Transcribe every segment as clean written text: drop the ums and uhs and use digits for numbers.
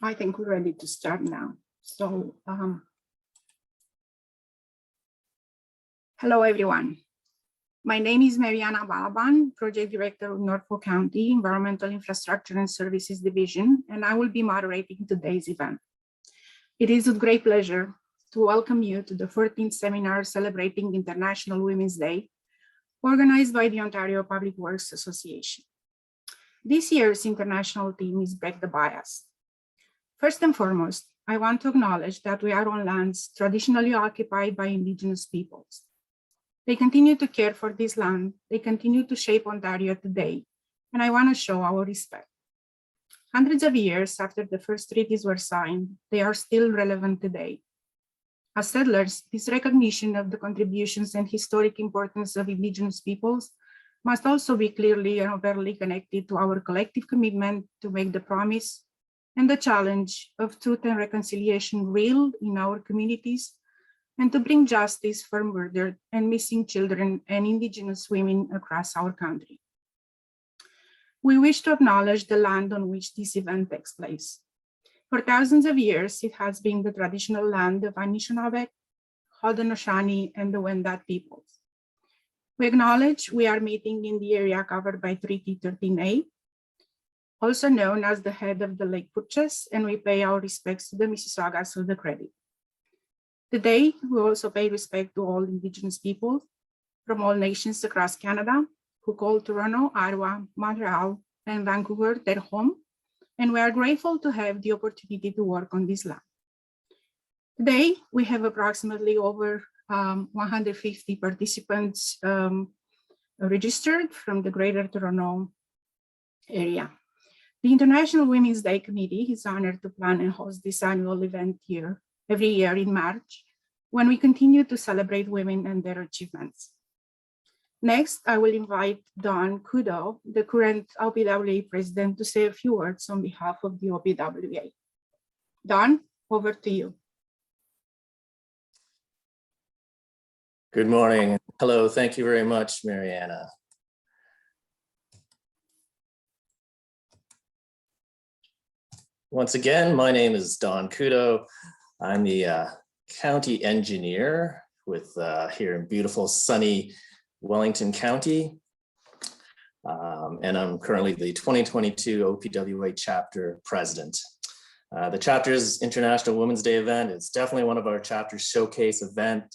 I think we're ready to start now. So, hello everyone. My name is Mariana Balaban, Project Director of Norfolk County Environmental Infrastructure and Services Division, and I will be moderating today's event. It is with great pleasure to welcome you to the 14th seminar celebrating International Women's Day, organized by the Ontario Public Works Association. This year's international theme is Break the Bias. First and foremost, I want to acknowledge that we are on lands traditionally occupied by Indigenous peoples. They continue to care for this land, they continue to shape Ontario today, and I want to show our respect. Hundreds of years after the first treaties were signed, they are still relevant today. As settlers, this recognition of the contributions and historic importance of Indigenous peoples must also be clearly and overtly connected to our collective commitment to make the promise and the challenge of truth and reconciliation real in our communities, and to bring justice for murdered and missing children and Indigenous women across our country. We wish to acknowledge the land on which this event takes place. For thousands of years, it has been the traditional land of Anishinaabe, Haudenosaunee, and the Wendat peoples. We acknowledge we are meeting in the area covered by Treaty 13A, also known as the head of the Lake Purchase, and we pay our respects to the Mississaugas of the Credit. Today, we also pay respect to all Indigenous peoples from all nations across Canada who call Toronto, Ottawa, Montreal, and Vancouver their home, and we are grateful to have the opportunity to work on this land. Today, we have approximately over 150 participants registered from the Greater Toronto area. The International Women's Day Committee is honored to plan and host this annual event every year in March, when we continue to celebrate women and their achievements. Next, I will invite Dawn Kudo, the current OPWA president, to say a few words on behalf of the OPWA. Dawn, over to you. Good morning. Hello, thank you very much, Mariana. Once again, my name is Dawn Kudo. I'm the county engineer with here in beautiful sunny Wellington County. And I'm currently the 2022 OPWA chapter president. The chapter's International Women's Day event is definitely one of our chapter's showcase event.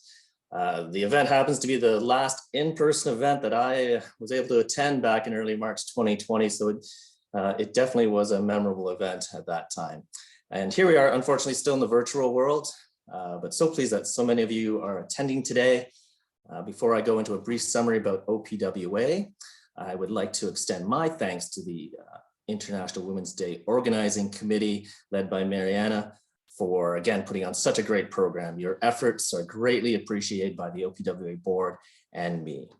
The event happens to be the last in-person event that I was able to attend back in early March 2020. So it definitely was a memorable event at that time. And here we are, unfortunately, still in the virtual world, but so pleased that so many of you are attending today. Before I go into a brief summary about OPWA, I would like to extend my thanks to the International Women's Day Organizing Committee led by Mariana for, again, putting on such a great program. Your efforts are greatly appreciated by the OPWA board and me.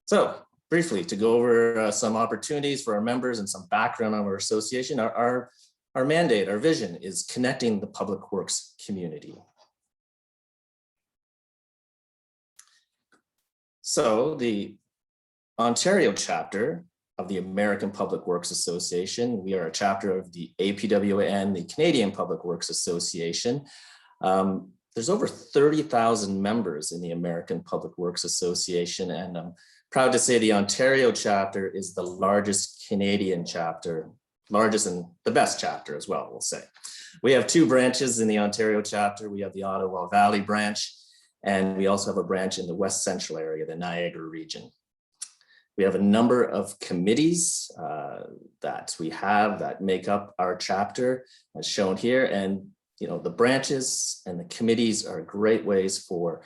So, briefly, to go over some opportunities for our members and some background on our association, our mandate, our vision is connecting the public works community. So the Ontario chapter of the American Public Works Association, we are a chapter of the APWA and the Canadian Public Works Association. There's over 30,000 members in the American Public Works Association, and I'm proud to say the Ontario chapter is the largest Canadian chapter, largest and the best chapter as well, we'll say. We have two branches in the Ontario chapter. We have the Ottawa Valley branch, and we also have a branch in the West Central area, the Niagara region. We have a number of committees that we have that make up our chapter as shown here. And the branches and the committees are great ways for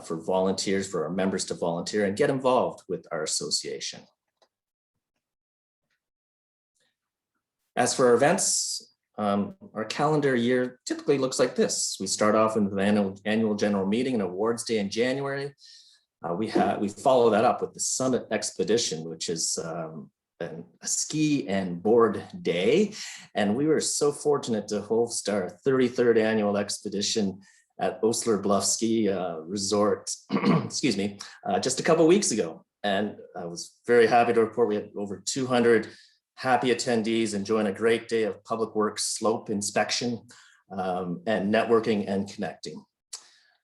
volunteers, for our members to volunteer and get involved with our association. As for our events, our calendar year typically looks like this. We start off with the annual general meeting and awards day in January. We follow that up with the Summit Expedition, which is a ski and board day. And we were so fortunate to host our 33rd annual expedition at Osler Bluff Ski Resort, excuse me, just a couple of weeks ago. And I was very happy to report we had over 200 happy attendees enjoying a great day of public works slope inspection and networking and connecting.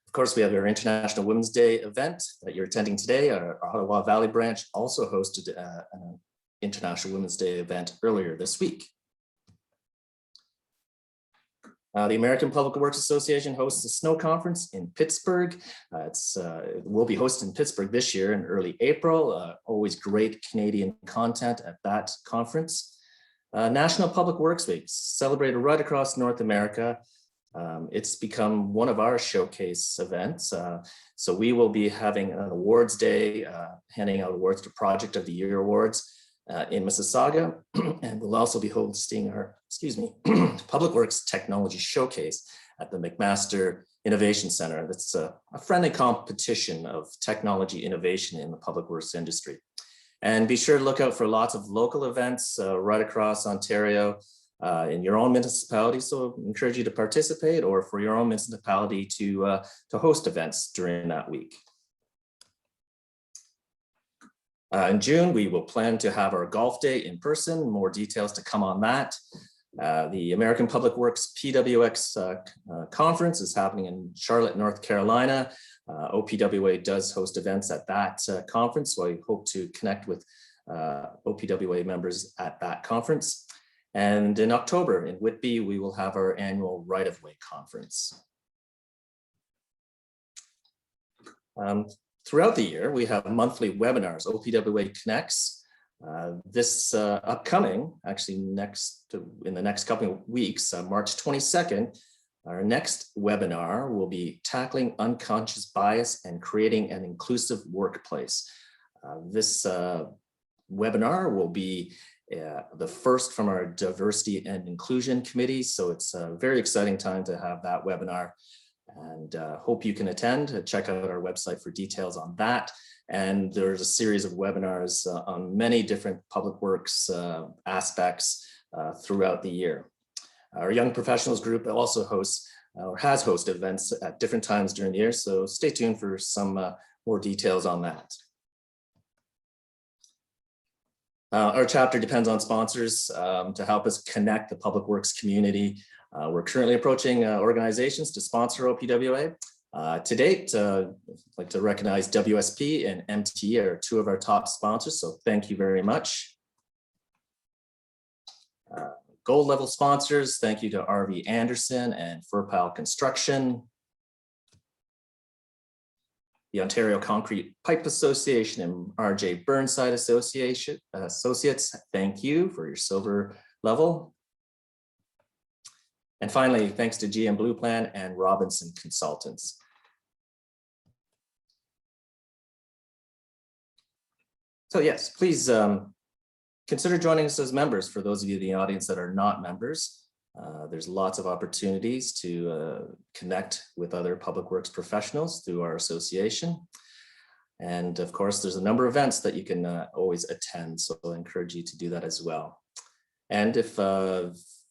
Of course, we have our International Women's Day event that you're attending today. Our Ottawa Valley branch also hosted an International Women's Day event earlier this week. The American Public Works Association hosts a snow conference in Pittsburgh. It will be hosted in Pittsburgh this year in early April. Always great Canadian content at that conference. National Public Works Week, celebrated right across North America. It's become one of our showcase events. So we will be having an awards day, handing out awards to Project of the Year awards in Mississauga, and we'll also be hosting our, Public Works Technology Showcase at the McMaster Innovation Center. That's a friendly competition of technology innovation in the public works industry. And be sure to look out for lots of local events right across Ontario in your own municipality. So I encourage you to participate, or for your own municipality to host events during that week. In June, we will plan to have our golf day in person. More details to come on that. The American Public Works PWX conference is happening in Charlotte, North Carolina. OPWA does host events at that conference, so I hope to connect with OPWA members at that conference. And in October in Whitby, we will have our annual Right-of-Way conference. Throughout the year, we have monthly webinars, OPWA Connects. This upcoming, actually in the next couple of weeks, March 22nd, our next webinar will be Tackling Unconscious Bias and Creating an Inclusive Workplace. This webinar will be the first from our Diversity and Inclusion Committee, so it's a very exciting time to have that webinar. And hope you can attend. Check out our website for details on that. And there's a series of webinars on many different public works aspects throughout the year. Our Young Professionals group also hosts or has hosted events at different times during the year, so stay tuned for some more details on that. Our chapter depends on sponsors to help us connect the public works community. We're currently approaching organizations to sponsor OPWA. To date, I'd like to recognize WSP and MTE are two of our top sponsors, so thank you very much. Gold level sponsors, thank you to RV Anderson and Furpal Construction. The Ontario Concrete Pipe Association and RJ Burnside Associates, thank you for your silver level. And finally, thanks to GM Blue Plan and Robinson Consultants. So yes, please consider joining us as members. For those of you in the audience that are not members, there's lots of opportunities to connect with other public works professionals through our association. And of course, there's a number of events that you can always attend, so I encourage you to do that as well. And if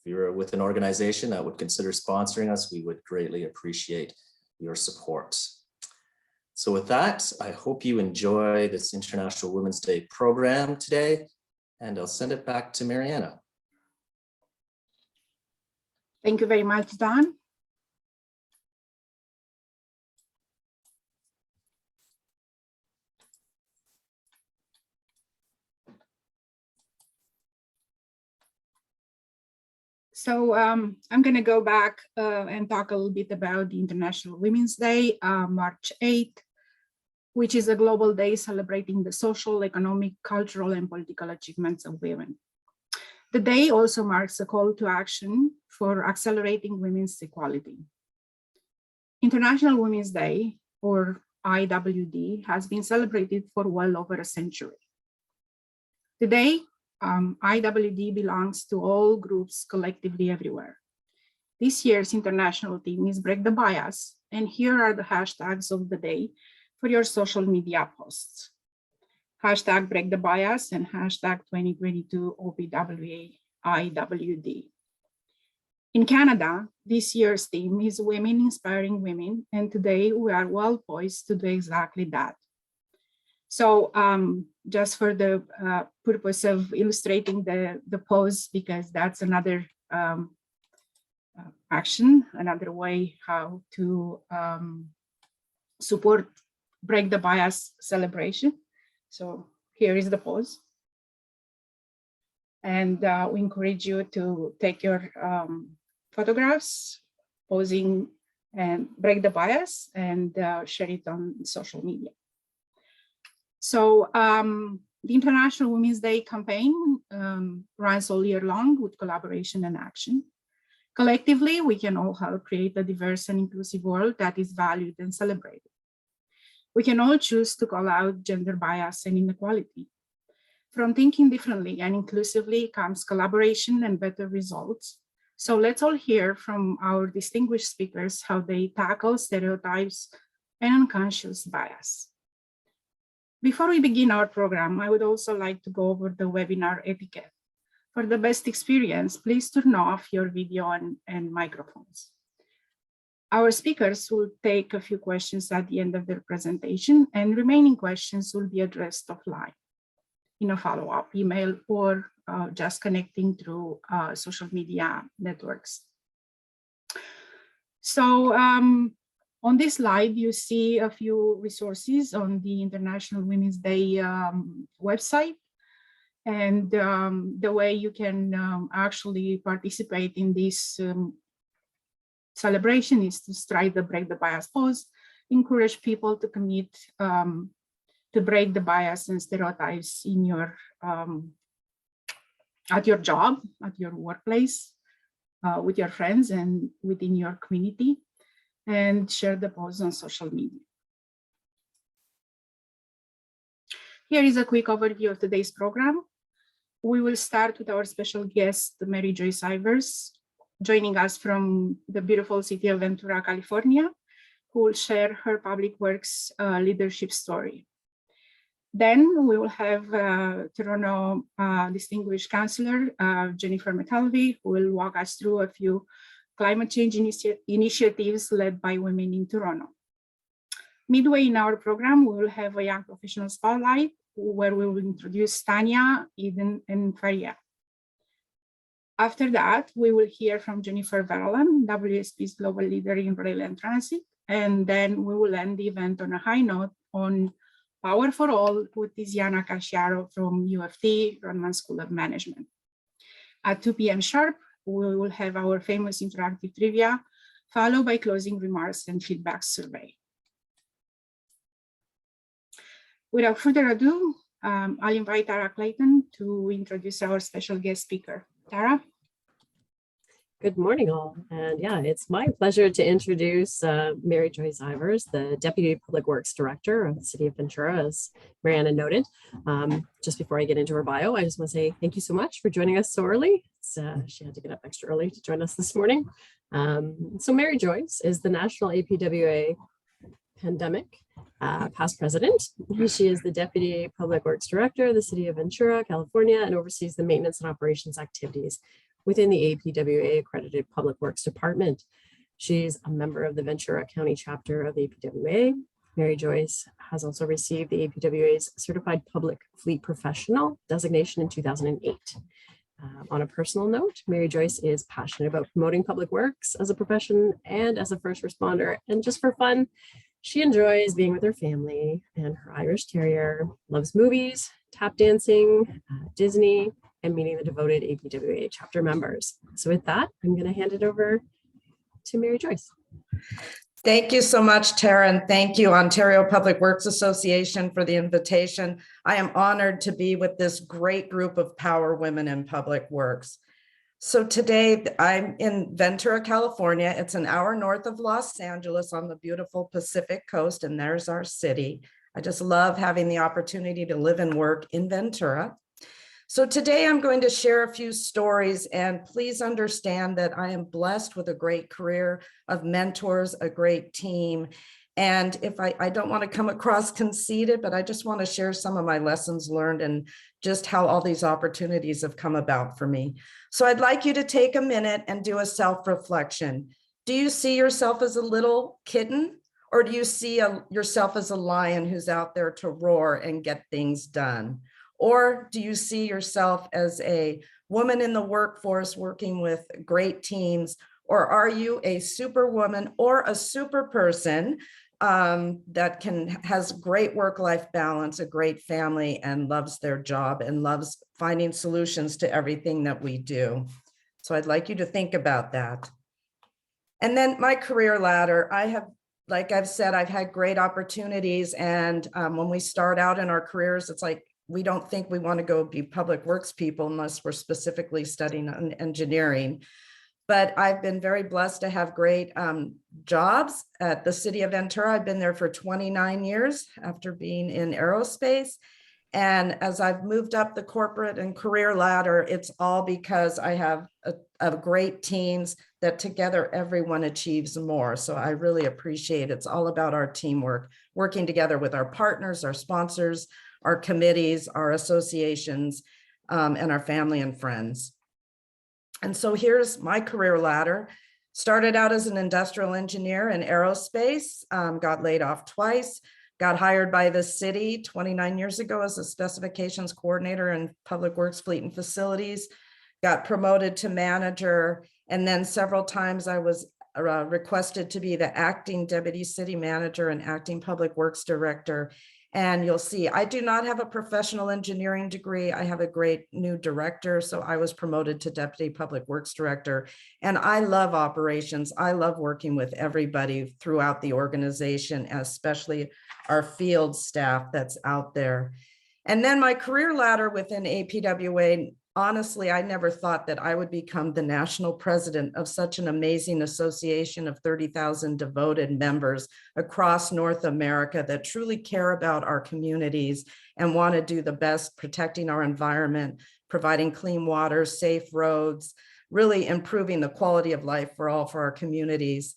you're with an organization that would consider sponsoring us, we would greatly appreciate your support. So with that, I hope you enjoy this International Women's Day program today, and I'll send it back to Mariana. Thank you very much, Don. So I'm going to go back and talk a little bit about the International Women's Day, March 8th, which is a global day celebrating the social, economic, cultural, and political achievements of women. The day also marks a call to action for accelerating women's equality. International Women's Day, or IWD, has been celebrated for well over a century. Today, IWD belongs to all groups collectively everywhere. This year's international theme is Break the Bias, and here are the hashtags of the day for your social media posts. Hashtag Break the Bias and hashtag 2022 OPWA IWD. In Canada, this year's theme is Women Inspiring Women, and today we are well poised to do exactly that. So just for the purpose of illustrating the pose, because that's another action, another way how to support Break the Bias celebration. So here is the pose. And we encourage you to take your photographs, posing and break the bias, and share it on social media. So the International Women's Day campaign runs all year long with collaboration and action. Collectively, we can all help create a diverse and inclusive world that is valued and celebrated. We can all choose to call out gender bias and inequality. From thinking differently and inclusively comes collaboration and better results. So let's all hear from our distinguished speakers how they tackle stereotypes and unconscious bias. Before we begin our program, I would also like to go over the webinar etiquette. For the best experience, please turn off your video and microphones. Our speakers will take a few questions at the end of their presentation, and remaining questions will be addressed offline in a follow-up email or just connecting through social media networks. So on this slide, you see a few resources on the International Women's Day website, and the way you can actually participate in this celebration is to strike the Break the Bias pose, encourage people to commit to break the bias and stereotypes in your at your job, at your workplace, with your friends and within your community, and share the post on social media. Here is a quick overview of today's program. We will start with our special guest, Mary Joyce Ivers, joining us from the beautiful city of Ventura, California, who will share her public works leadership story. Then we will have Toronto distinguished councillor, Jennifer McKelvey, who will walk us through a few climate change initiatives led by women in Toronto. Midway in our program, we will have a young professional spotlight where we will introduce Tanya, Eden, and Faria. After that, we will hear from Jennifer Verolan, WSP's global leader in rail and transit, and then we will end the event on a high note on Power for All with Tiziana Casciaro from UFT, Rodman School of Management. At 2 p.m. sharp, we will have our famous interactive trivia, followed by closing remarks and feedback survey. Without further ado, I'll invite Tara Clayton to introduce our special guest speaker. Tara? Good morning, all. And yeah, it's my pleasure to introduce Mary Joyce Ivers, the Deputy Public Works Director of the City of Ventura, as Mariana noted. Just before I get into her bio, I just want to say thank you so much for joining us so early. She had to get up extra early to join us this morning. So Mary Joyce is the National APWA Pandemic past president. She is the Deputy Public Works Director of the City of Ventura, California, and oversees the maintenance and operations activities within the APWA accredited Public Works Department. She's a member of the Ventura County chapter of the APWA. Mary Joyce has also received the APWA's Certified Public Fleet Professional designation in 2008. On a personal note, Mary Joyce is passionate about promoting public works as a profession and as a first responder. And just for fun, she enjoys being with her family and her Irish Terrier, loves movies, tap dancing, Disney, and meeting the devoted APWA chapter members. So with that, I'm going to hand it over to Mary Joyce. Thank you so much, Tara, and thank you, Ontario Public Works Association, for the invitation. I am honored to be with this great group of power women in public works. So today I'm in Ventura, California. It's an hour north of Los Angeles on the beautiful Pacific coast, and there's our city. I just love having the opportunity to live and work in Ventura. So today I'm going to share a few stories, and please understand that I am blessed with a great career of mentors, a great team. And if I don't want to come across conceited, but I just want to share some of my lessons learned and just how all these opportunities have come about for me. So I'd like you to take a minute and do a self-reflection. Do you see yourself as a little kitten Or do you see yourself as a lion who's out there to roar and get things done? Or do you see yourself as a woman in the workforce working with great teams? Or are you a superwoman or a super person that has great work-life balance, a great family, and loves their job and loves finding solutions to everything that we do? So I'd like you to think about that. And then my career ladder, like I've said, I've had great opportunities. And when we start out in our careers, it's like, we don't think we want to go be public works people unless we're specifically studying engineering. But I've been very blessed to have great jobs at the city of Ventura. I've been there for 29 years after being in aerospace. And as I've moved up the corporate and career ladder, it's all because I have a great teams that together everyone achieves more. So I really appreciate it. It's all about our teamwork, working together with our partners, our sponsors, our committees, our associations, and our family and friends. And so here's my career ladder. Started out as an industrial engineer in aerospace, got laid off twice, got hired by the city 29 years ago as a specifications coordinator in public works, fleet and facilities, got promoted to manager. And then several times I was requested to be the acting deputy city manager and acting public works director. And you'll see, I do not have a professional engineering degree. I have a great new director. So I was promoted to deputy public works director. And I love operations. I love working with everybody throughout the organization, especially our field staff that's out there. And then my career ladder within APWA, honestly, I never thought that I would become the national president of such an amazing association of 30,000 devoted members across North America that truly care about our communities and want to do the best protecting our environment, providing clean water, safe roads, really improving the quality of life for our communities.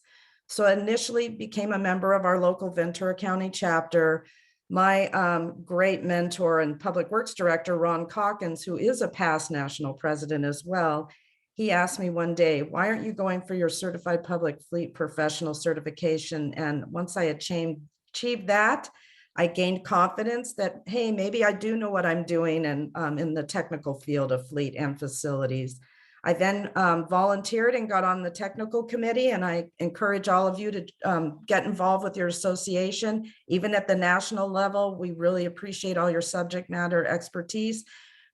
So I initially became a member of our local Ventura County chapter. My great mentor and public works director, Ron Calkins, who is a past national president as well, he asked me one day, why aren't you going for your certified public fleet professional certification? And once I achieved that, I gained confidence that, hey, maybe I do know what I'm doing and in the technical field of fleet and facilities. I then volunteered and got on the technical committee, and I encourage all of you to get involved with your association. Even at the national level, we really appreciate all your subject matter expertise.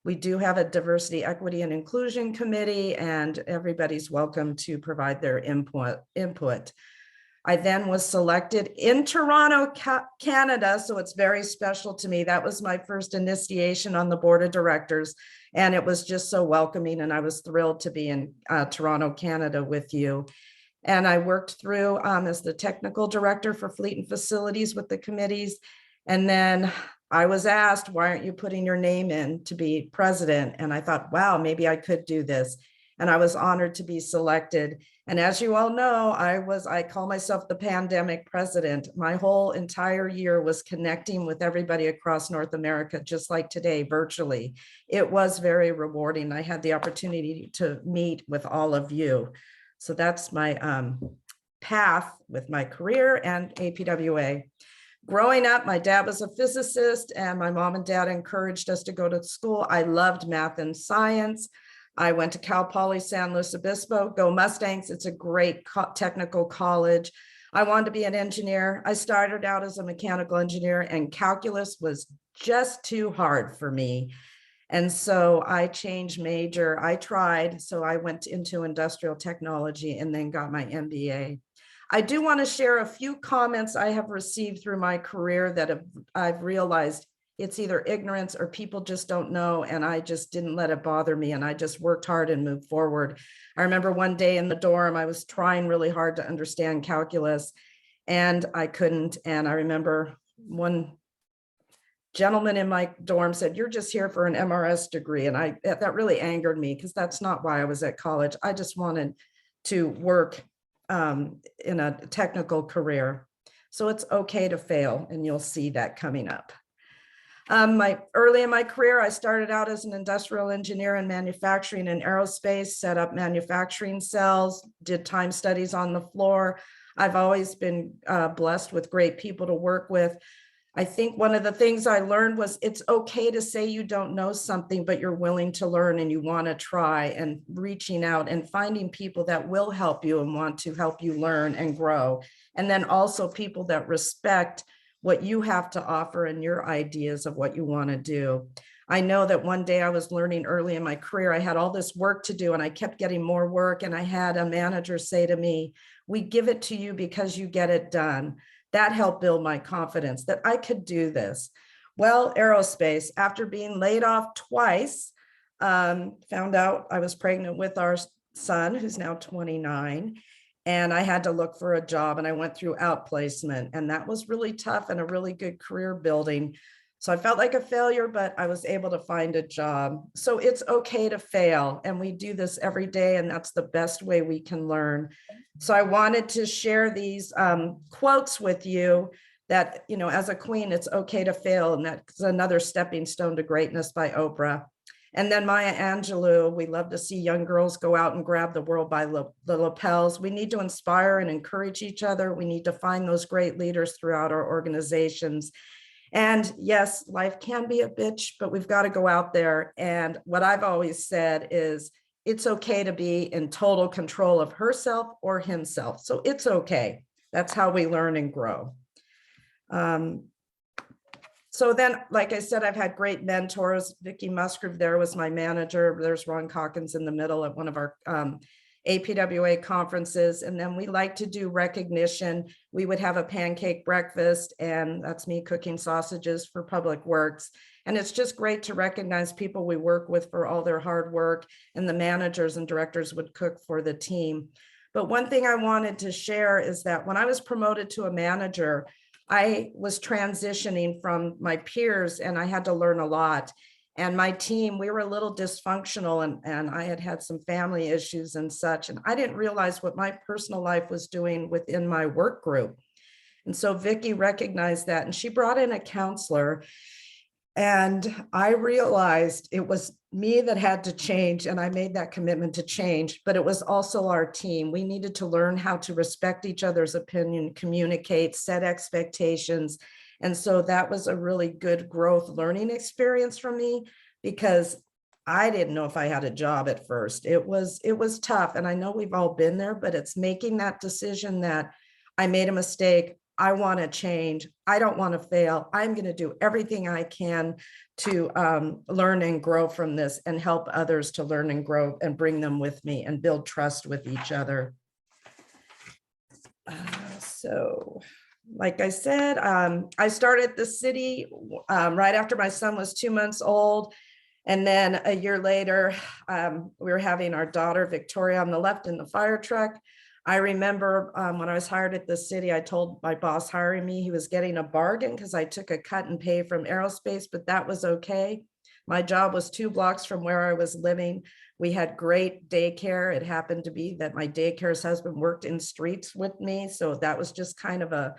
We do have a diversity, equity, and inclusion committee, and everybody's welcome to provide their input. I then was selected in Toronto, Canada, so it's very special to me. That was my first initiation on the board of directors, and it was just so welcoming, and I was thrilled to be in Toronto, Canada with you. And I worked through as the technical director for fleet and facilities with the committees. And then I was asked, why aren't you putting your name in to be president? And I thought, wow, maybe I could do this. And I was honored to be selected. And as you all know, I call myself the pandemic president. My whole entire year was connecting with everybody across North America, just like today, virtually. It was very rewarding. I had the opportunity to meet with all of you. So that's my path with my career and APWA. Growing up, my dad was a physicist and my mom and dad encouraged us to go to school. I loved math and science. I went to Cal Poly San Luis Obispo, go Mustangs. It's a great technical college. I wanted to be an engineer. I started out as a mechanical engineer and calculus was just too hard for me. And so I changed major. I tried, so I went into industrial technology and then got my MBA. I do want to share a few comments I have received through my career that I've realized it's either ignorance or people just don't know. And I just didn't let it bother me. And I just worked hard and moved forward. I remember one day in the dorm, I was trying really hard to understand calculus and I couldn't. And I remember one gentleman in my dorm said, you're just here for an MRS degree. And that really angered me because that's not why I was at college. I just wanted to work in a technical career. So it's okay to fail, and you'll see that coming up. Early in my career, I started out as an industrial engineer in manufacturing and aerospace, set up manufacturing cells, did time studies on the floor. I've always been blessed with great people to work with. I think one of the things I learned was it's okay to say you don't know something, but you're willing to learn and you want to try, and reaching out and finding people that will help you and want to help you learn and grow. And then also people that respect what you have to offer and your ideas of what you want to do. I know that one day I was learning early in my career, I had all this work to do and I kept getting more work. And I had a manager say to me, "We give it to you because you get it done." That helped build my confidence that I could do this. Well, aerospace, after being laid off twice, found out I was pregnant with our son, who's now 29, and I had to look for a job, and I went through outplacement, and that was really tough and a really good career building. So I felt like a failure, but I was able to find a job. So it's okay to fail, and we do this every day, and that's the best way we can learn. So I wanted to share these quotes with you that, you know, as a queen, it's okay to fail. And that's another stepping stone to greatness by Oprah. And then Maya Angelou, we love to see young girls go out and grab the world by the lapels. We need to inspire and encourage each other. We need to find those great leaders throughout our organizations. And yes, life can be a bitch, but we've got to go out there. And what I've always said is, it's okay to be in total control of herself or himself. So it's okay. That's how we learn and grow. So then, like I said, I've had great mentors. Vicki Musgrove there was my manager. There's Ron Calkins in the middle at one of our APWA conferences. And then we like to do recognition. We would have a pancake breakfast, and that's me cooking sausages for Public Works. And it's just great to recognize people we work with for all their hard work, and the managers and directors would cook for the team. But one thing I wanted to share is that when I was promoted to a manager, I was transitioning from my peers and I had to learn a lot. And my team, we were a little dysfunctional, and I had had some family issues and such. And I didn't realize what my personal life was doing within my work group. And so Vicki recognized that, and she brought in a counselor. And I realized it was me that had to change, and I made that commitment to change, but it was also our team. We needed to learn how to respect each other's opinion, communicate, set expectations. And so that was a really good growth learning experience for me, because I didn't know if I had a job at first. It was tough. And I know we've all been there, but it's making that decision that I made a mistake. I want to change. I don't want to fail. I'm going to do everything I can to learn and grow from this, and help others to learn and grow, and bring them with me and build trust with each other. So like I said, I started the city right after my son was 2 months old. And then a year later, we were having our daughter, Victoria, on the left in the fire truck. I remember when I was hired at the city, I told my boss hiring me he was getting a bargain because I took a cut in pay from aerospace, but that was okay. My job was 2 blocks from where I was living. We had great daycare. It happened to be that my daycare's husband worked in streets with me. So that was just kind of a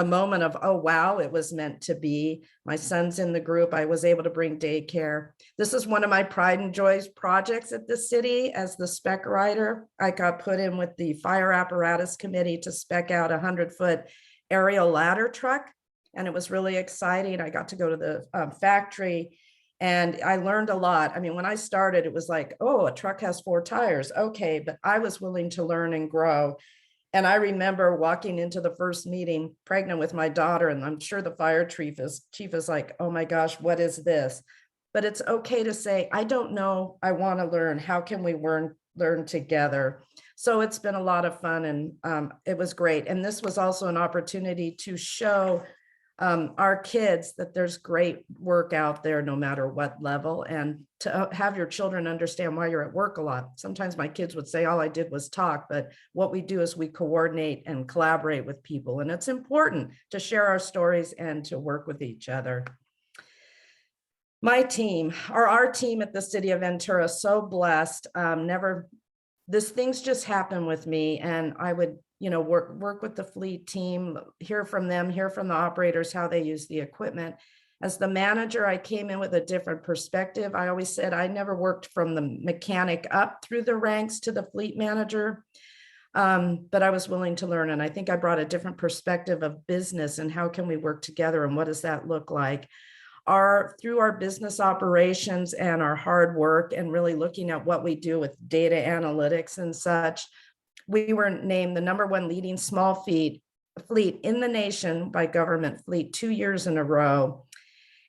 moment of, oh, wow, it was meant to be. My son's in the group. I was able to bring daycare. This is one of my pride and joys projects at the city. As the spec writer, I got put in with the fire apparatus committee to spec out a 100-foot aerial ladder truck. And it was really exciting. I got to go to the factory, and I learned a lot. I mean, when I started, it was like, oh, a truck has 4 tires. Okay, but I was willing to learn and grow. And I remember walking into the first meeting pregnant with my daughter, and I'm sure the fire chief is like, oh my gosh, what is this? But it's okay to say, I don't know, I want to learn. How can we learn together? So it's been a lot of fun, and it was great. And this was also an opportunity to show our kids that there's great work out there no matter what level, and to have your children understand why you're at work a lot. Sometimes my kids would say all I did was talk, but what we do is we coordinate and collaborate with people, and it's important to share our stories and to work with each other. My team, or our team at the City of Ventura, so blessed. Things just happen with me, and I would work with the fleet team, hear from them, hear from the operators, how they use the equipment. As the manager, I came in with a different perspective. I always said I never worked from the mechanic up through the ranks to the fleet manager. But I was willing to learn. And I think I brought a different perspective of business and how can we work together and what does that look like? Through our business operations and our hard work and really looking at what we do with data analytics and such, we were named the #1 leading small fleet in the nation by Government Fleet 2 years in a row.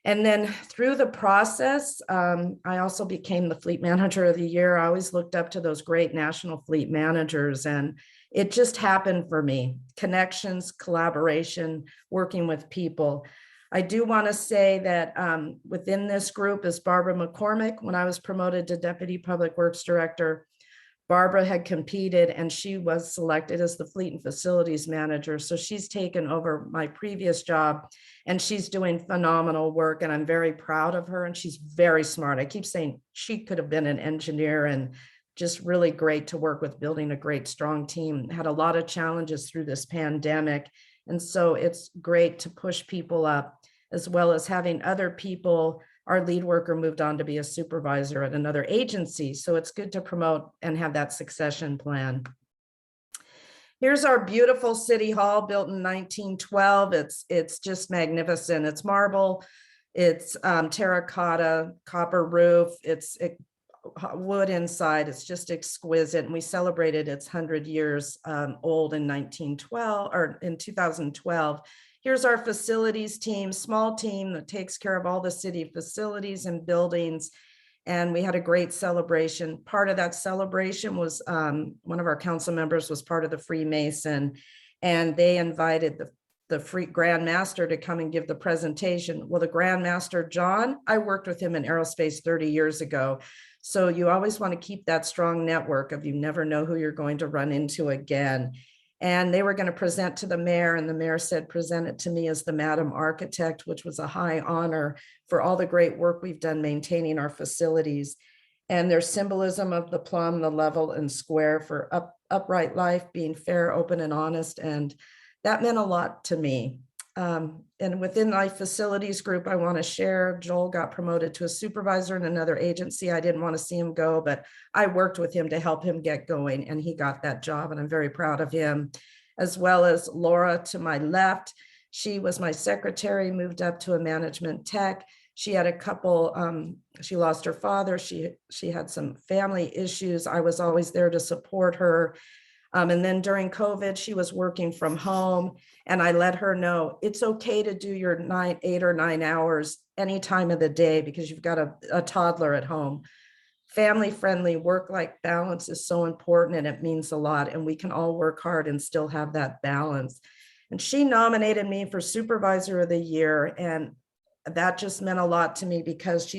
And then through the process, I also became the Fleet Manager of the Year. I always looked up to those great national fleet managers, and it just happened for me. Connections, collaboration, working with people. I do want to say that within this group is Barbara McCormick. When I was promoted to Deputy Public Works Director, Barbara had competed and she was selected as the Fleet and Facilities Manager. So she's taken over my previous job and she's doing phenomenal work and I'm very proud of her and she's very smart. I keep saying she could have been an engineer and just really great to work with, building a great, strong team. Had a lot of challenges through this pandemic. And so it's great to push people up, as well as having other people. Our lead worker moved on to be a supervisor at another agency. So it's good to promote and have that succession plan. Here's our beautiful city hall built in 1912. It's just magnificent. It's marble, it's terracotta, copper roof, it's wood inside. It's just exquisite. And we celebrated its 100 years old in 1912 or in 2012. Here's our facilities team, small team that takes care of all the city facilities and buildings. And we had a great celebration. Part of that celebration was one of our council members was part of the Freemason, and they invited the free Grand Master to come and give the presentation. Well, the Grand Master, John, I worked with him in aerospace 30 years ago. So you always want to keep that strong network of you never know who you're going to run into again. And they were going to present to the mayor, and the mayor said, present it to me as the Madam Architect, which was a high honor for all the great work we've done maintaining our facilities. And their symbolism of the plum, the level and square for upright life, being fair, open, and honest. And that meant a lot to me. And within my facilities group, I want to share, Joel got promoted to a supervisor in another agency. I didn't want to see him go, but I worked with him to help him get going, and he got that job, and I'm very proud of him. As well as Laura to my left. She was my secretary, moved up to a management tech. She had a couple, she lost her father. She had some family issues. I was always there to support her. And then during COVID, she was working from home, and I let her know it's okay to do your 8 or 9 hours any time of the day because you've got a toddler at home. Family-friendly work-life balance is so important, and it means a lot, and we can all work hard and still have that balance. And she nominated me for Supervisor of the Year, and that just meant a lot to me because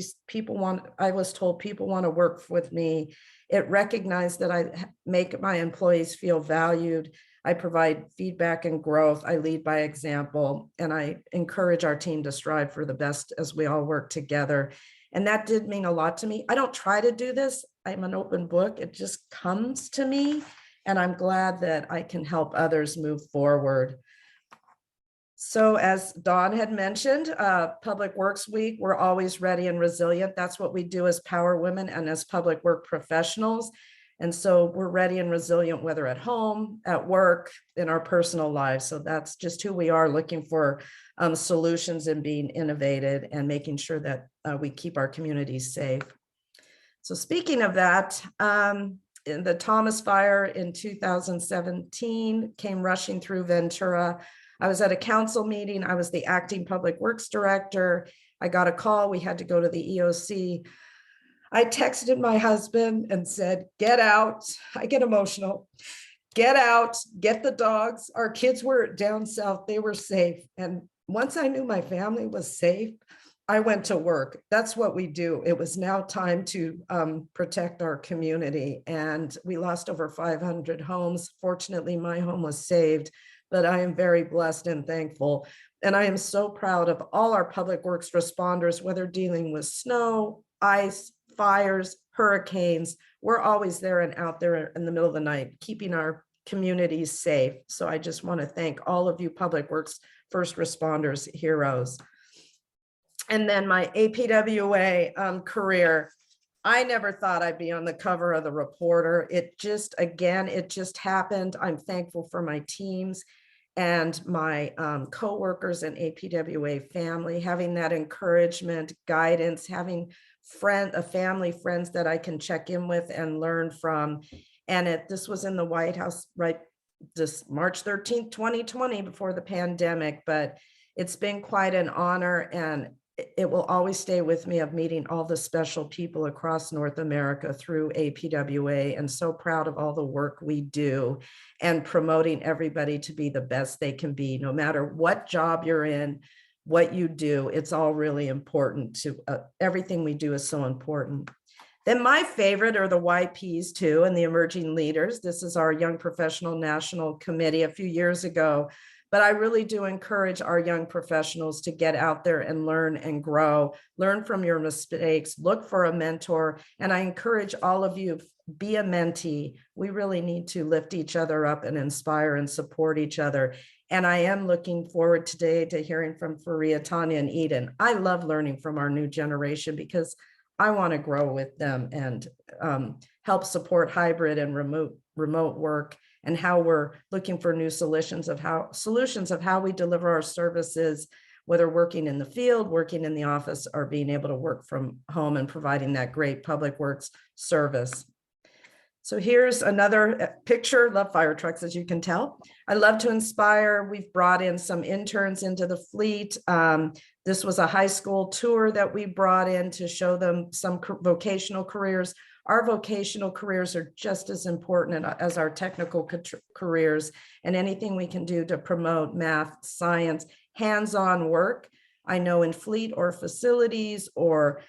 I was told people want to work with me. It recognized that I make my employees feel valued. I provide feedback and growth. I lead by example, and I encourage our team to strive for the best as we all work together. And that did mean a lot to me. I don't try to do this. I'm an open book. It just comes to me, and I'm glad that I can help others move forward. So as Dawn had mentioned, Public Works Week, we're always ready and resilient. That's what we do as Power Women and as public work professionals. And so we're ready and resilient, whether at home, at work, in our personal lives. So that's just who we are, looking for solutions and being innovative and making sure that we keep our communities safe. So speaking of that, in the Thomas Fire in 2017 came rushing through Ventura. I was at a council meeting. I was the acting public works director. I got a call. We had to go to the EOC. I texted my husband and said, get out. I get emotional. Get out, get the dogs. Our kids were down south. They were safe. And once I knew my family was safe, I went to work. That's what we do. It was now time to protect our community. And we lost over 500 homes. Fortunately, my home was saved. But I am very blessed and thankful. And I am so proud of all our public works responders, whether dealing with snow, ice, fires, hurricanes. We're always there and out there in the middle of the night, keeping our communities safe. So I just want to thank all of you public works first responders, heroes. And then my APWA career. I never thought I'd be on the cover of the Reporter. It just happened. I'm thankful for my teams and my coworkers and APWA family, having that encouragement, guidance, having family, friends that I can check in with and learn from. And this was in the White House, right, this March 13th, 2020, before the pandemic, but it's been quite an honor, and it will always stay with me, of meeting all the special people across North America through APWA, and so proud of all the work we do and promoting everybody to be the best they can be, no matter what job you're in, what you do. It's all really important to everything we do is so important. Then my favorite are the YPs too, and the emerging leaders. This is our Young Professional National Committee a few years ago. But I really do encourage our young professionals to get out there and learn and grow, learn from your mistakes, look for a mentor. And I encourage all of you, be a mentee. We really need to lift each other up and inspire and support each other. And I am looking forward today to hearing from Faria, Tanya, and Eden. I love learning from our new generation because I want to grow with them and help support hybrid and remote work, and how we're looking for new solutions of how we deliver our services, whether working in the field, working in the office, or being able to work from home and providing that great public works service. So here's another picture. Love fire trucks, as you can tell. I love to inspire. We've brought in some interns into the fleet. This was a high school tour that we brought in to show them some vocational careers. Our vocational careers are just as important as our technical careers, and anything we can do to promote math, science, hands-on work. I know in fleet or facilities or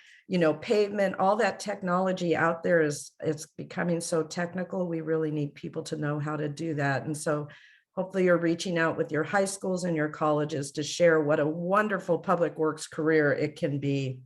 pavement, all that technology out there it's becoming so technical. We really need people to know how to do that. And so hopefully you're reaching out with your high schools and your colleges to share what a wonderful public works career it can be.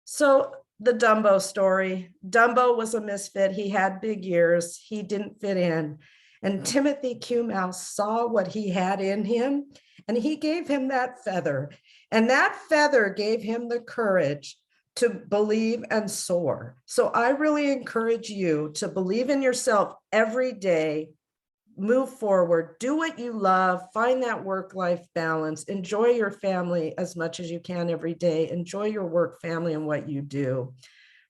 So the Dumbo story. Dumbo was a misfit. He had big ears. He didn't fit in. And Timothy Q. Mouse saw what he had in him, and he gave him that feather. And that feather gave him the courage to believe and soar. So I really encourage you to believe in yourself every day, move forward, do what you love, find that work-life balance, enjoy your family as much as you can every day, enjoy your work, family, and what you do.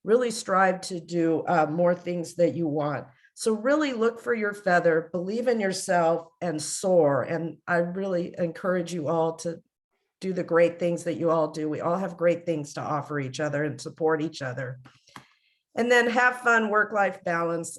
Really strive to do more things that you want. So really look for your feather, believe in yourself, and soar. And I really encourage you all to do the great things that you all do. We all have great things to offer each other and support each other. And then have fun, work-life balance.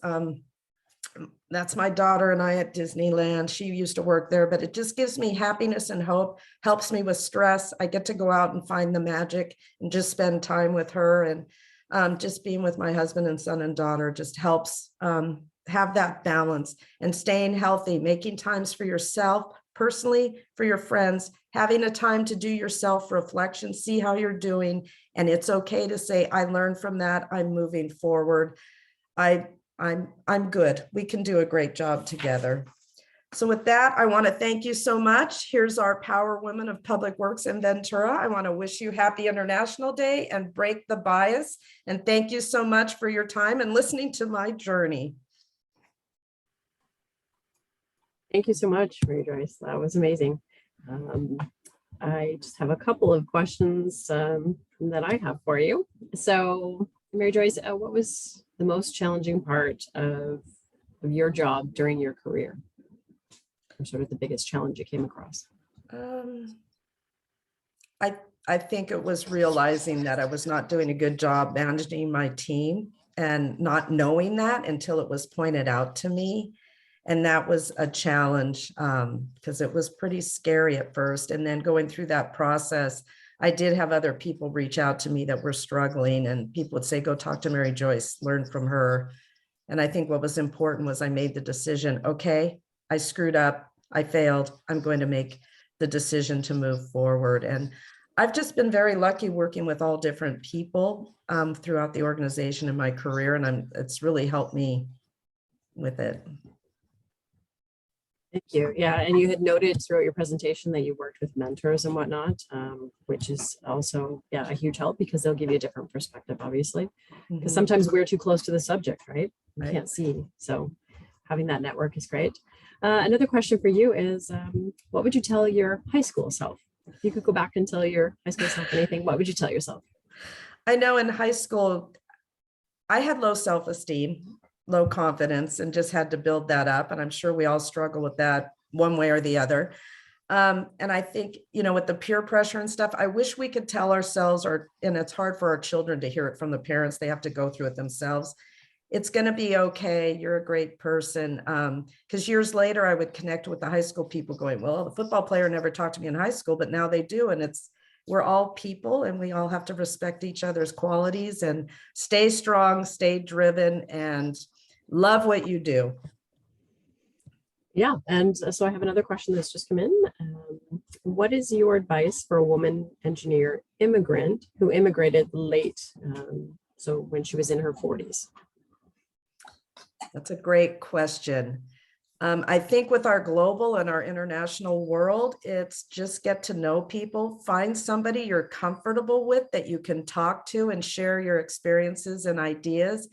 That's my daughter and I at Disneyland. She used to work there, but it just gives me happiness and hope, helps me with stress. I get to go out and find the magic and just spend time with her. And just being with my husband and son and daughter just helps have that balance, and staying healthy, making times for yourself personally, for your friends, having a time to do your self-reflection, see how you're doing. And it's okay to say, I learned from that, I'm moving forward. I'm good. We can do a great job together. So with that, I want to thank you so much. Here's our Power Women of Public Works in Ventura. I want to wish you happy International Day and break the bias. And thank you so much for your time and listening to my journey. Thank you so much, Mary Joyce. That was amazing. I just have a couple of questions that I have for you. So, Mary Joyce, what was the most challenging part of your job during your career? Or sort of the biggest challenge you came across? I think it was realizing that I was not doing a good job managing my team, and not knowing that until it was pointed out to me. And that was a challenge because it was pretty scary at first. And then going through that process, I did have other people reach out to me that were struggling, and people would say, go talk to Mary Joyce, learn from her. And I think what was important was I made the decision, okay, I screwed up, I failed, I'm going to make the decision to move forward. And I've just been very lucky working with all different people throughout the organization in my career, and it's really helped me with it. Thank you. Yeah, and you had noted throughout your presentation that you worked with mentors and whatnot, which is also, yeah, a huge help because they'll give you a different perspective, obviously. Because Mhm. sometimes we're too close to the subject, right? We Right. can't see. So having that network is great. Another question for you is, what would you tell your high school self? If you could go back and tell your high school self anything, what would you tell yourself? I know in high school, I had low self-esteem, low confidence, and just had to build that up. And I'm sure we all struggle with that one way or the other. And I think, with the peer pressure and stuff, I wish we could tell ourselves, and it's hard for our children to hear it from the parents. They have to go through it themselves. It's going to be okay. You're a great person. Because years later, I would connect with the high school people going, well, the football player never talked to me in high school, but now they do. And we're all people and we all have to respect each other's qualities and stay strong, stay driven, and love what you do. Yeah, and so I have another question that's just come in. What is your advice for a woman engineer immigrant who immigrated late, so when she was in her 40s? That's a great question. I think with our global and our international world, it's just get to know people, find somebody you're comfortable with that you can talk to and share your experiences and ideas,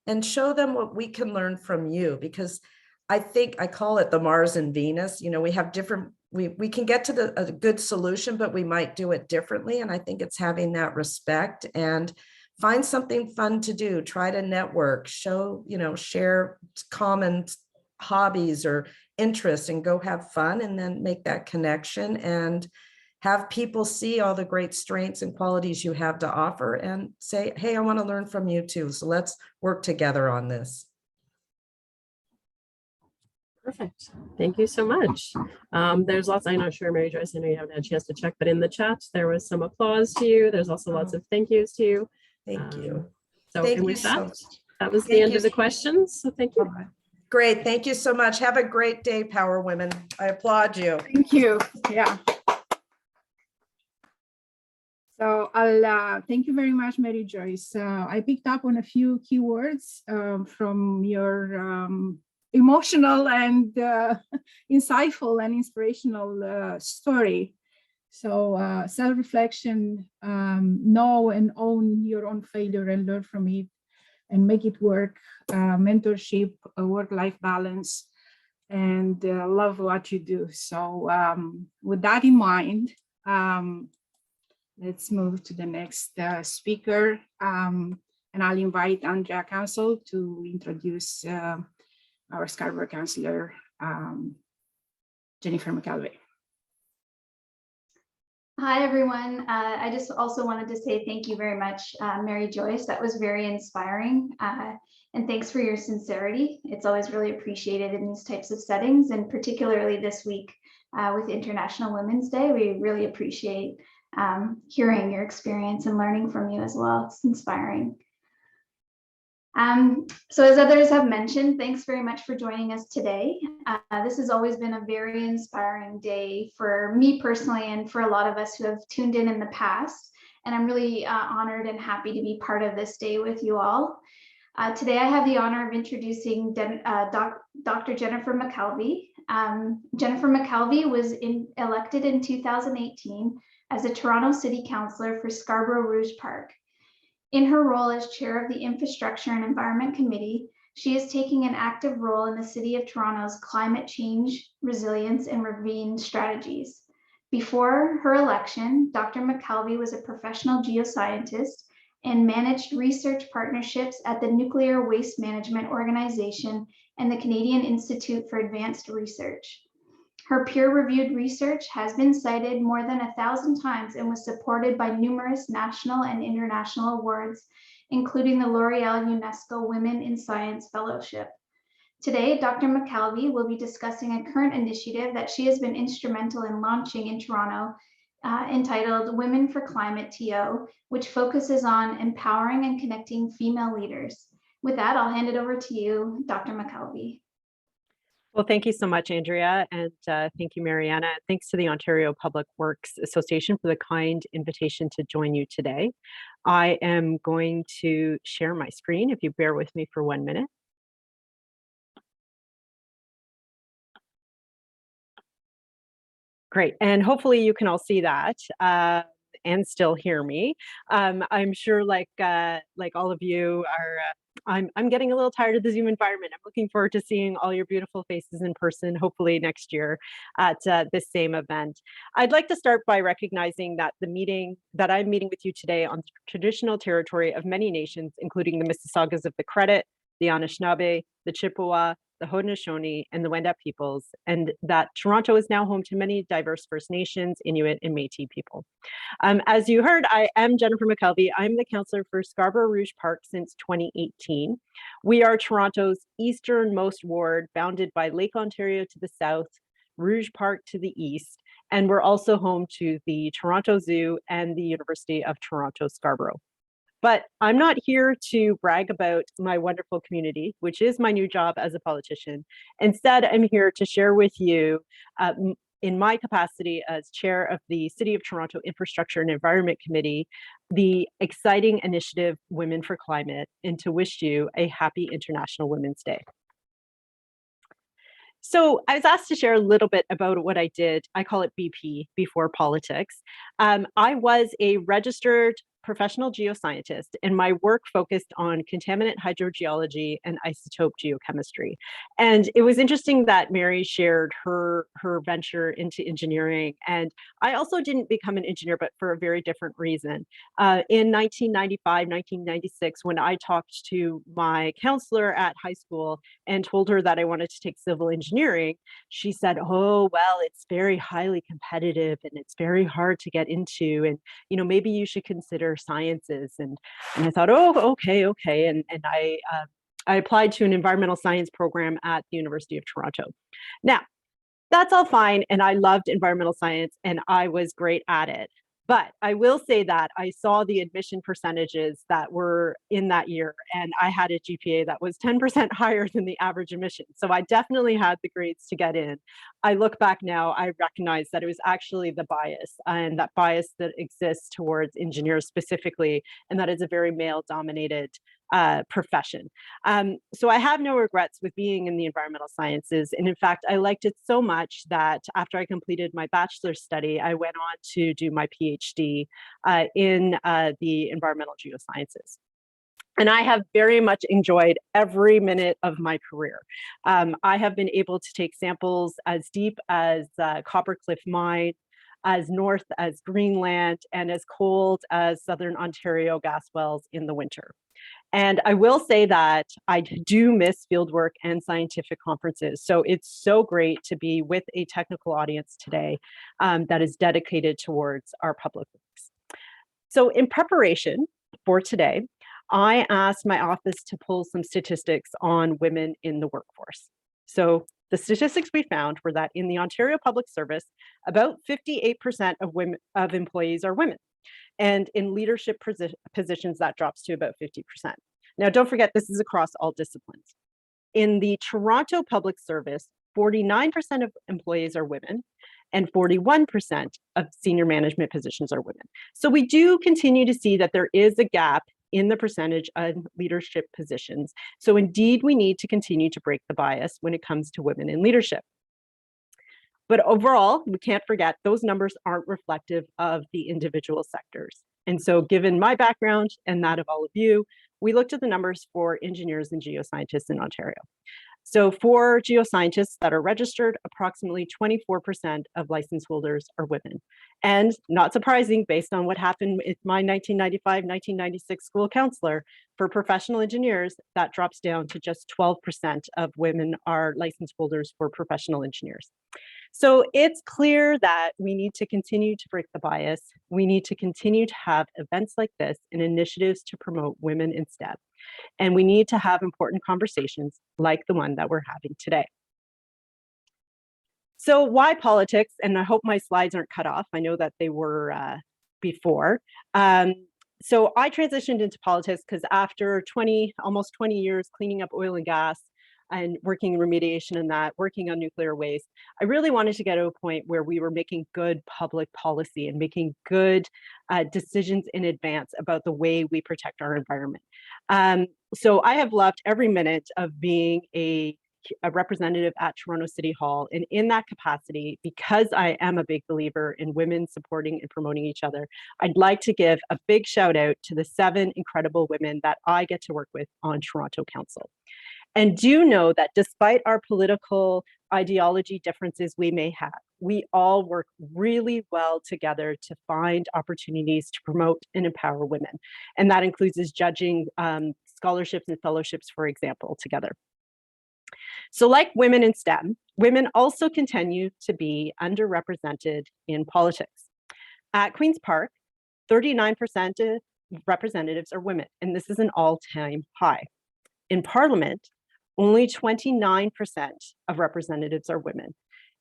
and show them what we can learn from you. Because I think I call it the Mars and Venus. We have different, we can get to a good solution, but we might do it differently. And I think it's having that respect and find something fun to do, try to network, share common hobbies or interests and go have fun, and then make that connection and have people see all the great strengths and qualities you have to offer and say, hey, I want to learn from you too. So let's work together on this. Perfect. Thank you so much. There's lots, I'm not sure, Mary Joyce, I know you haven't had a chance to check, but in the chat, there was some applause to you. There's also lots of thank yous to you. Thank you. So, Thank and you with so that, much. that was the Thank end you. of the questions. So thank you. All right. Great. Thank you so much. Have a great day, Power Women. I applaud you. Thank you. Yeah. So I'll thank you very much, Mary Joyce. I picked up on a few keywords from your emotional and insightful and inspirational story. So self-reflection, know and own your own failure and learn from it and make it work, mentorship, work-life balance, and love what you do. So with that in mind, let's move to the next speaker. And I'll invite Andrea Council to introduce our Scarborough Councillor, Jennifer McKelvey. Hi, everyone. I just also wanted to say thank you very much, Mary Joyce. That was very inspiring. And thanks for your sincerity. It's always really appreciated in these types of settings, and particularly this week with International Women's Day. We really appreciate hearing your experience and learning from you as well. It's inspiring. So as others have mentioned, thanks very much for joining us today. This has always been a very inspiring day for me personally and for a lot of us who have tuned in the past. And I'm really honored and happy to be part of this day with you all. Today I have the honor of introducing Dr. Jennifer McKelvey. Jennifer McKelvey was elected in 2018 as a Toronto City Councillor for Scarborough Rouge Park. In her role as chair of the Infrastructure and Environment Committee, she is taking an active role in the City of Toronto's climate change, resilience, and ravine strategies. Before her election, Dr. McKelvey was a professional geoscientist and managed research partnerships at the Nuclear Waste Management Organization and the Canadian Institute for Advanced Research. Her peer-reviewed research has been cited more than 1,000 times and was supported by numerous national and international awards, including the L'Oreal UNESCO Women in Science Fellowship. Today, Dr. McKelvey will be discussing a current initiative that she has been instrumental in launching in Toronto, entitled Women for Climate TO, which focuses on empowering and connecting female leaders. With that, I'll hand it over to you, Dr. McKelvey. Well, thank you so much, Andrea, and thank you, Mariana. Thanks to the Ontario Public Works Association for the kind invitation to join you today. I am going to share my screen, if you bear with me for 1 minute. Great. And hopefully you can all see that and still hear me. I'm sure like all of you are, I'm getting a little tired of the Zoom environment. I'm looking forward to seeing all your beautiful faces in person, hopefully next year at this same event. I'd like to start by recognizing that I'm meeting with you today on traditional territory of many nations, including the Mississaugas of the Credit, the Anishinaabe, the Chippewa, the Haudenosaunee, and the Wendat peoples, and that Toronto is now home to many diverse First Nations, Inuit, and Métis people. As you heard, I am Jennifer McKelvey. I'm the councillor for Scarborough Rouge Park since 2018. We are Toronto's easternmost ward, bounded by Lake Ontario to the south, Rouge Park to the east, and we're also home to the Toronto Zoo and the University of Toronto Scarborough. But I'm not here to brag about my wonderful community, which is my new job as a politician. Instead, I'm here to share with you, in my capacity as chair of the City of Toronto Infrastructure and Environment Committee, the exciting initiative Women for Climate, and to wish you a happy International Women's Day. So I was asked to share a little bit about what I did. I call it BP, before politics. I was a registered professional geoscientist, and my work focused on contaminant hydrogeology and isotope geochemistry. And it was interesting that Mary shared her venture into engineering. And I also didn't become an engineer, but for a very different reason. In 1995, 1996, when I talked to my counselor at high school and told her that I wanted to take civil engineering, she said, "Oh, well, it's very highly competitive and it's very hard to get into. And, maybe you should consider sciences." And I thought, oh, okay. And I applied to an environmental science program at the University of Toronto. Now, that's all fine. And I loved environmental science and I was great at it. But I will say that I saw the admission percentages that were in that year, and I had a GPA that was 10% higher than the average admission. So I definitely had the grades to get in. I look back now, I recognize that it was actually the bias, and that bias that exists towards engineers specifically, and that is a very male-dominated profession. So I have no regrets with being in the environmental sciences. And in fact, I liked it so much that after I completed my bachelor's study, I went on to do my PhD in the environmental geosciences. And I have very much enjoyed every minute of my career. I have been able to take samples as deep as Copper Cliff Mine, as north as Greenland, and as cold as Southern Ontario gas wells in the winter. And I will say that I do miss fieldwork and scientific conferences. So it's so great to be with a technical audience today that is dedicated towards our public works. So in preparation for today, I asked my office to pull some statistics on women in the workforce. So the statistics we found were that in the Ontario Public Service, about 58% of employees are women. And in leadership positions, that drops to about 50%. Now, don't forget, this is across all disciplines. In the Toronto Public Service, 49% of employees are women, and 41% of senior management positions are women. So we do continue to see that there is a gap in the percentage of leadership positions. So indeed, we need to continue to break the bias when it comes to women in leadership. But overall, we can't forget those numbers aren't reflective of the individual sectors. And so given my background and that of all of you, we looked at the numbers for engineers and geoscientists in Ontario. So for geoscientists that are registered, approximately 24% of license holders are women. And not surprising, based on what happened with my 1995-1996 school counselor, for professional engineers, that drops down to just 12% of women are license holders for professional engineers. So it's clear that we need to continue to break the bias. We need to continue to have events like this and initiatives to promote women in STEM. And we need to have important conversations like the one that we're having today. So why politics? And I hope my slides aren't cut off. I know that they were before. So I transitioned into politics because after almost 20 years cleaning up oil and gas, and working in remediation and that, working on nuclear waste, I really wanted to get to a point where we were making good public policy and making good decisions in advance about the way we protect our environment. So I have loved every minute of being a a representative at Toronto City Hall. And in that capacity, because I am a big believer in women supporting and promoting each other, I'd like to give a big shout out to the 7 incredible women that I get to work with on Toronto Council. And do know that despite our political ideology differences we may have, we all work really well together to find opportunities to promote and empower women. And that includes us judging scholarships and fellowships, for example, together. So like women in STEM, women also continue to be underrepresented in politics. At Queen's Park, 39% of representatives are women, and this is an all-time high. In Parliament, only 29% of representatives are women.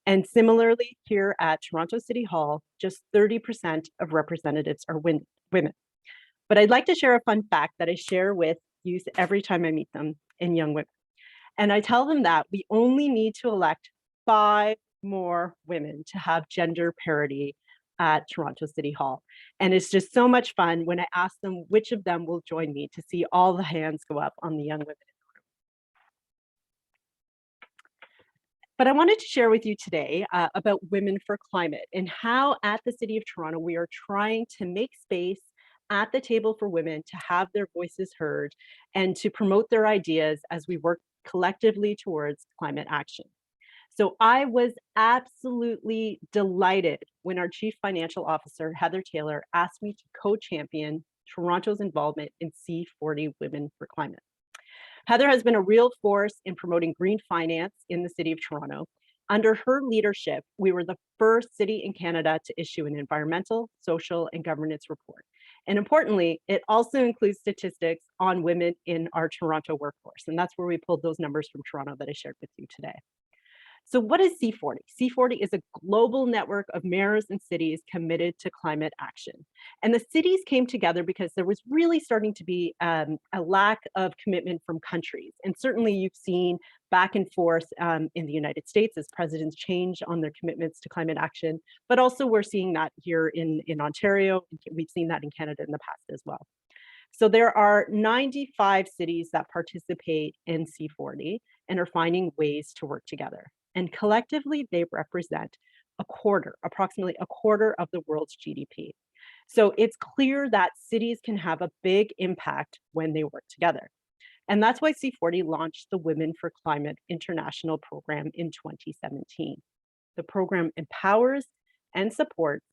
And similarly, here at Toronto City Hall, just 30% of representatives are women. But I'd like to share a fun fact that I share with youth every time I meet them in young women. And I tell them that we only need to elect 5 more women to have gender parity at Toronto City Hall. And it's just so much fun when I ask them which of them will join me to see all the hands go up on the young women. But I wanted to share with you today about Women for Climate and how at the City of Toronto, we are trying to make space at the table for women to have their voices heard and to promote their ideas as we work collectively towards climate action. So I was absolutely delighted when our Chief Financial Officer, Heather Taylor, asked me to co-champion Toronto's involvement in C40 Women for Climate. Heather has been a real force in promoting green finance in the City of Toronto. Under her leadership, we were the first city in Canada to issue an environmental, social, and governance report. And importantly, it also includes statistics on women in our Toronto workforce. And that's where we pulled those numbers from Toronto that I shared with you today. So what is C40? C40 is a global network of mayors and cities committed to climate action. And the cities came together because there was really starting to be a lack of commitment from countries. And certainly you've seen back and forth in the United States as presidents change on their commitments to climate action, but also we're seeing that here in Ontario. We've seen that in Canada in the past as well. So there are 95 cities that participate in C40 and are finding ways to work together. And collectively, they represent approximately a quarter of the world's GDP. So it's clear that cities can have a big impact when they work together. And that's why C40 launched the Women for Climate International program in 2017. The program empowers and supports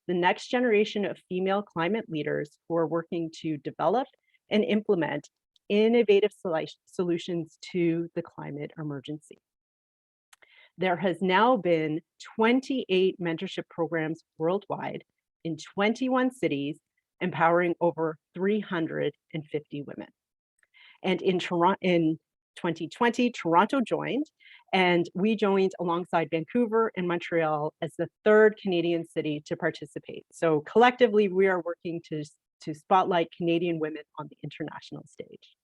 the next generation of female climate leaders who are working to develop and implement innovative solutions to the climate emergency. There has now been 28 mentorship programs worldwide in 21 cities, empowering over 350 women. And in 2020, Toronto joined, and we joined alongside Vancouver and Montreal as the 3rd Canadian city to participate. So collectively, we are working to spotlight Canadian women on the international stage.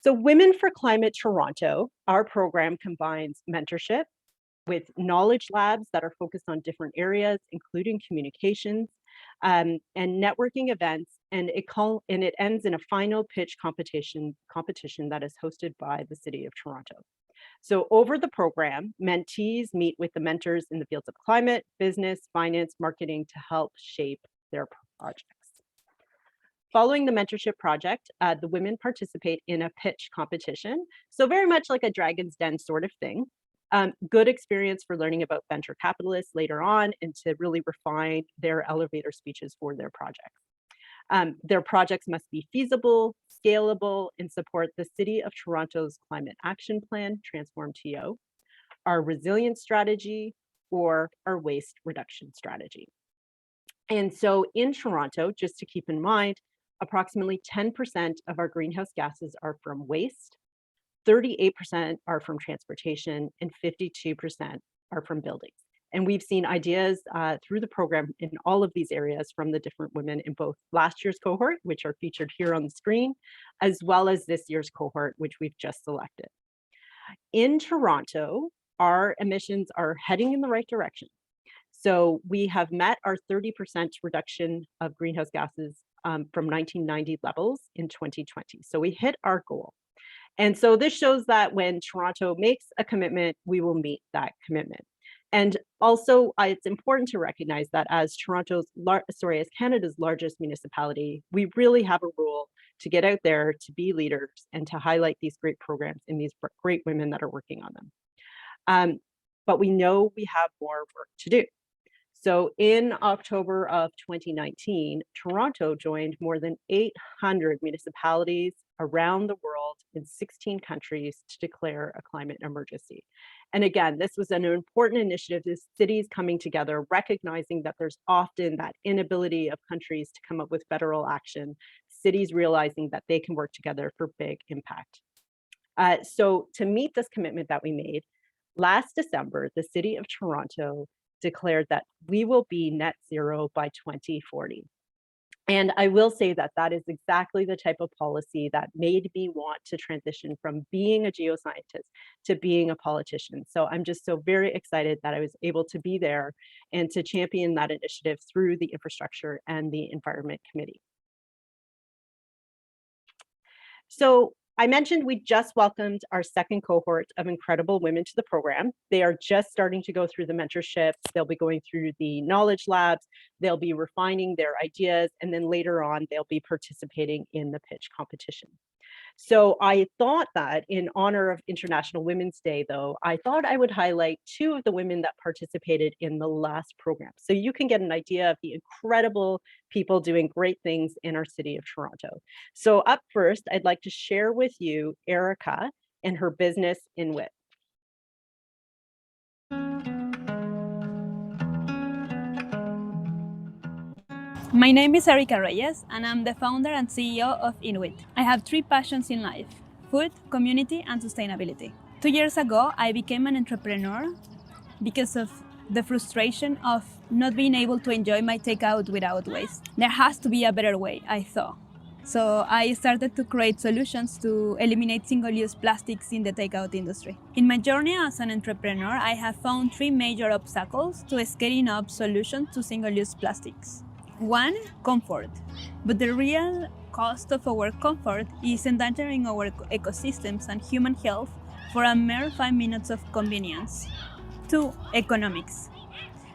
So Women for Climate Toronto, our program combines mentorship with knowledge labs that are focused on different areas, including communications and networking events, and it ends in a final pitch competition that is hosted by the City of Toronto. So over the program, mentees meet with the mentors in the fields of climate, business, finance, marketing to help shape their projects. Following the mentorship project, the women participate in a pitch competition. So very much like a Dragon's Den sort of thing. Good experience for learning about venture capitalists later on and to really refine their elevator speeches for their projects. Their projects must be feasible, scalable, and support the City of Toronto's Climate Action Plan, Transform TO, our resilience strategy, or our waste reduction strategy. And so in Toronto, just to keep in mind, approximately 10% of our greenhouse gases are from waste, 38% are from transportation, and 52% are from buildings. And we've seen ideas through the program in all of these areas from the different women in both last year's cohort, which are featured here on the screen, as well as this year's cohort, which we've just selected. In Toronto, our emissions are heading in the right direction. So we have met our 30% reduction of greenhouse gases from 1990 levels in 2020. So we hit our goal. And so this shows that when Toronto makes a commitment, we will meet that commitment. And also, it's important to recognize that as as Canada's largest municipality, we really have a role to get out there, to be leaders, and to highlight these great programs and these great women that are working on them. But we know we have more work to do. So in October of 2019, Toronto joined more than 800 municipalities around the world in 16 countries to declare a climate emergency. And again, this was an important initiative, the cities coming together, recognizing that there's often that inability of countries to come up with federal action, cities realizing that they can work together for big impact. So to meet this commitment that we made, last December, the city of Toronto declared that we will be net zero by 2040. And I will say that that is exactly the type of policy that made me want to transition from being a geoscientist to being a politician. So I'm just so very excited that I was able to be there and to champion that initiative through the Infrastructure and the Environment Committee. So I mentioned we just welcomed our second cohort of incredible women to the program. They are just starting to go through the mentorships. They'll be going through the knowledge labs. They'll be refining their ideas. And then later on, they'll be participating in the pitch competition. So I thought that in honor of International Women's Day, though, I thought I would highlight two of the women that participated in the last program. So you can get an idea of the incredible people doing great things in our city of Toronto. So up first, I'd like to share with you Erica and her business Inwit. My name is Erica Reyes, and I'm the founder and CEO of Inuit. I have three passions in life: food, community, and sustainability. 2 years ago, I became an entrepreneur because of the frustration of not being able to enjoy my takeout without waste. There has to be a better way, I thought. So I started to create solutions to eliminate single-use plastics in the takeout industry. In my journey as an entrepreneur, I have found three major obstacles to scaling up solutions to single-use plastics. One, comfort. But the real cost of our comfort is endangering our ecosystems and human health for a mere 5 minutes of convenience. Two, economics.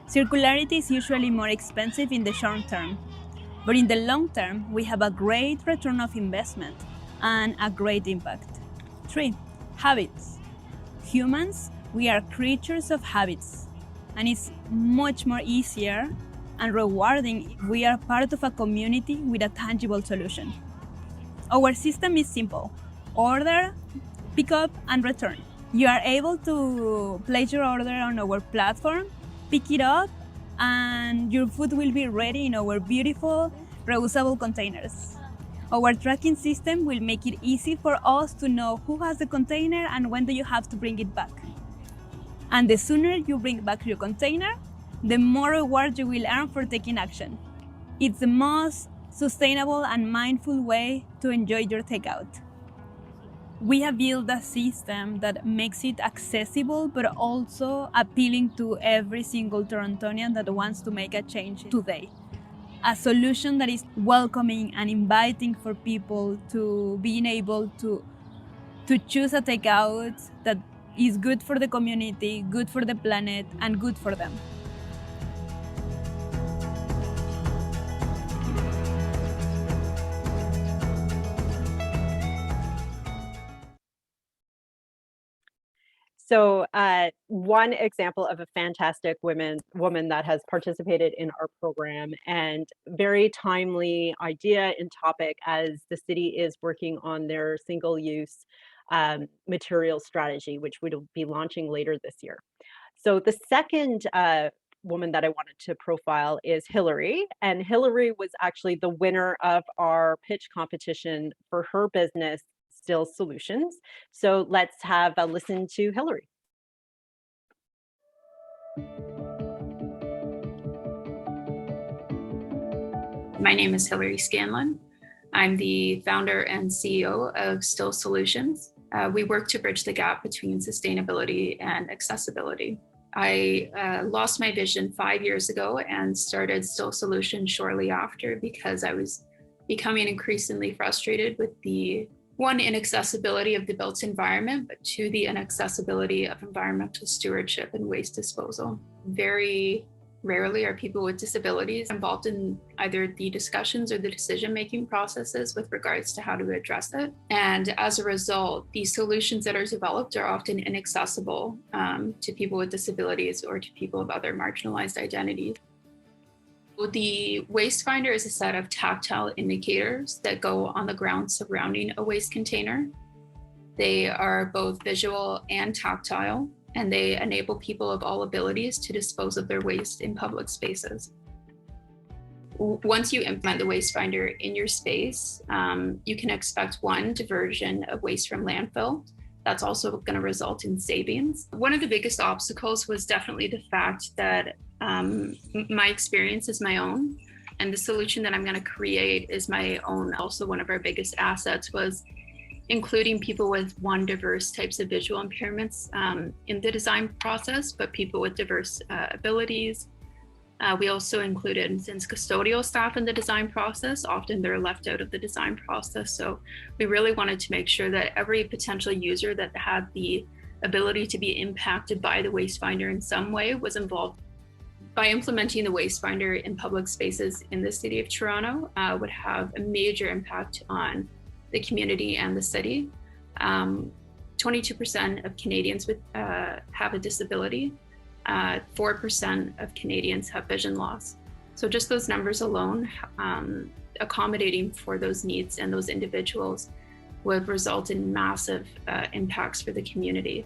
Circularity is usually more expensive in the short term, but in the long term, we have a great return of investment and a great impact. Three, habits. Humans, we are creatures of habits, and it's much more easier and rewarding if we are part of a community with a tangible solution. Our system is simple: order, pick up, and return. You are able to place your order on our platform, pick it up, and your food will be ready in our beautiful reusable containers. Our tracking system will make it easy for us to know who has the container and when do you have to bring it back. And the sooner you bring back your container, the more reward you will earn for taking action. It's the most sustainable and mindful way to enjoy your takeout. We have built a system that makes it accessible, but also appealing to every single Torontonian that wants to make a change today. A solution that is welcoming and inviting for people to being able to choose a takeout that is good for the community, good for the planet, and good for them. So one example of a fantastic woman that has participated in our program, and very timely idea and topic as the city is working on their single-use material strategy, which we'll be launching later this year. So the second woman that I wanted to profile is Hillary, and Hillary was actually the winner of our pitch competition for her business, Still Solutions. So let's have a listen to Hillary. My name is Hillary Scanlon. I'm the founder and CEO of Still Solutions. We work to bridge the gap between sustainability and accessibility. I lost my vision 5 years ago and started Still Solutions shortly after because I was becoming increasingly frustrated with the one, inaccessibility of the built environment, but two, the inaccessibility of environmental stewardship and waste disposal. Very rarely are people with disabilities involved in either the discussions or the decision-making processes with regards to how to address it. And as a result, the solutions that are developed are often inaccessible to people with disabilities or to people of other marginalized identities. The Waste Finder is a set of tactile indicators that go on the ground surrounding a waste container. They are both visual and tactile, and they enable people of all abilities to dispose of their waste in public spaces. Once you implement the Waste Finder in your space, you can expect one, diversion of waste from landfill. That's also going to result in savings. One of the biggest obstacles was definitely the fact that my experience is my own, and the solution that I'm going to create is my own. Also, one of our biggest assets was including people with diverse types of visual impairments in the design process, but people with diverse abilities. We also included, since custodial staff in the design process, often they're left out of the design process. So we really wanted to make sure that every potential user that had the ability to be impacted by the Waste Finder in some way was involved. By implementing the Waste Finder in public spaces in the city of Toronto would have a major impact on the community and the city. 22% of Canadians have a disability. 4% of Canadians have vision loss. So just those numbers alone, accommodating for those needs and those individuals would result in massive impacts for the community.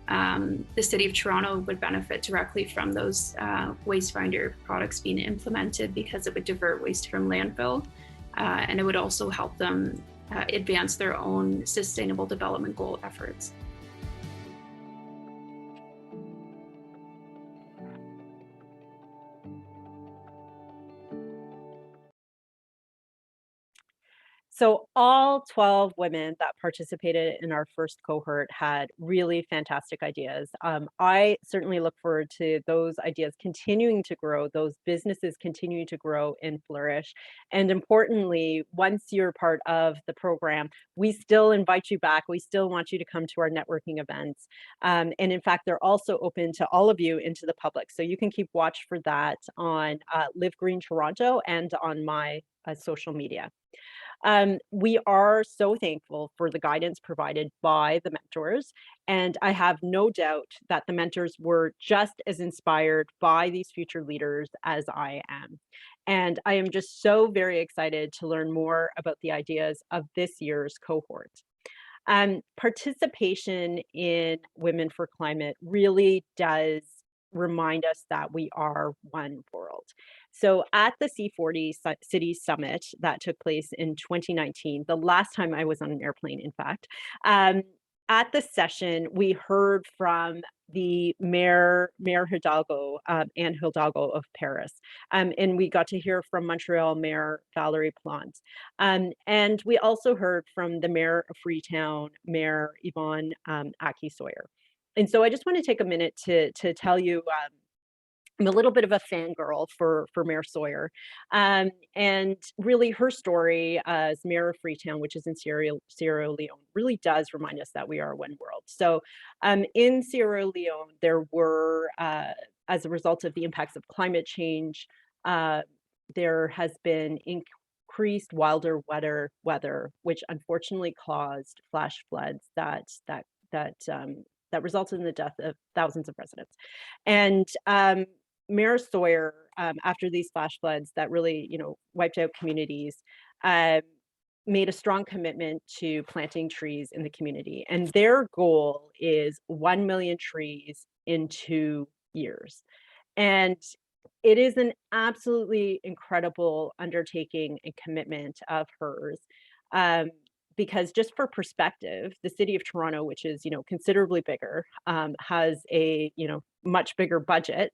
The city of Toronto would benefit directly from those Waste Finder products being implemented because it would divert waste from landfill, and it would also help them advance their own sustainable development goal efforts. So all 12 women that participated in our first cohort had really fantastic ideas. I certainly look forward to those ideas continuing to grow, those businesses continuing to grow and flourish. And importantly, once you're part of the program, we still invite you back. We still want you to come to our networking events. And in fact, they're also open to all of you into the public. So you can keep watch for that on Live Green Toronto and on my social media. We are so thankful for the guidance provided by the mentors, and I have no doubt that the mentors were just as inspired by these future leaders as I am. And I am just so very excited to learn more about the ideas of this year's cohort. Participation in Women for Climate really does remind us that we are one world. So at the C40 Cities Summit that took place in 2019, the last time I was on an airplane, in fact, at the session, we heard from the Mayor Hidalgo, Anne Hidalgo of Paris, and we got to hear from Montreal Mayor Valérie Plante. And we also heard from the Mayor of Freetown, Mayor Yvonne Aki-Sawyer. And so I just want to take a minute to tell you, I'm a little bit of a fangirl for Mayor Sawyer, and really her story as Mayor of Freetown, which is in Sierra Leone, really does remind us that we are one world. So in Sierra Leone, there were, as a result of the impacts of climate change, there has been increased wilder weather, which unfortunately caused flash floods that resulted in the death of thousands of residents. And Mayor Sawyer, after these flash floods that really, wiped out communities, made a strong commitment to planting trees in the community. And their goal is 1 million trees in 2 years. And it is an absolutely incredible undertaking and commitment of hers. Because just for perspective, the city of Toronto, which is, considerably bigger, has a, much bigger budget.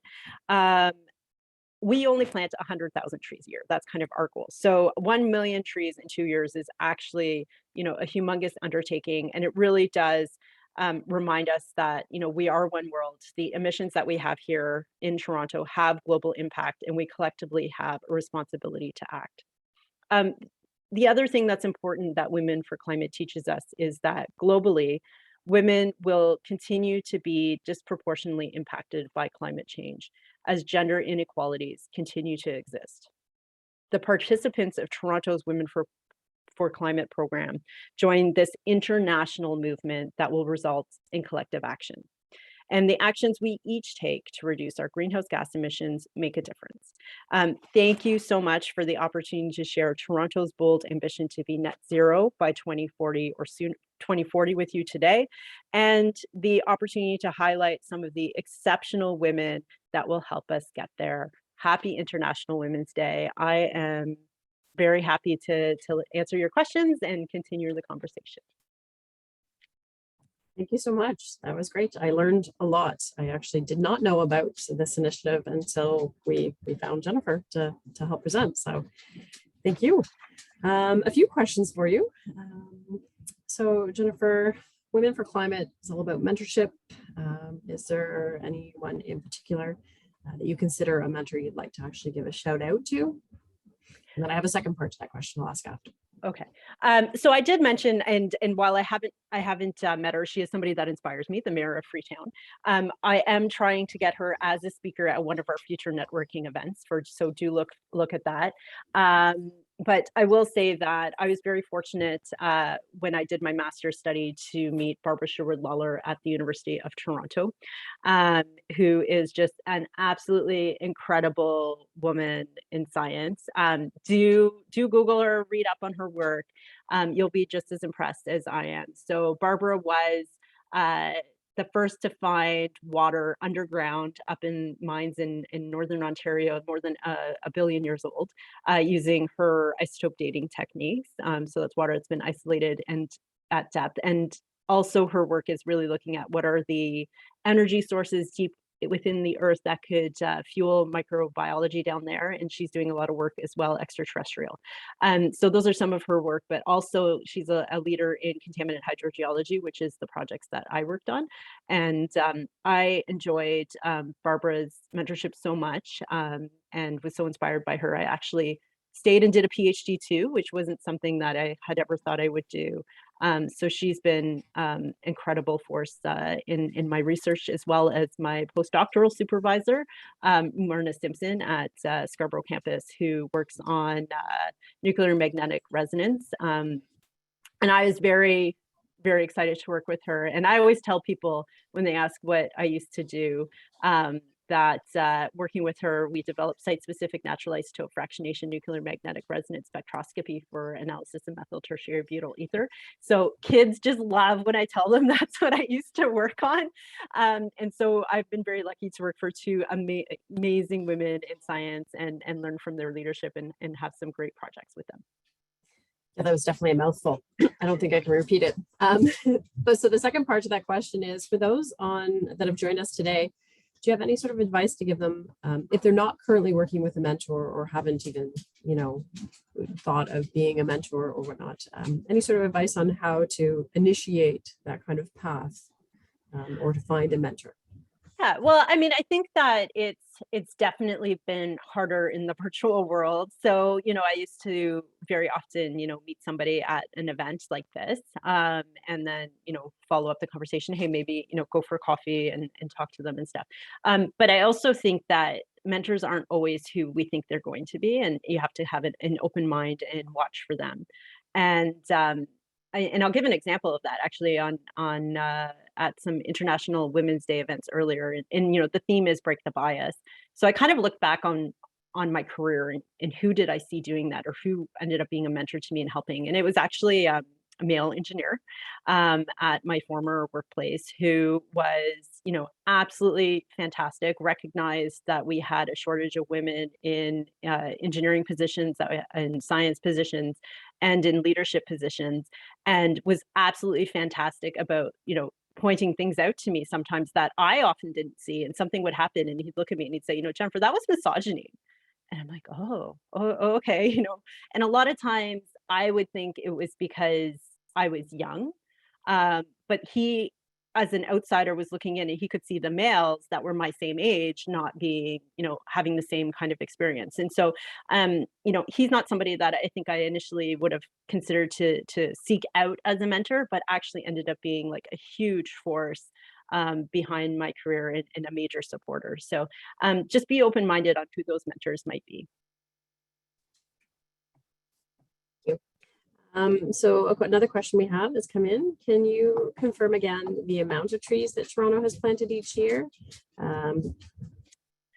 We only plant 100,000 trees a year. That's kind of our goal. So 1 million trees in 2 years is actually, a humongous undertaking. And it really does remind us that, we are one world. The emissions that we have here in Toronto have global impact, and we collectively have a responsibility to act. the other thing that's important that Women for Climate teaches us is that globally, women will continue to be disproportionately impacted by climate change as gender inequalities continue to exist. The participants of Toronto's Women for Climate program joined this international movement that will result in collective action. And the actions we each take to reduce our greenhouse gas emissions make a difference. Thank you so much for the opportunity to share Toronto's bold ambition to be net zero by 2040 or soon 2040 with you today, and the opportunity to highlight some of the exceptional women that will help us get there. Happy International Women's Day. I am very happy to answer your questions and continue the conversation. Thank you so much. That was great. I learned a lot. I actually did not know about this initiative until we found Jennifer to help present. So thank you. A few questions for you. So Jennifer, Women for Climate is all about mentorship. Is there anyone in particular that you consider a mentor you'd like to actually give a shout out to? And then I have a second part to that question I'll ask after. Okay. So I did mention, and while I haven't met her, she is somebody that inspires me, the mayor of Freetown. I am trying to get her as a speaker at one of our future networking events. So do look at that. But I will say that I was very fortunate when I did my master's study to meet Barbara Sherwood-Lawler at the University of Toronto, who is just an absolutely incredible woman in science. Do Google her, read up on her work. You'll be just as impressed as I am. So Barbara was the first to find water underground up in mines in Northern Ontario, more than a billion years old, using her isotope dating techniques. So that's water that's been isolated and at depth. And also her work is really looking at what are the energy sources deep within the earth that could fuel microbiology down there. And she's doing a lot of work as well, extraterrestrial. So those are some of her work, but also she's a leader in contaminant hydrogeology, which is the projects that I worked on. And I enjoyed Barbara's mentorship so much and was so inspired by her. I actually stayed and did a PhD too, which wasn't something that I had ever thought I would do. So she's been incredible force in my research, as well as my postdoctoral supervisor, Myrna Simpson at Scarborough campus, who works on nuclear magnetic resonance. And I was very, very excited to work with her. And I always tell people when they ask what I used to do, that working with her, we developed site-specific natural isotope fractionation nuclear magnetic resonance spectroscopy for analysis of methyl tertiary butyl ether. So kids just love when I tell them that's what I used to work on. And so I've been very lucky to work for two amazing women in science and learn from their leadership and have some great projects with them. Yeah, that was definitely a mouthful. I don't think I can repeat it. But so the second part to that question is, for those that have joined us today, do you have any sort of advice to give them if they're not currently working with a mentor or haven't even, thought of being a mentor or whatnot? Any sort of advice on how to initiate that kind of path or to find a mentor? Yeah, well, I mean, I think that it's definitely been harder in the virtual world. So, I used to very often, meet somebody at an event like this, and then, follow up the conversation. Hey, maybe, go for coffee and talk to them and stuff. But I also think that mentors aren't always who we think they're going to be, and you have to have an open mind and watch for them. And I'll give an example of that actually on at some International Women's Day events earlier. And the theme is break the bias. So I kind of look back on my career and who did I see doing that, or who ended up being a mentor to me and helping. And it was actually a male engineer at my former workplace who was, absolutely fantastic, recognized that we had a shortage of women in engineering positions, in science positions, and in leadership positions, and was absolutely fantastic about, pointing things out to me sometimes that I often didn't see. And something would happen and he'd look at me and he'd say, Jennifer, that was misogyny. And I'm like, oh, okay, And a lot of times I would think it was because I was young, but he as an outsider was looking in, and he could see the males that were my same age not being, having the same kind of experience. And so, he's not somebody that I think I initially would have considered to seek out as a mentor, but actually ended up being like a huge force behind my career and a major supporter. So just be open-minded on who those mentors might be. So another question we have has come in. Can you confirm again the amount of trees that Toronto has planted each year?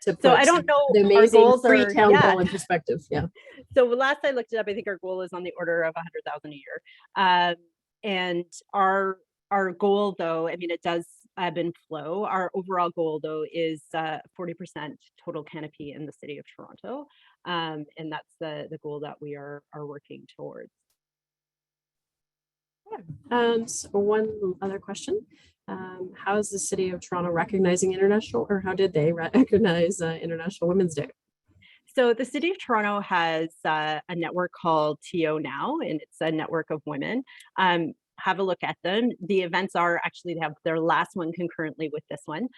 So I don't know the amazing Freetown goal in perspective. Yeah. So last I looked it up, I think our goal is on the order of 100,000 a year. And our goal, though, I mean, it does ebb and flow. Our overall goal, though, is 40% total canopy in the city of Toronto. And that's the goal that we are working towards. So one other question. How is the city of Toronto recognizing international, or how did they recognize International Women's Day? So the city of Toronto has a network called TO Now, and it's a network of women. Have a look at them. The events are actually, they have their last one concurrently with this one.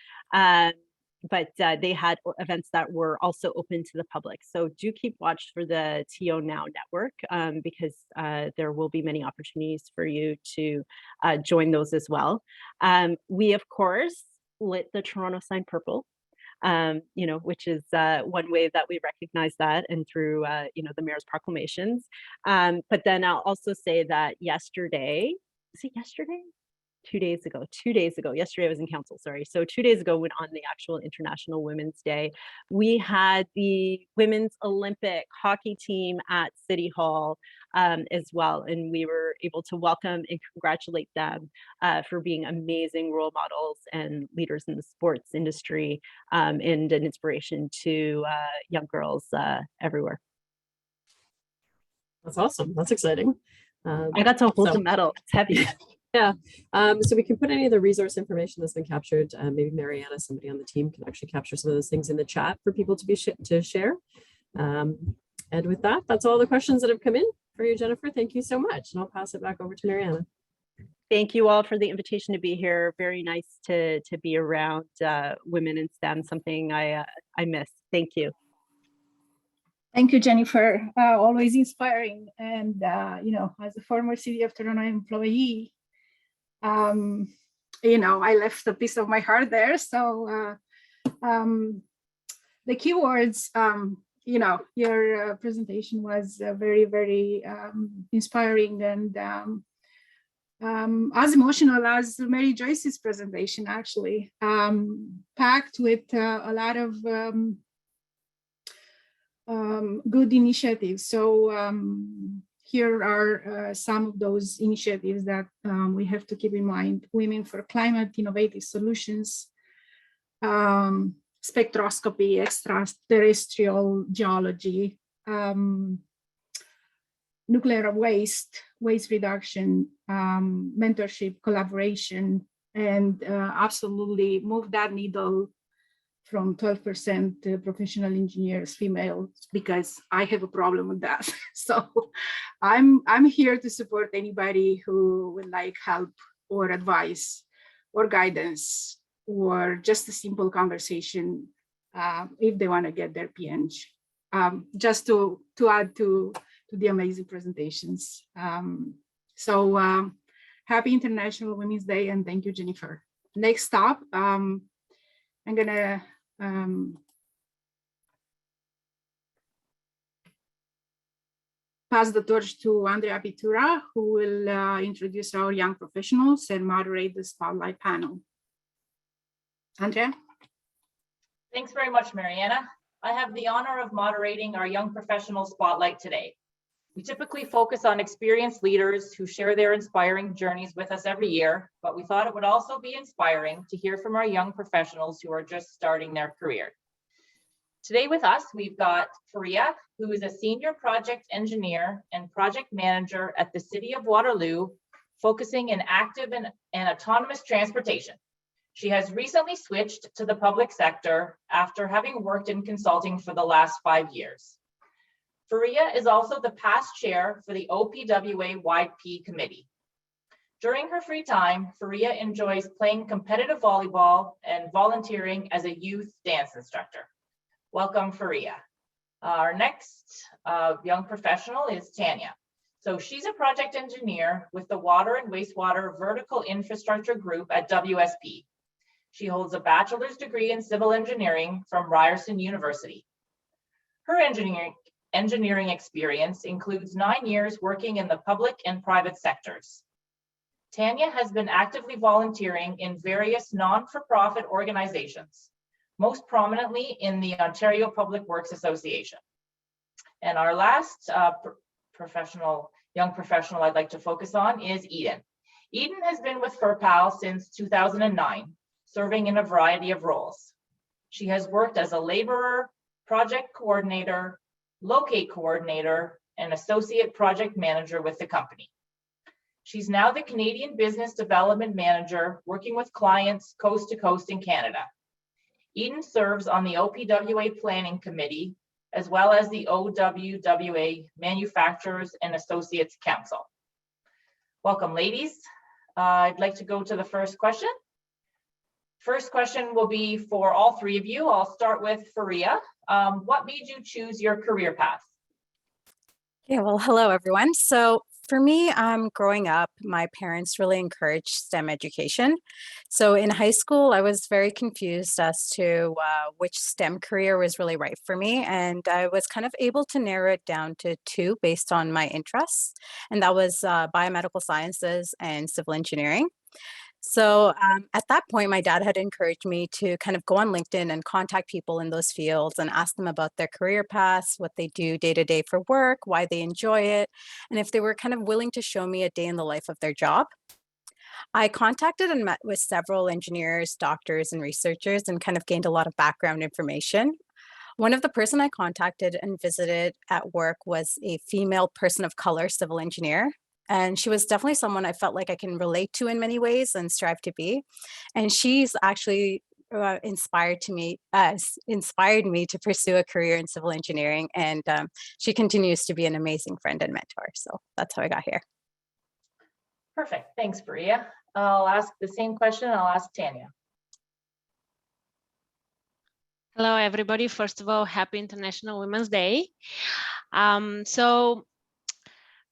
But they had events that were also open to the public. So do keep watch for the TO Now network because there will be many opportunities for you to join those as well. We, of course, lit the Toronto sign purple, which is one way that we recognize that, and through, the mayor's proclamations. But then I'll also say that yesterday, was it yesterday? 2 days ago, yesterday I was in council, sorry. So 2 days ago, when on the actual International Women's Day, we had the Women's Olympic hockey team at City Hall as well. And we were able to welcome and congratulate them for being amazing role models and leaders in the sports industry and an inspiration to young girls everywhere. That's awesome. That's exciting. I got to hold the medal. It's heavy. Yeah. So we can put any of the resource information that's been captured. Maybe Mariana, somebody on the team, can actually capture some of those things in the chat for people to share. And with that, that's all the questions that have come in for you, Jennifer. Thank you so much. And I'll pass it back over to Mariana. Thank you all for the invitation to be here. Very nice to be around women in STEM, something I miss. Thank you. Thank you, Jennifer. Always inspiring. And, as a former City of Toronto employee, I left a piece of my heart there. So the keywords, your presentation was very, very inspiring and as emotional as Mary Joyce's presentation, actually, packed with a lot of good initiatives. So here are some of those initiatives that we have to keep in mind: Women for Climate, Innovative Solutions, Spectroscopy, Extraterrestrial Geology, Nuclear Waste, Waste Reduction, Mentorship, Collaboration, and absolutely move that needle from 12% professional engineers, females, because I have a problem with that. So I'm here to support anybody who would like help or advice or guidance or just a simple conversation if they want to get their PNG. Just to add to the amazing presentations. Happy International Women's Day, and thank you, Jennifer. Next stop, I'm gonna pass the torch to Andrea Pitura, who will introduce our young professionals and moderate the spotlight panel. Andrea? Thanks very much, Mariana. I have the honor of moderating our young professional spotlight today. We typically focus on experienced leaders who share their inspiring journeys with us every year, but we thought it would also be inspiring to hear from our young professionals who are just starting their career. Today with us, we've got Faria, who is a senior project engineer and project manager at the City of Waterloo, focusing in active and autonomous transportation. She has recently switched to the public sector after having worked in consulting for the last 5 years. Faria is also the past chair for the OPWA Wide P Committee. During her free time, Faria enjoys playing competitive volleyball and volunteering as a youth dance instructor. Welcome, Faria. Our next young professional is Tanya. So she's a project engineer with the Water and Wastewater Vertical Infrastructure Group at WSP. She holds a bachelor's degree in civil engineering from Ryerson University. Her engineering experience includes 9 years working in the public and private sectors. Tanya has been actively volunteering in various non-for-profit organizations, most prominently in the Ontario Public Works Association. And our last young professional I'd like to focus on is Eden. Eden has been with FERPAL since 2009, serving in a variety of roles. She has worked as a laborer, project coordinator, locate coordinator, and associate project manager with the company. She's now the Canadian Business Development Manager, working with clients coast to coast in Canada. Eden serves on the OPWA Planning Committee, as well as the OWWA Manufacturers and Associates Council. Welcome, ladies. I'd like to go to the first question. First question will be for all three of you. I'll start with Faria. What made you choose your career path? Yeah, well, hello, everyone. So for me, growing up, my parents really encouraged STEM education. So in high school, I was very confused as to which STEM career was really right for me. And I was kind of able to narrow it down to two based on my interests. And that was biomedical sciences and civil engineering. So at that point, my dad had encouraged me to kind of go on LinkedIn and contact people in those fields and ask them about their career paths, what they do day to day for work, why they enjoy it, and if they were kind of willing to show me a day in the life of their job. I contacted and met with several engineers, doctors, and researchers and kind of gained a lot of background information. One of the person I contacted and visited at work was a female person of color civil engineer. And she was definitely someone I felt like I can relate to in many ways and strive to be. And she's actually inspired me to pursue a career in civil engineering. And she continues to be an amazing friend and mentor. So that's how I got here. Perfect. Thanks, Faria. I'll ask the same question. I'll ask Tanya. Hello, everybody. First of all, happy International Women's Day.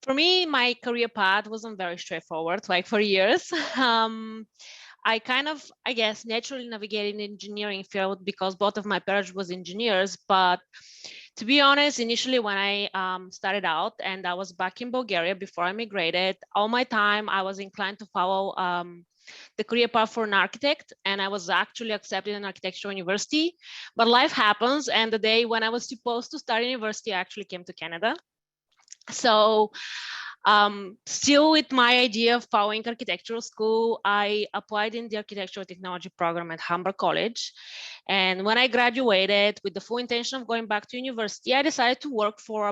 For me, my career path wasn't very straightforward, like for years. I kind of, I guess, naturally navigated in the engineering field because both of my parents was engineers. But to be honest, initially when I started out and I was back in Bulgaria before I migrated, all my time I was inclined to follow the career path for an architect, and I was actually accepted in architectural university. But life happens, and the day when I was supposed to start university, I actually came to Canada. So still with my idea of following architectural school, I applied in the architectural technology program at Humber College. And when I graduated with the full intention of going back to university, I decided to work for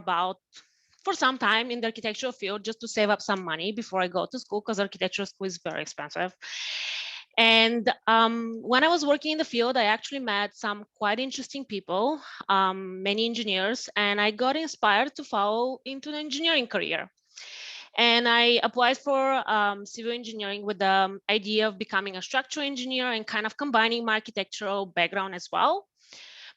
some time in the architectural field just to save up some money before I go to school, because architectural school is very expensive. And when I was working in the field, I actually met some quite interesting people, many engineers, and I got inspired to follow into the engineering career. And I applied for civil engineering with the idea of becoming a structural engineer and kind of combining my architectural background as well.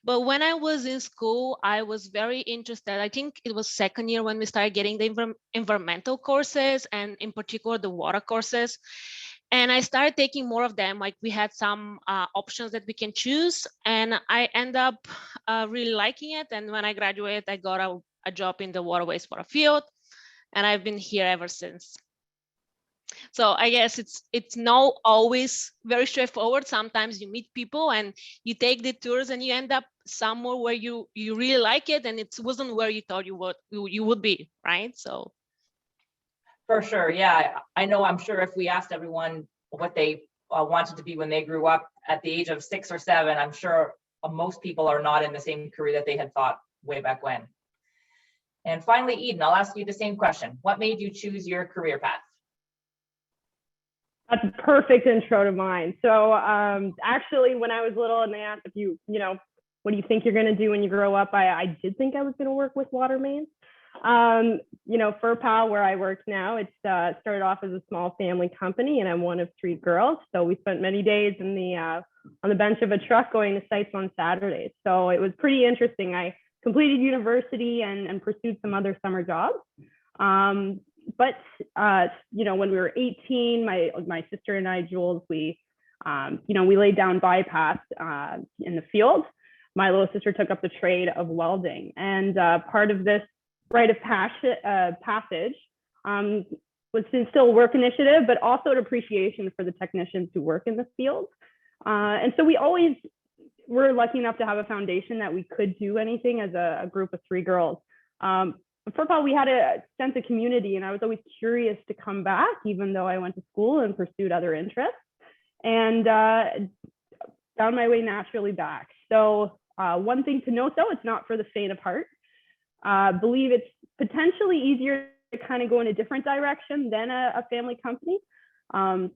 But when I was in school, I was very interested. I think it was second year when we started getting the environmental courses, and in particular the water courses. And I started taking more of them. Like we had some options that we can choose, and I end up really liking it. And when I graduated, I got a job in the water wastewater field, and I've been here ever since. So I guess it's not always very straightforward. Sometimes you meet people and you take the tours and you end up somewhere where you really like it, and it wasn't where you thought you would be, right? So. For sure, yeah. I know, I'm sure if we asked everyone what they wanted to be when they grew up at the age of 6 or 7, I'm sure most people are not in the same career that they had thought way back when. And finally, Eden, I'll ask you the same question. What made you choose your career path? That's a perfect intro to mine. So actually, when I was little and they asked if what do you think you're going to do when you grow up, I did think I was going to work with water mains. You know, FurPal, where I work now, it started off as a small family company, and I'm one of 3 girls. So we spent many days in the on the bench of a truck going to sites on Saturdays. So it was pretty interesting. I completed university and pursued some other summer jobs. But you know, when we were 18, my sister and I, Jules, we you know, we laid down bypass in the field. My little sister took up the trade of welding, and part of this rite of passage was to instill work initiative, but also an appreciation for the technicians who work in the field. And so we always were lucky enough to have a foundation that we could do anything as a group of 3 girls. First of all, we had a sense of community, and I was always curious to come back, even though I went to school and pursued other interests, and found my way naturally back. So one thing to note, though, it's not for the faint of heart. Believe it's potentially easier to kind of go in a different direction than a family company,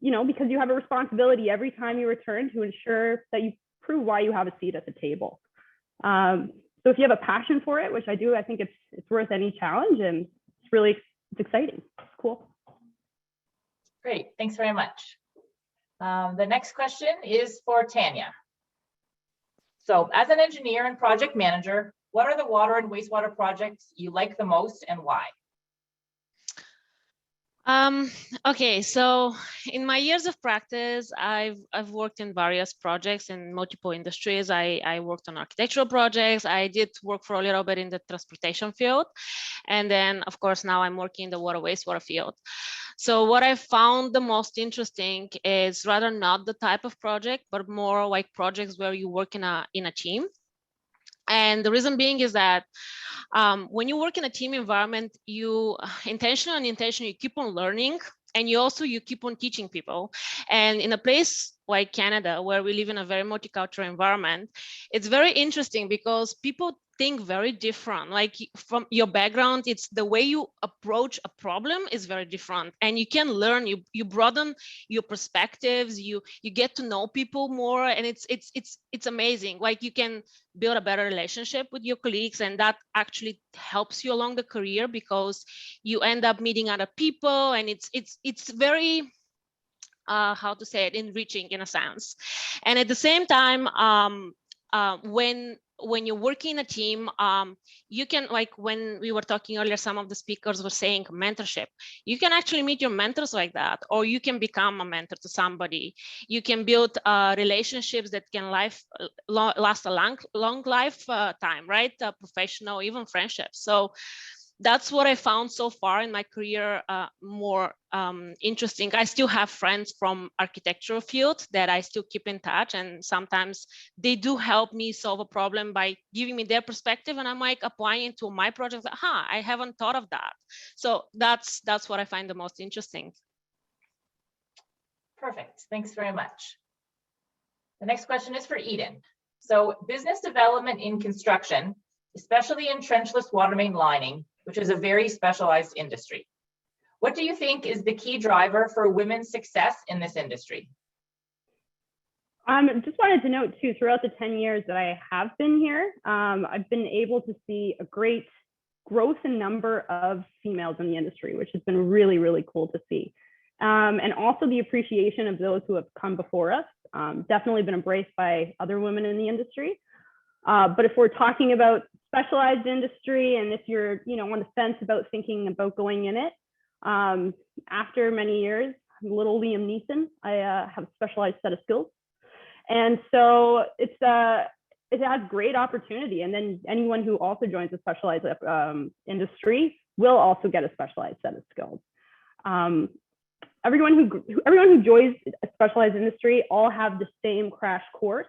you know, because you have a responsibility every time you return to ensure that you prove why you have a seat at the table. So if you have a passion for it, which I do, I think it's worth any challenge, and it's exciting. It's cool. Great, thanks very much. The next question is for Tanya. So as an engineer and project manager, what are the water and wastewater projects you like the most, and why? Okay, so in my years of practice, I've worked in various projects in multiple industries. I worked on architectural projects. I did work for a little bit in the transportation field. And then, of course, now I'm working in the water wastewater field. So what I found the most interesting is rather not the type of project, but more like projects where you work in a team. And the reason being is that when you work in a team environment, you intentionally you keep on learning, and you keep on teaching people. And in a place like Canada, where we live in a very multicultural environment, it's very interesting because people think very different. Like from your background, it's the way you approach a problem is very different, and you can learn. You broaden your perspectives. You get to know people more, and it's amazing. Like you can build a better relationship with your colleagues, and that actually helps you along the career because you end up meeting other people, and it's very how to say it, enriching in a sense. And at the same time, when you're working in a team, you can, like when we were talking earlier, some of the speakers were saying mentorship. You can actually meet your mentors like that, or you can become a mentor to somebody. You can build relationships that can last a long lifetime, right? Professional, even friendships. So that's what I found so far in my career more interesting. I still have friends from architectural field that I still keep in touch, and sometimes they do help me solve a problem by giving me their perspective, and I'm like applying it to my project. I haven't thought of that. So that's what I find the most interesting. Perfect, thanks very much. The next question is for Eden. So business development in construction, especially in trenchless water main lining, which is a very specialized industry. What do you think is the key driver for women's success in this industry? Just wanted to note too, throughout the 10 years that I have been here, I've been able to see a great growth in number of females in the industry, which has been really, really cool to see. And also the appreciation of those who have come before us, definitely been embraced by other women in the industry. But if we're talking about specialized industry, and if you're, on the fence about thinking about going in it, after many years, little Liam Neeson, I have a specialized set of skills. And so it has great opportunity. And then anyone who also joins a specialized industry will also get a specialized set of skills. Everyone who joins a specialized industry all have the same crash course.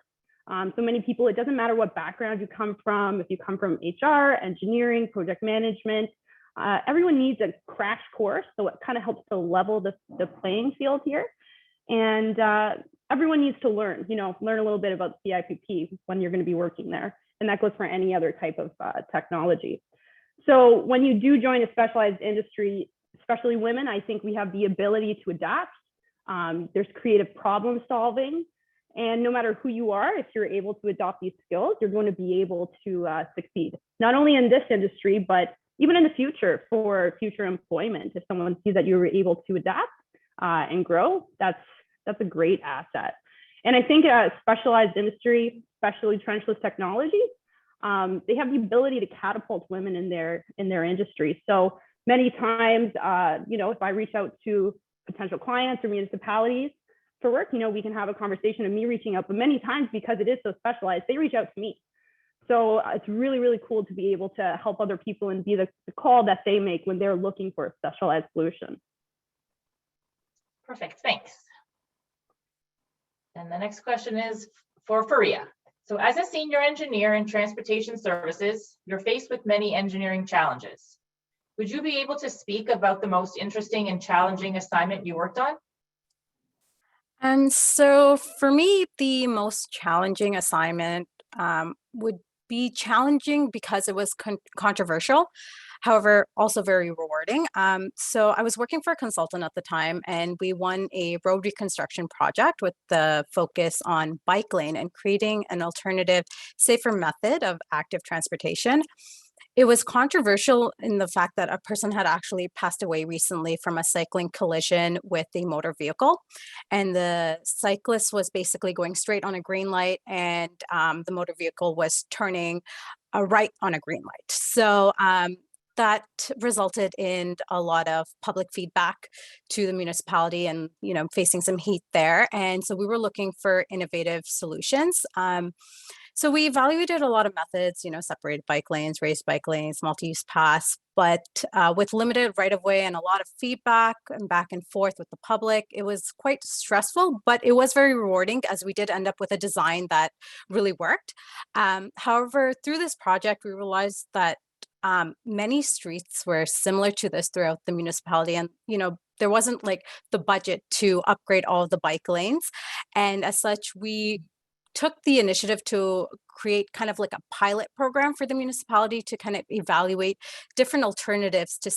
So many people, it doesn't matter what background you come from, if you come from HR, engineering, project management, everyone needs a crash course. So it kind of helps to level the playing field here. And everyone needs to learn a little bit about CIPP when you're going to be working there. And that goes for any other type of technology. So when you do join a specialized industry, especially women, I think we have the ability to adapt. There's creative problem solving. And no matter who you are, if you're able to adopt these skills, you're going to be able to succeed, not only in this industry, but even in the future for future employment. If someone sees that you were able to adapt and grow, that's a great asset. And I think specialized industry, especially trenchless technologies, they have the ability to catapult women in their industry. So many times, if I reach out to potential clients or municipalities for work, we can have a conversation of me reaching out, but many times because it is so specialized, they reach out to me. So it's really, really cool to be able to help other people and be the call that they make when they're looking for a specialized solution. Perfect, thanks. And the next question is for Faria. So as a senior engineer in transportation services, you're faced with many engineering challenges. Would you be able to speak about the most interesting and challenging assignment you worked on? So for me, the most challenging assignment would be challenging because it was controversial, however, also very rewarding. So I was working for a consultant at the time, and we won a road reconstruction project with the focus on bike lane and creating an alternative, safer method of active transportation. It was controversial in the fact that a person had actually passed away recently from a cycling collision with a motor vehicle. And the cyclist was basically going straight on a green light, and the motor vehicle was turning right on a green light. So that resulted in a lot of public feedback to the municipality and, facing some heat there. And so we were looking for innovative solutions. So we evaluated a lot of methods, separated bike lanes, raised bike lanes, multi-use paths, but with limited right-of-way and a lot of feedback and back and forth with the public, it was quite stressful, but it was very rewarding as we did end up with a design that really worked. However, through this project, we realized that many streets were similar to this throughout the municipality, and there wasn't like the budget to upgrade all of the bike lanes, and as such we took the initiative to create kind of like a pilot program for the municipality to kind of evaluate different alternatives to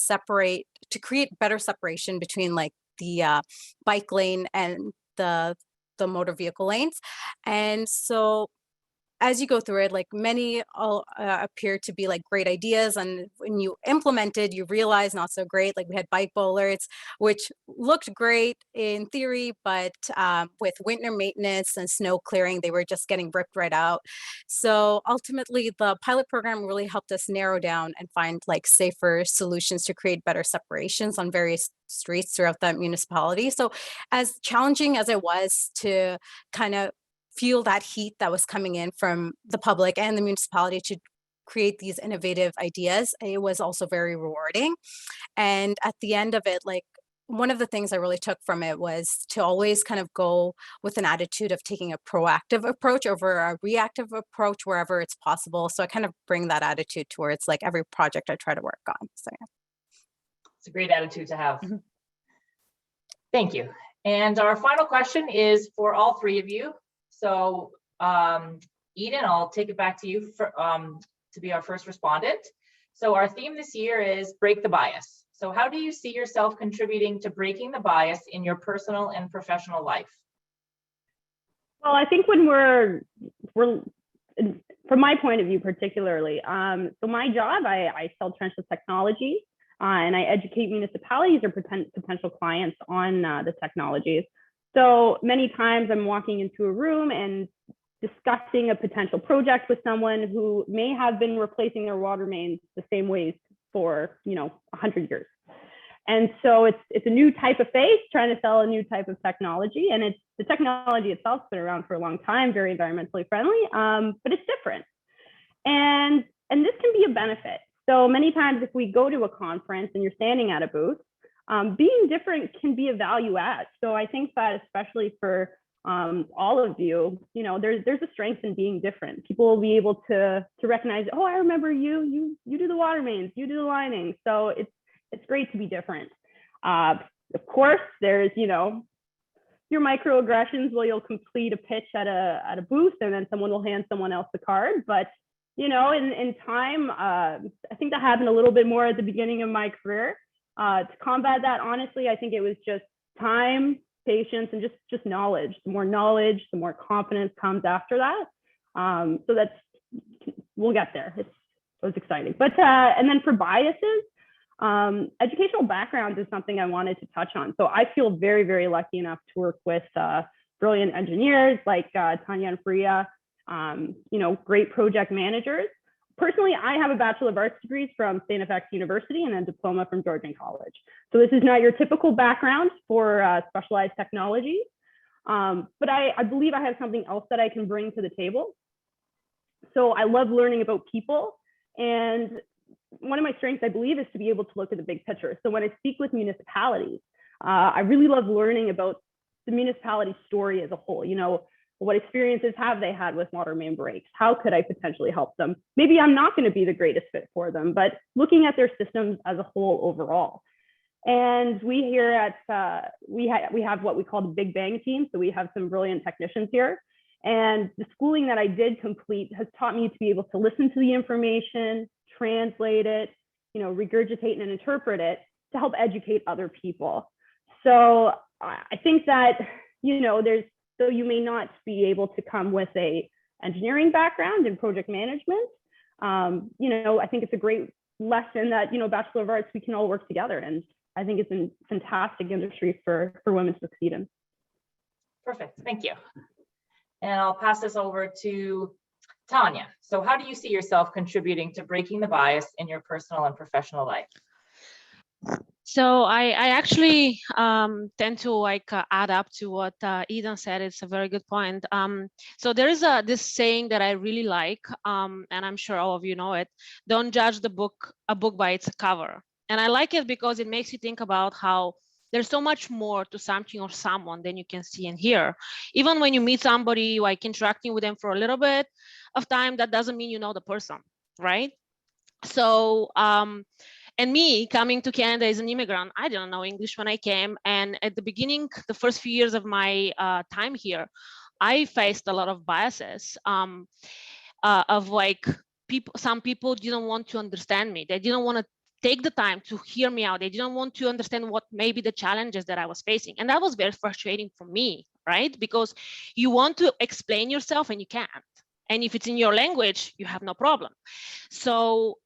create better separation between like the bike lane and the motor vehicle lanes. And so as you go through it, like many appear to be like great ideas, and when you implemented, you realize not so great. Like we had bike bollards, which looked great in theory, but with winter maintenance and snow clearing, they were just getting ripped right out. So ultimately, the pilot program really helped us narrow down and find like safer solutions to create better separations on various streets throughout that municipality. So as challenging as it was to kind of feel that heat that was coming in from the public and the municipality to create these innovative ideas, it was also very rewarding. And at the end of it, like one of the things I really took from it was to always kind of go with an attitude of taking a proactive approach over a reactive approach wherever it's possible. So I kind of bring that attitude towards like every project I try to work on. So yeah. It's a great attitude to have. Mm-hmm. Thank you. And our final question is for all three of you. So Eden, I'll take it back to you to be our first respondent. So our theme this year is break the bias. So how do you see yourself contributing to breaking the bias in your personal and professional life? Well, I think when we're from my point of view particularly, so my job, I sell trenchless technology and I educate municipalities or potential clients on the technologies. So many times I'm walking into a room and discussing a potential project with someone who may have been replacing their water mains the same ways for 100 years. And so it's a new type of face trying to sell a new type of technology. And the technology itself has been around for a long time, very environmentally friendly, but it's different. And this can be a benefit. So many times if we go to a conference and you're standing at a booth, being different can be a value add. So I think that especially for all of you, there's a strength in being different. People will be able to recognize, oh, I remember you do the water mains, you do the lining. So it's great to be different. Of course, there's, your microaggressions where you'll complete a pitch at a booth and then someone will hand someone else the card. But, in time, I think that happened a little bit more at the beginning of my career. To combat that, honestly, I think it was just time, patience, and just knowledge. The more knowledge, the more confidence comes after that. So we'll get there. it was exciting. But and then for biases, educational background is something I wanted to touch on. So I feel very, very lucky enough to work with brilliant engineers like Tanya and Faria, you know, great project managers. Personally, I have a Bachelor of Arts degrees from St. FX University and a diploma from Georgian College. So this is not your typical background for specialized technology, but I believe I have something else that I can bring to the table. So I love learning about people, and one of my strengths, I believe, is to be able to look at the big picture. So when I speak with municipalities, I really love learning about the municipality story as a whole. You know, what experiences have they had with water main breaks? How could I potentially help them? Maybe I'm not going to be the greatest fit for them, but looking at their systems as a whole overall. And we here at, we have what we call the Big Bang team. So we have some brilliant technicians here. And the schooling that I did complete has taught me to be able to listen to the information, translate it, you know, regurgitate and interpret it to help educate other people. So I think that, you know, so you may not be able to come with a engineering background in project management. You know, I think it's a great lesson that, you know, Bachelor of Arts, we can all work together. And I think it's a fantastic industry for women to succeed in. Perfect, thank you. And I'll pass this over to Tanya. So how do you see yourself contributing to breaking the bias in your personal and professional life? So I actually tend to add up to what Eden said. It's a very good point. So there is this saying that I really like, and I'm sure all of you know it: don't judge a book by its cover. And I like it because it makes you think about how there's so much more to something or someone than you can see and hear. Even when you meet somebody, like interacting with them for a little bit of time, that doesn't mean you know the person, right? So, and me coming to Canada as an immigrant, I didn't know English when I came. And at the beginning, the first few years of my time here, I faced a lot of biases of like some people didn't want to understand me. They didn't want to take the time to hear me out. They didn't want to understand what maybe the challenges that I was facing. And that was very frustrating for me, right? Because you want to explain yourself and you can't. And if it's in your language, you have no problem. So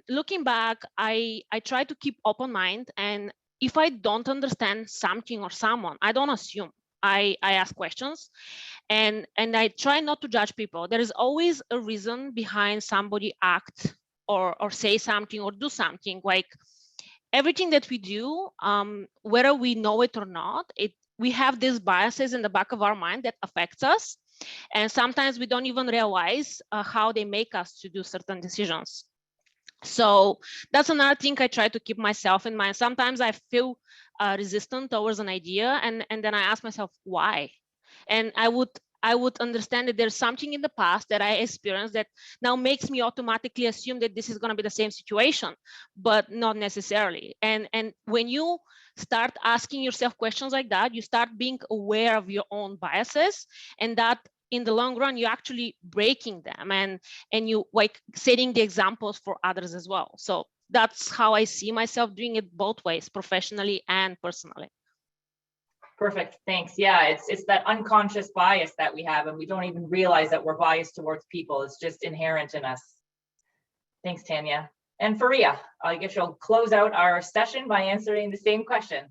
looking back, I try to keep open mind. And if I don't understand something or someone, I don't assume. I ask questions, and I try not to judge people. There is always a reason behind somebody act or say something or do something. Like everything that we do, whether we know it or not, we have these biases in the back of our mind that affects us. And sometimes we don't even realize how they make us to do certain decisions. So that's another thing I try to keep myself in mind. Sometimes I feel resistant towards an idea, and then I ask myself why. And I would understand that there's something in the past that I experienced that now makes me automatically assume that this is going to be the same situation, but not necessarily. And when you start asking yourself questions like that, you start being aware of your own biases, and that in the long run, you're actually breaking them and you like setting the examples for others as well. So that's how I see myself doing it both ways, professionally and personally. Perfect, thanks. Yeah, it's that unconscious bias that we have, and we don't even realize that we're biased towards people. It's just inherent in us. Thanks, Tanya. And Faria, I guess you'll close out our session by answering the same question.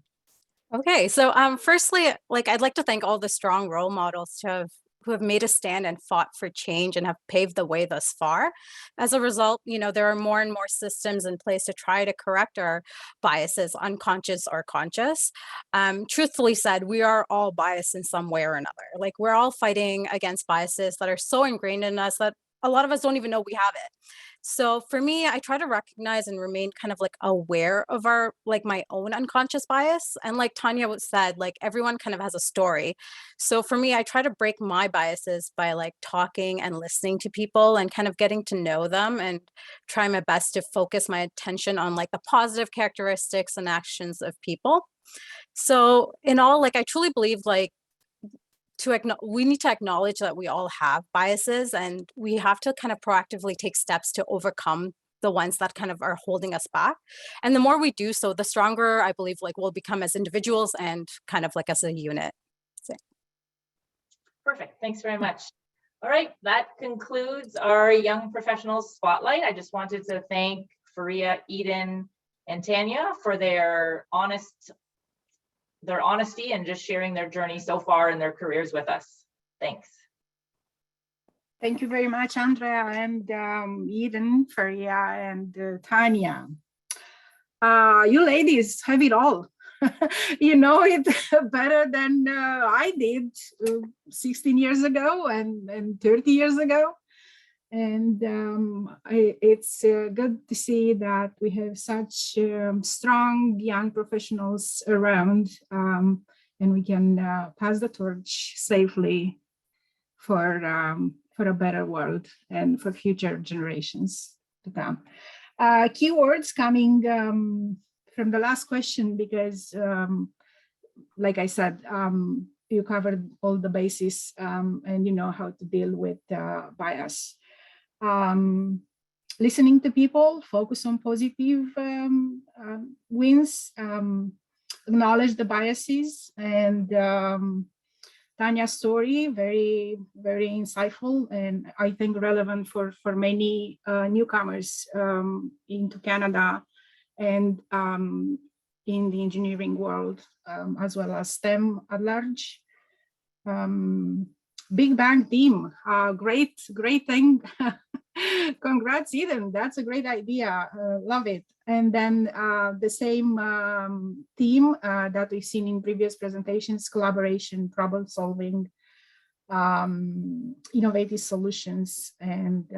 Okay, so firstly, like I'd like to thank all the strong role models who have made a stand and fought for change and have paved the way thus far. As a result, you know, there are more and more systems in place to try to correct our biases, unconscious or conscious. Truthfully said, we are all biased in some way or another. Like we're all fighting against biases that are so ingrained in us that a lot of us don't even know we have it. So for me, I try to recognize and remain kind of like aware of my own unconscious bias. And like Tanya said, like everyone kind of has a story. So for me, I try to break my biases by like talking and listening to people and kind of getting to know them and try my best to focus my attention on like the positive characteristics and actions of people. So in all, like I truly believe like we need to acknowledge that we all have biases, and we have to kind of proactively take steps to overcome the ones that kind of are holding us back. And the more we do so, the stronger I believe like we'll become as individuals and kind of like as a unit. So. Perfect, thanks very much. All right, that concludes our Young Professionals Spotlight. I just wanted to thank Faria, Eden, and Tanya for their honesty and just sharing their journey so far in their careers with us. Thanks. Thank you very much, Andrea and Eden, Faria, and Tanya. You ladies have it all. You know it better than I did 16 years ago and 30 years ago. And it's good to see that we have such strong young professionals around, and we can pass the torch safely for a better world and for future generations to come. Keywords coming from the last question, because like I said, you covered all the bases and you know how to deal with bias. Listening to people, focus on positive wins, acknowledge the biases, and Tanya's story, very, very insightful, and I think relevant for many newcomers into Canada and in the engineering world, as well as STEM at large. Big Bang team, great thing. Congrats, Eden. That's a great idea. Love it. And then the same theme that we've seen in previous presentations: collaboration, problem solving, innovative solutions, and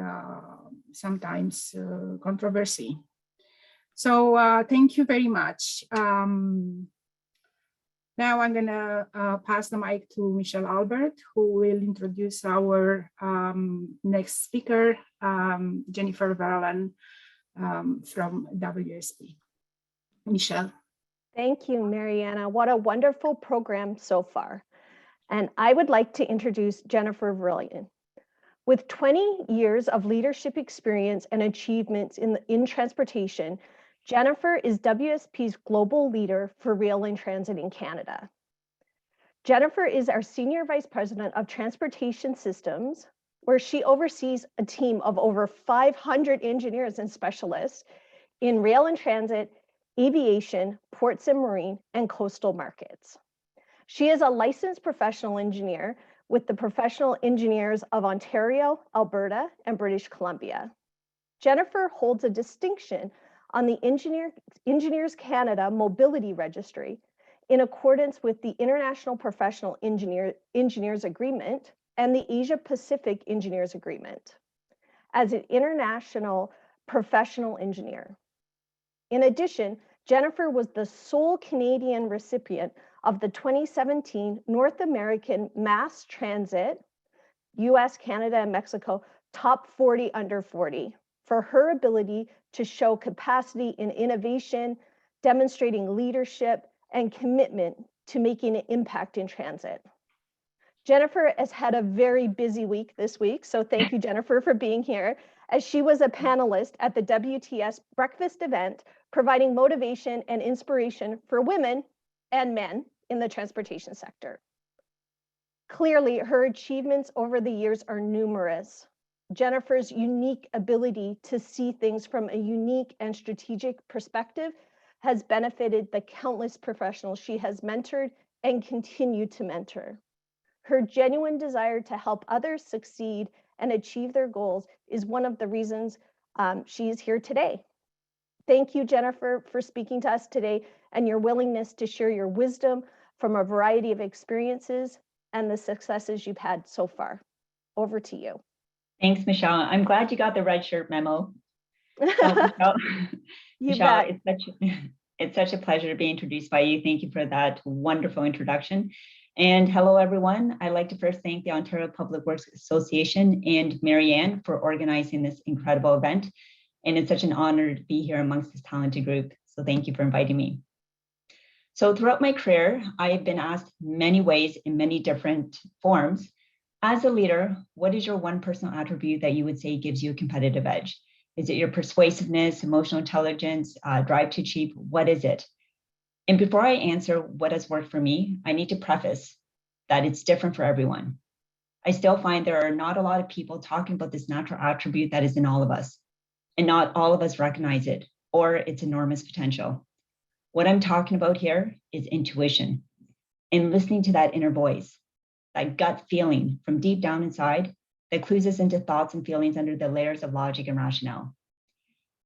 sometimes controversy. So thank you very much. Now I'm going to pass the mic to Michelle Albert, who will introduce our next speaker, Jennifer Verlan from WSP. Michelle. Thank you, Mariana. What a wonderful program so far. And I would like to introduce Jennifer Verlan. With 20 years of leadership experience and achievements in transportation, Jennifer is WSP's global leader for rail and transit in Canada. Jennifer is our Senior Vice President of Transportation Systems, where she oversees a team of over 500 engineers and specialists in rail and transit, aviation, ports and marine, and coastal markets. She is a licensed professional engineer with the Professional Engineers of Ontario, Alberta, and British Columbia. Jennifer holds a distinction on the Engineers Canada Mobility Registry in accordance with the International Professional Engineers Agreement and the Asia Pacific Engineers Agreement as an international professional engineer. In addition, Jennifer was the sole Canadian recipient of the 2017 North American Mass Transit, US, Canada, and Mexico Top 40 Under 40 for her ability to show capacity in innovation, demonstrating leadership and commitment to making an impact in transit. Jennifer has had a very busy week this week, so thank you, Jennifer, for being here, as she was a panelist at the WTS breakfast event, providing motivation and inspiration for women and men in the transportation sector. Clearly, her achievements over the years are numerous. Jennifer's unique ability to see things from a unique and strategic perspective has benefited the countless professionals she has mentored and continue to mentor. Her genuine desire to help others succeed and achieve their goals is one of the reasons she is here today. Thank you, Jennifer, for speaking to us today and your willingness to share your wisdom from a variety of experiences and the successes you've had so far. Over to you. Thanks, Michelle. I'm glad you got the red shirt memo. Michelle, it's such a pleasure to be introduced by you. Thank you for that wonderful introduction. And hello, everyone. I'd like to first thank the Ontario Public Works Association and Marianne for organizing this incredible event. And it's such an honor to be here amongst this talented group. So thank you for inviting me. So throughout my career, I have been asked many ways in many different forms. As a leader, what is your one personal attribute that you would say gives you a competitive edge? Is it your persuasiveness, emotional intelligence, drive to achieve? What is it? And before I answer what has worked for me, I need to preface that it's different for everyone. I still find there are not a lot of people talking about this natural attribute that is in all of us, and not all of us recognize it or its enormous potential. What I'm talking about here is intuition and listening to that inner voice, that gut feeling from deep down inside that clues us into thoughts and feelings under the layers of logic and rationale.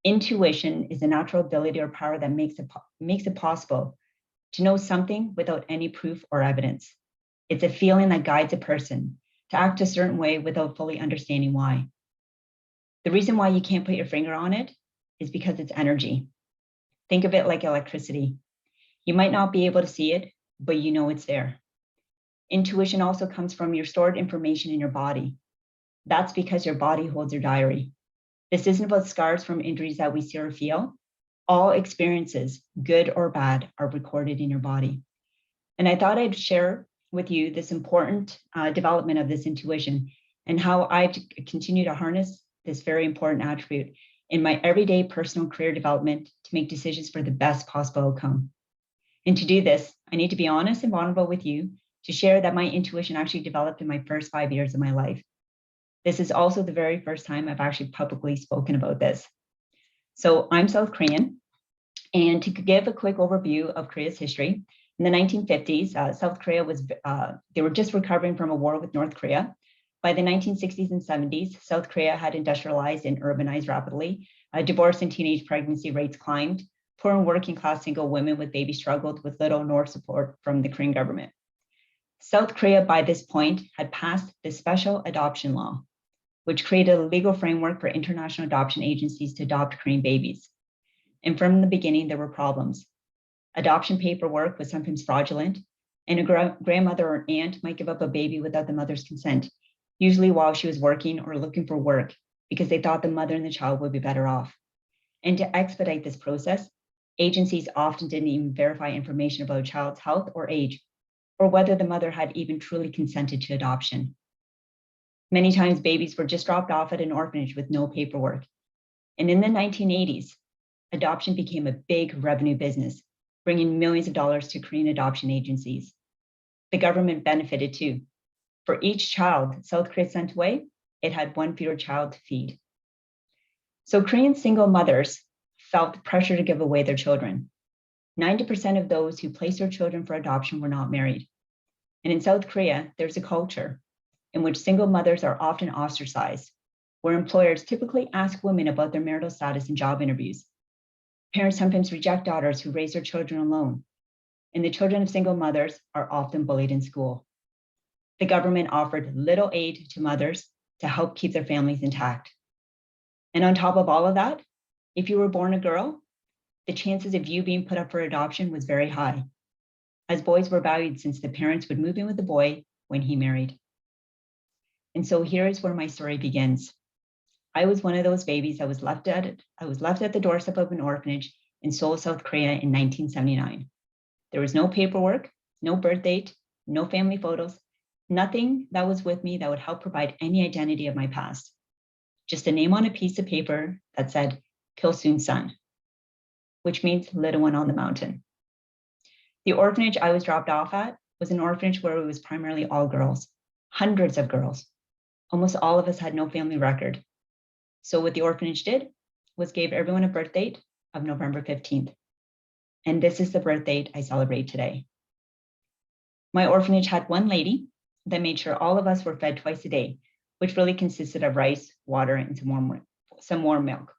Intuition is a natural ability or power that makes it possible to know something without any proof or evidence. It's a feeling that guides a person to act a certain way without fully understanding why. The reason why you can't put your finger on it is because it's energy. Think of it like electricity. You might not be able to see it, but you know it's there. Intuition also comes from your stored information in your body. That's because your body holds your diary. This isn't about scars from injuries that we see or feel. All experiences, good or bad, are recorded in your body. And I thought I'd share with you this important development of this intuition and how I've continued to harness this very important attribute in my everyday personal career development to make decisions for the best possible outcome. And to do this, I need to be honest and vulnerable with you to share that my intuition actually developed in my first 5 years of my life. This is also the very first time I've actually publicly spoken about this. So I'm South Korean, and to give a quick overview of Korea's history, in the 1950s, South Korea they were just recovering from a war with North Korea. By the 1960s and 70s, South Korea had industrialized and urbanized rapidly. Divorce and teenage pregnancy rates climbed. Poor and working class single women with babies struggled with little nor support from the Korean government. South Korea, by this point, had passed the special adoption law, which created a legal framework for international adoption agencies to adopt Korean babies. And from the beginning, there were problems. Adoption paperwork was sometimes fraudulent, and a grandmother or aunt might give up a baby without the mother's consent, usually while she was working or looking for work, because they thought the mother and the child would be better off. And to expedite this process, agencies often didn't even verify information about a child's health or age, or whether the mother had even truly consented to adoption. Many times babies were just dropped off at an orphanage with no paperwork. And in the 1980s, adoption became a big revenue business, bringing millions of dollars to Korean adoption agencies. The government benefited too. For each child South Korea sent away, it had one fewer child to feed. So Korean single mothers felt pressure to give away their children. 90% of those who placed their children for adoption were not married. And in South Korea, there's a culture in which single mothers are often ostracized, where employers typically ask women about their marital status in job interviews. Parents sometimes reject daughters who raise their children alone, and the children of single mothers are often bullied in school. The government offered little aid to mothers to help keep their families intact. And on top of all of that, if you were born a girl, the chances of you being put up for adoption was very high, as boys were valued since the parents would move in with the boy when he married. And so here's where my story begins. I was one of those babies that was left at the doorstep of an orphanage in Seoul, South Korea in 1979. There was no paperwork, no birth date, no family photos, nothing that was with me that would help provide any identity of my past. Just a name on a piece of paper that said, Kilsoon Son, which means little one on the mountain. The orphanage I was dropped off at was an orphanage where it was primarily all girls, hundreds of girls. Almost all of us had no family record. So what the orphanage did was gave everyone a birth date of November 15th. And this is the birth date I celebrate today. My orphanage had one lady that made sure all of us were fed twice a day, which really consisted of rice, water, and some warm milk.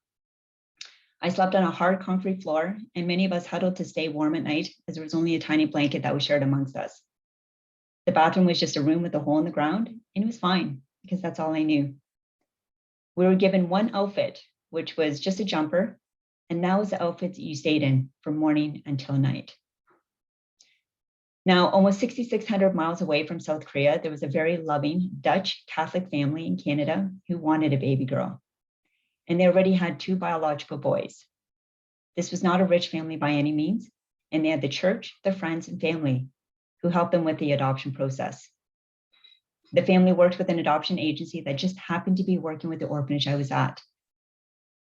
I slept on a hard concrete floor, and many of us huddled to stay warm at night as there was only a tiny blanket that was shared amongst us. The bathroom was just a room with a hole in the ground, and it was fine because that's all I knew. We were given one outfit, which was just a jumper, and that was the outfit that you stayed in from morning until night. Now, almost 6,600 miles away from South Korea, there was a very loving Dutch Catholic family in Canada who wanted a baby girl, and they already had 2 biological boys. This was not a rich family by any means, and they had the church, their friends, and family who helped them with the adoption process. The family worked with an adoption agency that just happened to be working with the orphanage I was at.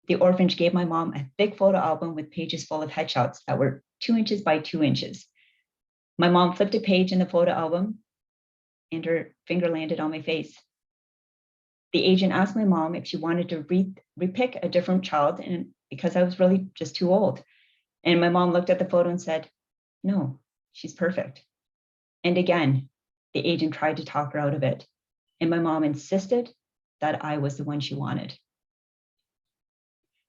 The orphanage gave my mom a thick photo album with pages full of headshots that were 2 inches by 2 inches. My mom flipped a page in the photo album, and her finger landed on my face. The agent asked my mom if she wanted to repick a different child, and because I was really just too old. And my mom looked at the photo and said, no, she's perfect. And again, the agent tried to talk her out of it. And my mom insisted that I was the one she wanted.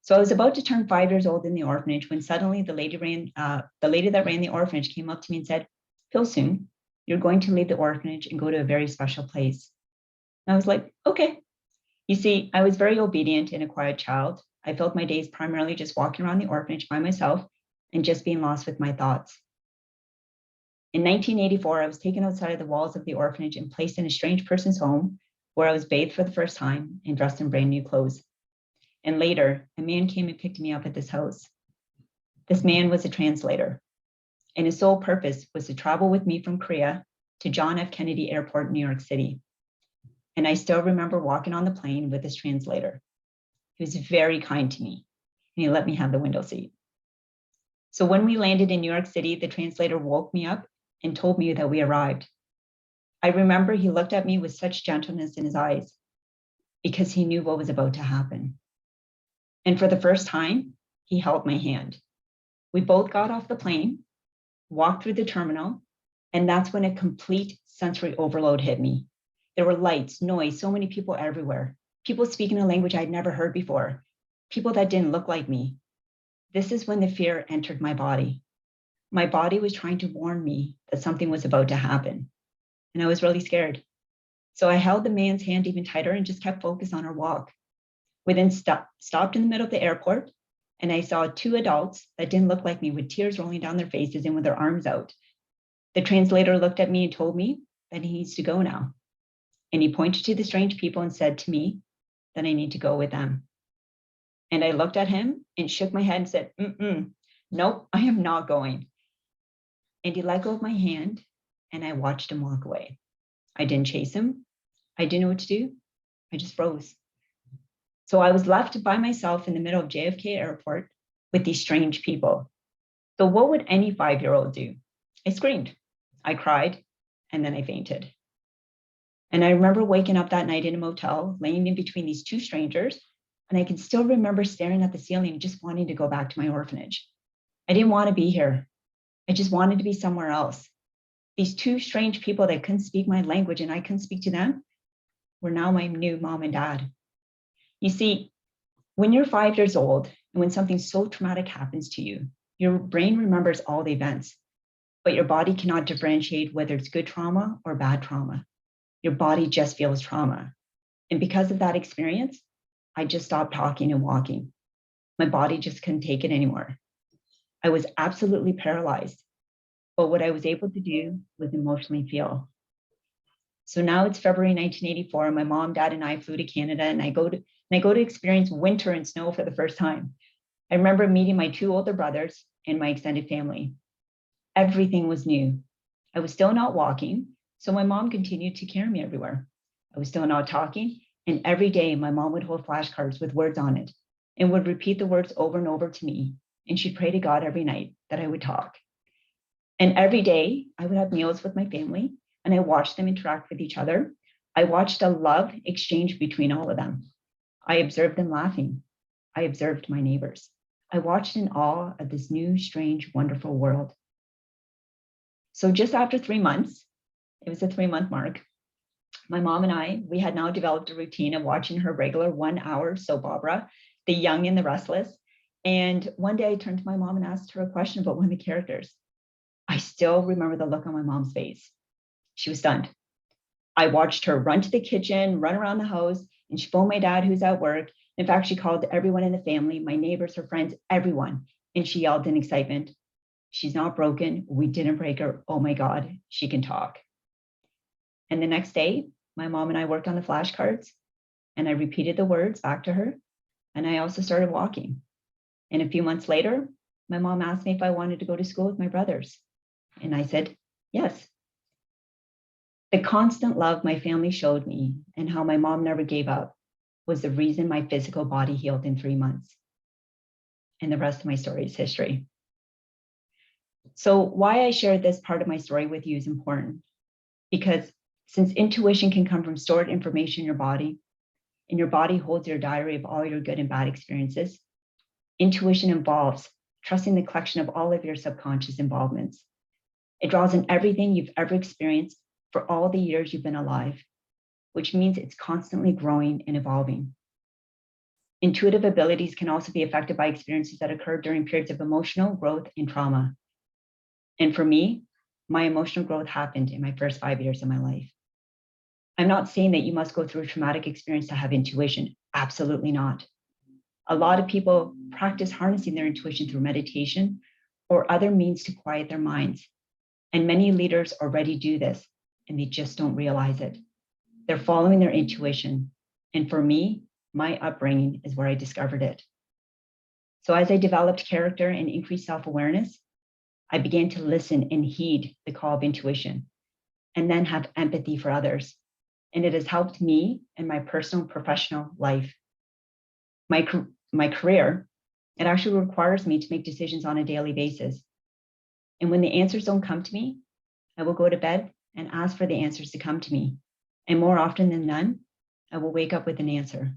So I was about to turn 5 years old in the orphanage when suddenly the lady that ran the orphanage came up to me and said, Pilsoon, you're going to leave the orphanage and go to a very special place. And I was like, okay. You see, I was very obedient and a quiet child. I filled my days primarily just walking around the orphanage by myself and just being lost with my thoughts. In 1984, I was taken outside of the walls of the orphanage and placed in a strange person's home where I was bathed for the first time and dressed in brand new clothes. And later, a man came and picked me up at this house. This man was a translator, and his sole purpose was to travel with me from Korea to John F. Kennedy Airport, New York City. And I still remember walking on the plane with this translator. He was very kind to me, and he let me have the window seat. So when we landed in New York City, the translator woke me up and told me that we arrived. I remember he looked at me with such gentleness in his eyes because he knew what was about to happen. And for the first time, he held my hand. We both got off the plane, walked through the terminal, and that's when a complete sensory overload hit me. There were lights, noise, so many people everywhere, people speaking a language I'd never heard before, people that didn't look like me. This is when the fear entered my body. My body was trying to warn me that something was about to happen, and I was really scared. So I held the man's hand even tighter and just kept focused on our walk. We then stopped in the middle of the airport, and I saw 2 adults that didn't look like me with tears rolling down their faces and with their arms out. The translator looked at me and told me that he needs to go now. And he pointed to the strange people and said to me that I need to go with them. And I looked at him and shook my head and said, nope, I am not going. And he let go of my hand, and I watched him walk away. I didn't chase him. I didn't know what to do. I just froze. So I was left by myself in the middle of JFK Airport with these strange people. So what would any 5-year-old do? I screamed, I cried, and then I fainted. And I remember waking up that night in a motel, laying in between these 2 strangers, and I can still remember staring at the ceiling, just wanting to go back to my orphanage. I didn't want to be here. I just wanted to be somewhere else. These 2 strange people that couldn't speak my language and I couldn't speak to them were now my new mom and dad. You see, when you're 5 years old and when something so traumatic happens to you, your brain remembers all the events, but your body cannot differentiate whether it's good trauma or bad trauma. Your body just feels trauma. And because of that experience, I just stopped talking and walking. My body just couldn't take it anymore. I was absolutely paralyzed, but what I was able to do was emotionally feel. So now it's February 1984, and my mom, dad, and I flew to Canada, and I go to experience winter and snow for the first time. I remember meeting my 2 older brothers and my extended family. Everything was new. I was still not walking, so my mom continued to carry me everywhere. I was still not talking, and every day my mom would hold flashcards with words on it and would repeat the words over and over to me, and she'd pray to God every night that I would talk. And every day I would have meals with my family, and I watched them interact with each other. I watched a love exchange between all of them. I observed them laughing. I observed my neighbors. I watched in awe of this new, strange, wonderful world. So just after 3 months, it was the 3-month mark, my mom and I, we had now developed a routine of watching her regular 1-hour soap opera, The Young and the Restless. And one day I turned to my mom and asked her a question about one of the characters. I still remember the look on my mom's face. She was stunned. I watched her run to the kitchen, run around the house, and she phoned my dad who's at work. In fact, she called everyone in the family, my neighbors, her friends, everyone. And she yelled in excitement, she's not broken. We didn't break her. Oh my God, she can talk. And the next day, my mom and I worked on the flashcards, and I repeated the words back to her. And I also started walking. And a few months later, my mom asked me if I wanted to go to school with my brothers. And I said, yes. The constant love my family showed me and how my mom never gave up was the reason my physical body healed in 3 months. And the rest of my story is history. So why I shared this part of my story with you is important, because Since intuition can come from stored information in your body, and your body holds your diary of all your good and bad experiences, intuition involves trusting the collection of all of your subconscious involvements. It draws in everything you've ever experienced for all the years you've been alive, which means it's constantly growing and evolving. Intuitive abilities can also be affected by experiences that occur during periods of emotional growth and trauma. And for me, my emotional growth happened in my first 5 years of my life. I'm not saying that you must go through a traumatic experience to have intuition. Absolutely not. A lot of people practice harnessing their intuition through meditation or other means to quiet their minds. And many leaders already do this, and they just don't realize it. They're following their intuition. And for me, my upbringing is where I discovered it. So as I developed character and increased self-awareness, I began to listen and heed the call of intuition, and then have empathy for others. And it has helped me in my personal and professional life. My career, it actually requires me to make decisions on a daily basis. And when the answers don't come to me, I will go to bed and ask for the answers to come to me. And more often than none, I will wake up with an answer.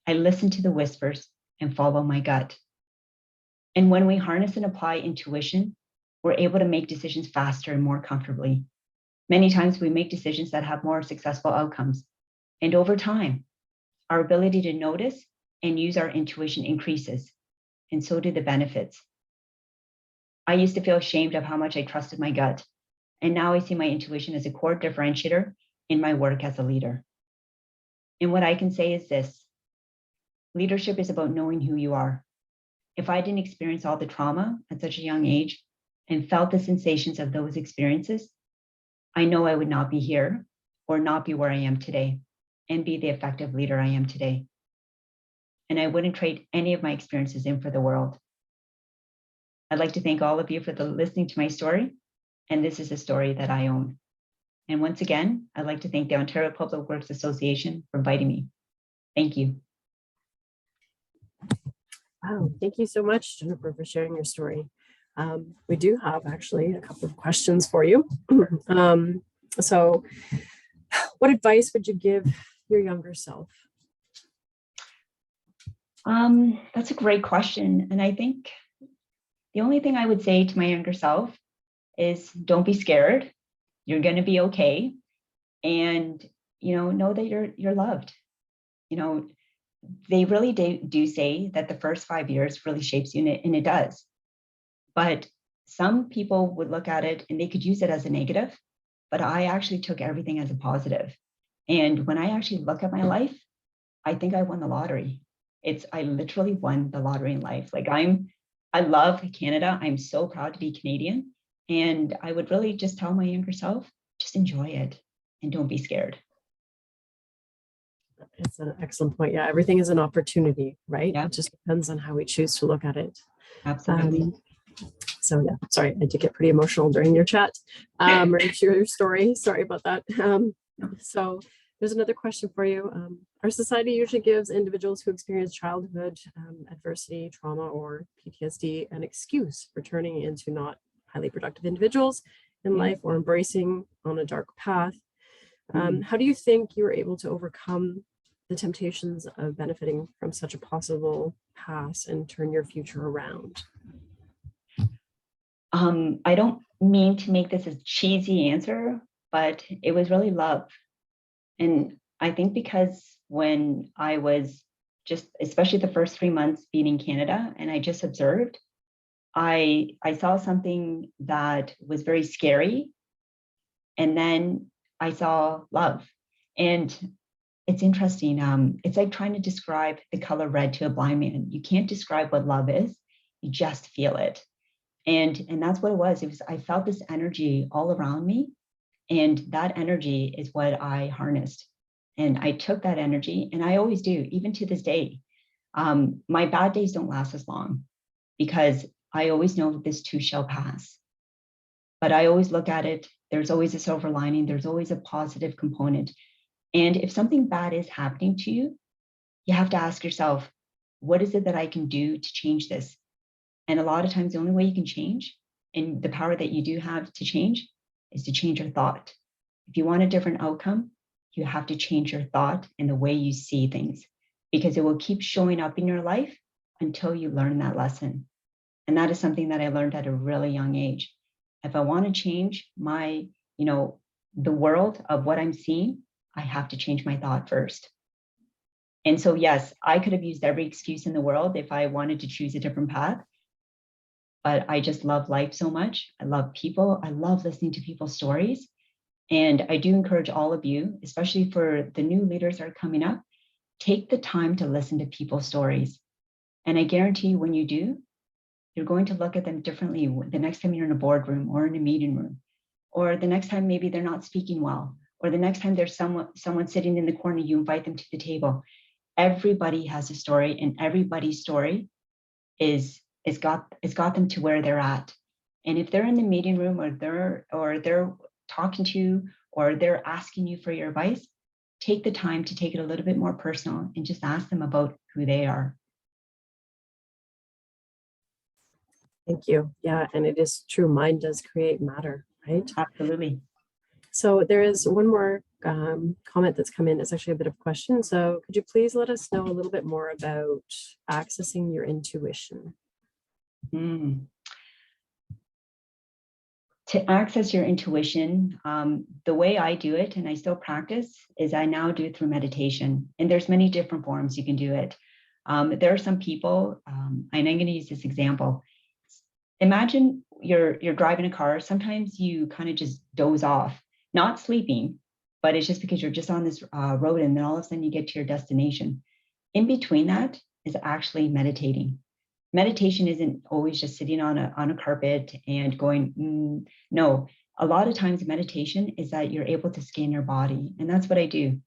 I listen to the whispers and follow my gut. And when we harness and apply intuition, we're able to make decisions faster and more comfortably. Many times we make decisions that have more successful outcomes. And over time, our ability to notice and use our intuition increases, and so do the benefits. I used to feel ashamed of how much I trusted my gut, and now I see my intuition as a core differentiator in my work as a leader. And what I can say is this: leadership is about knowing who you are. If I didn't experience all the trauma at such a young age and felt the sensations of those experiences, I know I would not be here or not be where I am today and be the effective leader I am today. And I wouldn't trade any of my experiences in for the world. I'd like to thank all of you for listening to my story, and this is a story that I own. And once again, I'd like to thank the Ontario Public Works Association for inviting me. Thank you. Wow, thank you so much, Jennifer, for sharing your story. We do have actually a couple of questions for you. So what advice would you give your younger self? That's a great question. And I think the only thing I would say to my younger self is don't be scared. You're going to be okay. And, know that you're loved. They really do say that the first 5 years really shapes you, and it does. But some people would look at it and they could use it as a negative, but I actually took everything as a positive. And when I actually look at my life, I think I won the lottery. I literally won the lottery in life. I love Canada. I'm so proud to be Canadian. And I would really just tell my younger self, just enjoy it and don't be scared. It's an excellent point. Yeah, everything is an opportunity, right? Yeah. It just depends on how we choose to look at it. Absolutely. So yeah, sorry, I did get pretty emotional during your chat or your story. Sorry about that. So there's another question for you. Our society usually gives individuals who experience childhood adversity, trauma, or PTSD an excuse for turning into not highly productive individuals in life or embracing on a dark path. How do you think you were able to overcome the temptations of benefiting from such a possible past and turn your future around? I don't mean to make this a cheesy answer, but it was really love. And I think because when I was especially the first 3 months being in Canada, and I just observed, I saw something that was very scary. And then I saw love. And it's interesting. It's like trying to describe the color red to a blind man. You can't describe what love is. You just feel it. And that's what it was. I felt this energy all around me. And that energy is what I harnessed. And I took that energy, and I always do, even to this day. My bad days don't last as long because I always know that this too shall pass. But I always look at it, there's always a silver lining, there's always a positive component. And if something bad is happening to you, you have to ask yourself, what is it that I can do to change this? And a lot of times the only way you can change, and the power that you do have to change, is to change your thought. If you want a different outcome, you have to change your thought and the way you see things, because it will keep showing up in your life until you learn that lesson. And that is something that I learned at a really young age. If I want to change my, the world of what I'm seeing, I have to change my thought first. And so, yes, I could have used every excuse in the world if I wanted to choose a different path. But I just love life so much. I love people. I love listening to people's stories. And I do encourage all of you, especially for the new leaders that are coming up, take the time to listen to people's stories. And I guarantee you, when you do, you're going to look at them differently the next time you're in a boardroom or in a meeting room, or the next time maybe they're not speaking well, or the next time there's someone sitting in the corner, you invite them to the table. Everybody has a story, and everybody's story is got them to where they're at. And if they're in the meeting room, or they're talking to you, or they're asking you for your advice, take the time to take it a little bit more personal and just ask them about who they are. Thank you. Yeah, and it is true. Mind does create matter, right? Absolutely. So there is one more comment that's come in. It's actually a bit of a question. So could you please let us know a little bit more about accessing your intuition? To access your intuition, the way I do it, and I still practice, is I now do it through meditation. And there's many different forms you can do it. There are some people, and I'm going to use this example. Imagine you're driving a car. Sometimes you kind of just doze off, not sleeping, but it's just because you're just on this road, and then all of a sudden you get to your destination. In between that is actually meditating. Meditation isn't always just sitting on a carpet and going, no. A lot of times meditation is that you're able to scan your body. And that's what I do,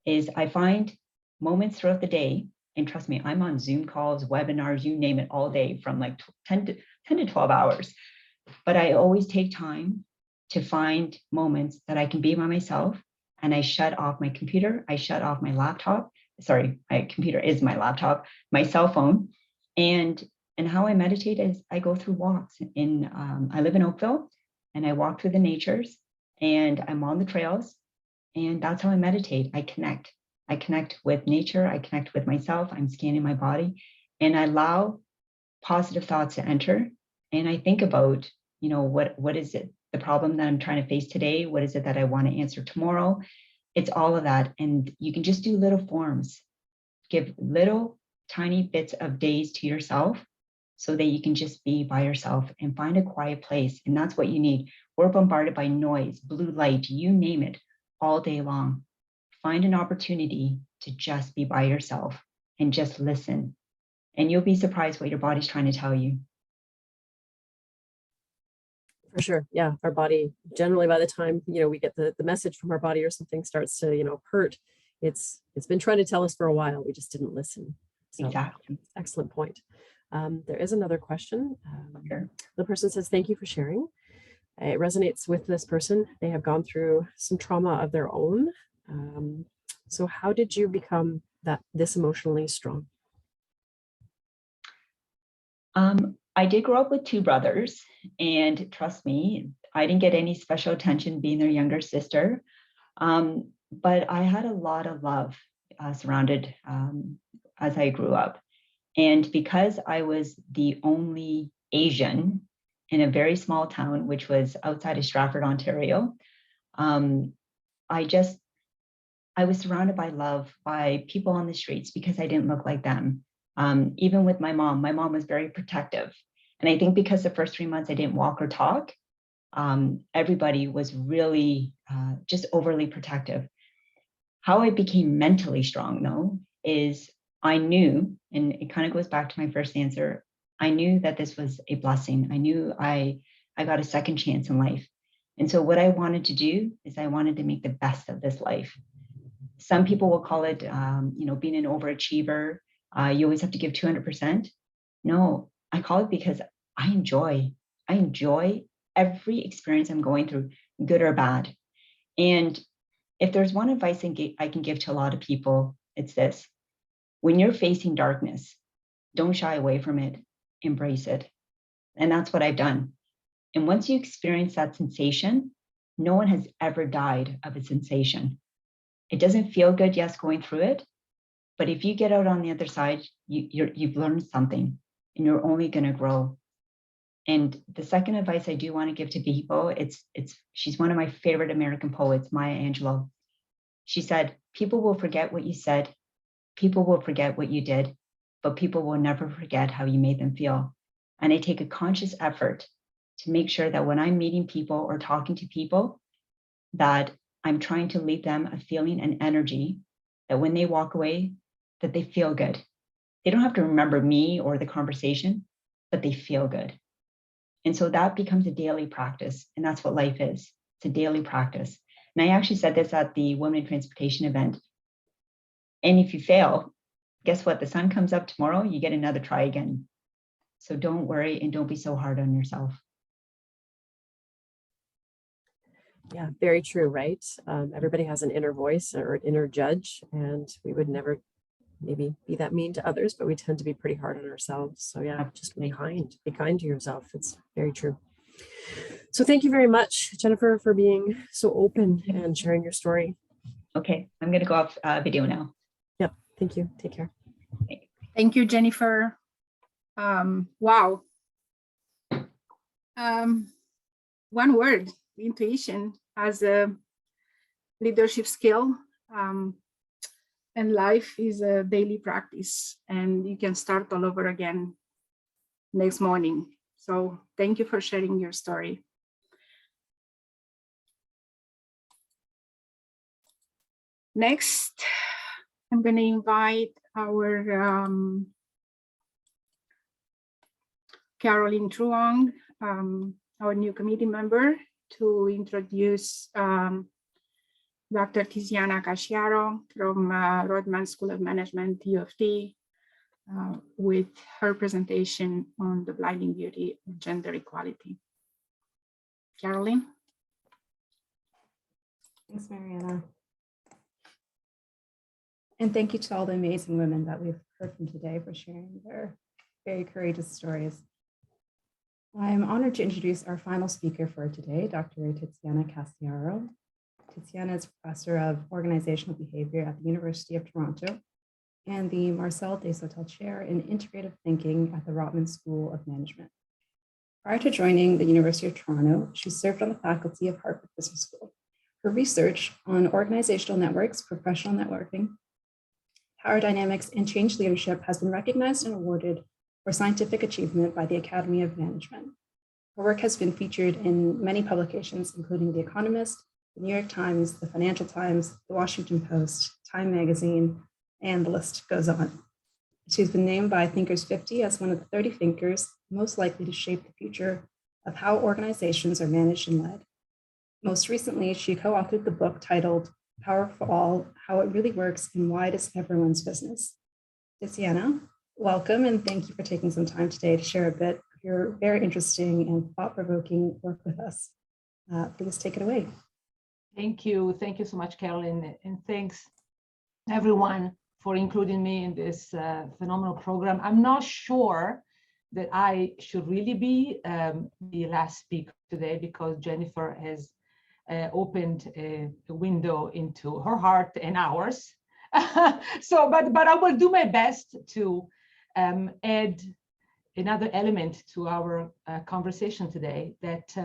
is I find moments throughout the day, and trust me, I'm on Zoom calls, webinars, you name it, all day from like 10 to 12 hours. But I always take time to find moments that I can be by myself, and I shut off my computer. I shut off my laptop. Sorry, my computer is my laptop, my cell phone. And how I meditate is I go through walks. I live in Oakville, and I walk through the natures, and I'm on the trails, and that's how I meditate. I connect. I connect with nature. I connect with myself. I'm scanning my body, and I allow positive thoughts to enter. And I think about, what is it, the problem that I'm trying to face today? What is it that I want to answer tomorrow? It's all of that. And you can just do little forms, give little tiny bits of days to yourself so that you can just be by yourself and find a quiet place. And that's what you need. We're bombarded by noise, blue light, you name it, all day long. Find an opportunity to just be by yourself and just listen. And you'll be surprised what your body's trying to tell you. For sure. Yeah. Our body, generally by the time, we get the message from our body or something starts to, hurt, it's been trying to tell us for a while. We just didn't listen. So, exactly. Excellent point. There is another question. Sure. The person says, thank you for sharing. It resonates with this person. They have gone through some trauma of their own. So how did you become this emotionally strong? I did grow up with two brothers, and trust me, I didn't get any special attention being their younger sister. But I had a lot of love surrounded as I grew up. And because I was the only Asian in a very small town, which was outside of Stratford, Ontario, I was surrounded by love, by people on the streets, because I didn't look like them. Even with my mom was very protective. And I think because the first 3 months I didn't walk or talk, everybody was really just overly protective. How I became mentally strong, though, is I knew, and it kind of goes back to my first answer, I knew that this was a blessing. I knew I got a second chance in life. And so what I wanted to do is I wanted to make the best of this life. Some people will call it, being an overachiever. You always have to give 200%. No, I call it because I enjoy every experience I'm going through, good or bad. And if there's one advice I can give to a lot of people, it's this. When you're facing darkness, don't shy away from it, embrace it. And that's what I've done. And once you experience that sensation, no one has ever died of a sensation. It doesn't feel good, yes, going through it, but if you get out on the other side, you've learned something and you're only going to grow. And the second advice I do want to give to people, she's one of my favorite American poets, Maya Angelou. She said, people will forget what you said, people will forget what you did, but people will never forget how you made them feel. And I take a conscious effort to make sure that when I'm meeting people or talking to people, that I'm trying to leave them a feeling and energy that when they walk away, that they feel good. They don't have to remember me or the conversation, but they feel good. And so that becomes a daily practice. And that's what life is. It's a daily practice. And I actually said this at the Women in Transportation event. And if you fail, guess what? The sun comes up tomorrow, you get another try again. So don't worry and don't be so hard on yourself. Yeah, very true, right? Everybody has an inner voice or an inner judge, and we would never maybe be that mean to others, but we tend to be pretty hard on ourselves. So yeah, just be kind to yourself. It's very true. So thank you very much, Jennifer, for being so open and sharing your story. Okay, I'm going to go off video now. Yep, thank you. Take care. Thank you, Jennifer. Wow. One word, intuition as a leadership skill. And life is a daily practice, and you can start all over again next morning. So thank you for sharing your story. Next, I'm going to invite our Caroline Truong, our new committee member, to introduce Dr. Tiziana Casciaro from Rodman School of Management, U of T, with her presentation on the blinding beauty of gender equality. Caroline? Thanks, Mariana. And thank you to all the amazing women that we've heard from today for sharing their very courageous stories. I'm honored to introduce our final speaker for today, Dr. Tiziana Casciaro. Tiziana is professor of organizational behavior at the University of Toronto and the Marcel Desautel Chair in Integrative Thinking at the Rotman School of Management. Prior to joining the University of Toronto, she served on the faculty of Harvard Business School. Her research on organizational networks, professional networking, power dynamics, and change leadership has been recognized and awarded for scientific achievement by the Academy of Management. Her work has been featured in many publications, including The Economist, The New York Times, The Financial Times, The Washington Post, Time Magazine, and the list goes on. She's been named by Thinkers 50 as one of the 30 thinkers most likely to shape the future of how organizations are managed and led. Most recently, she co-authored the book titled Power for All, How It Really Works and Why It Is Everyone's Business. Tiziana, welcome, and thank you for taking some time today to share a bit of your very interesting and thought-provoking work with us. Please take it away. Thank you. Thank you so much, Caroline. And thanks, everyone, for including me in this phenomenal program. I'm not sure that I should really be the last speaker today because Jennifer has opened a window into her heart and ours. But I will do my best to add another element to our conversation today that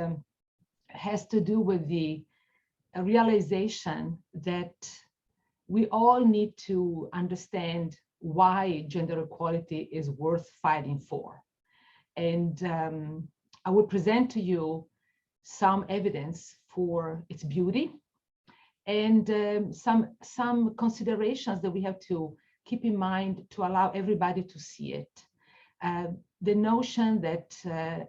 has to do with the realization that we all need to understand why gender equality is worth fighting for. And I will present to you some evidence for its beauty and some considerations that we have to keep in mind to allow everybody to see it. The notion that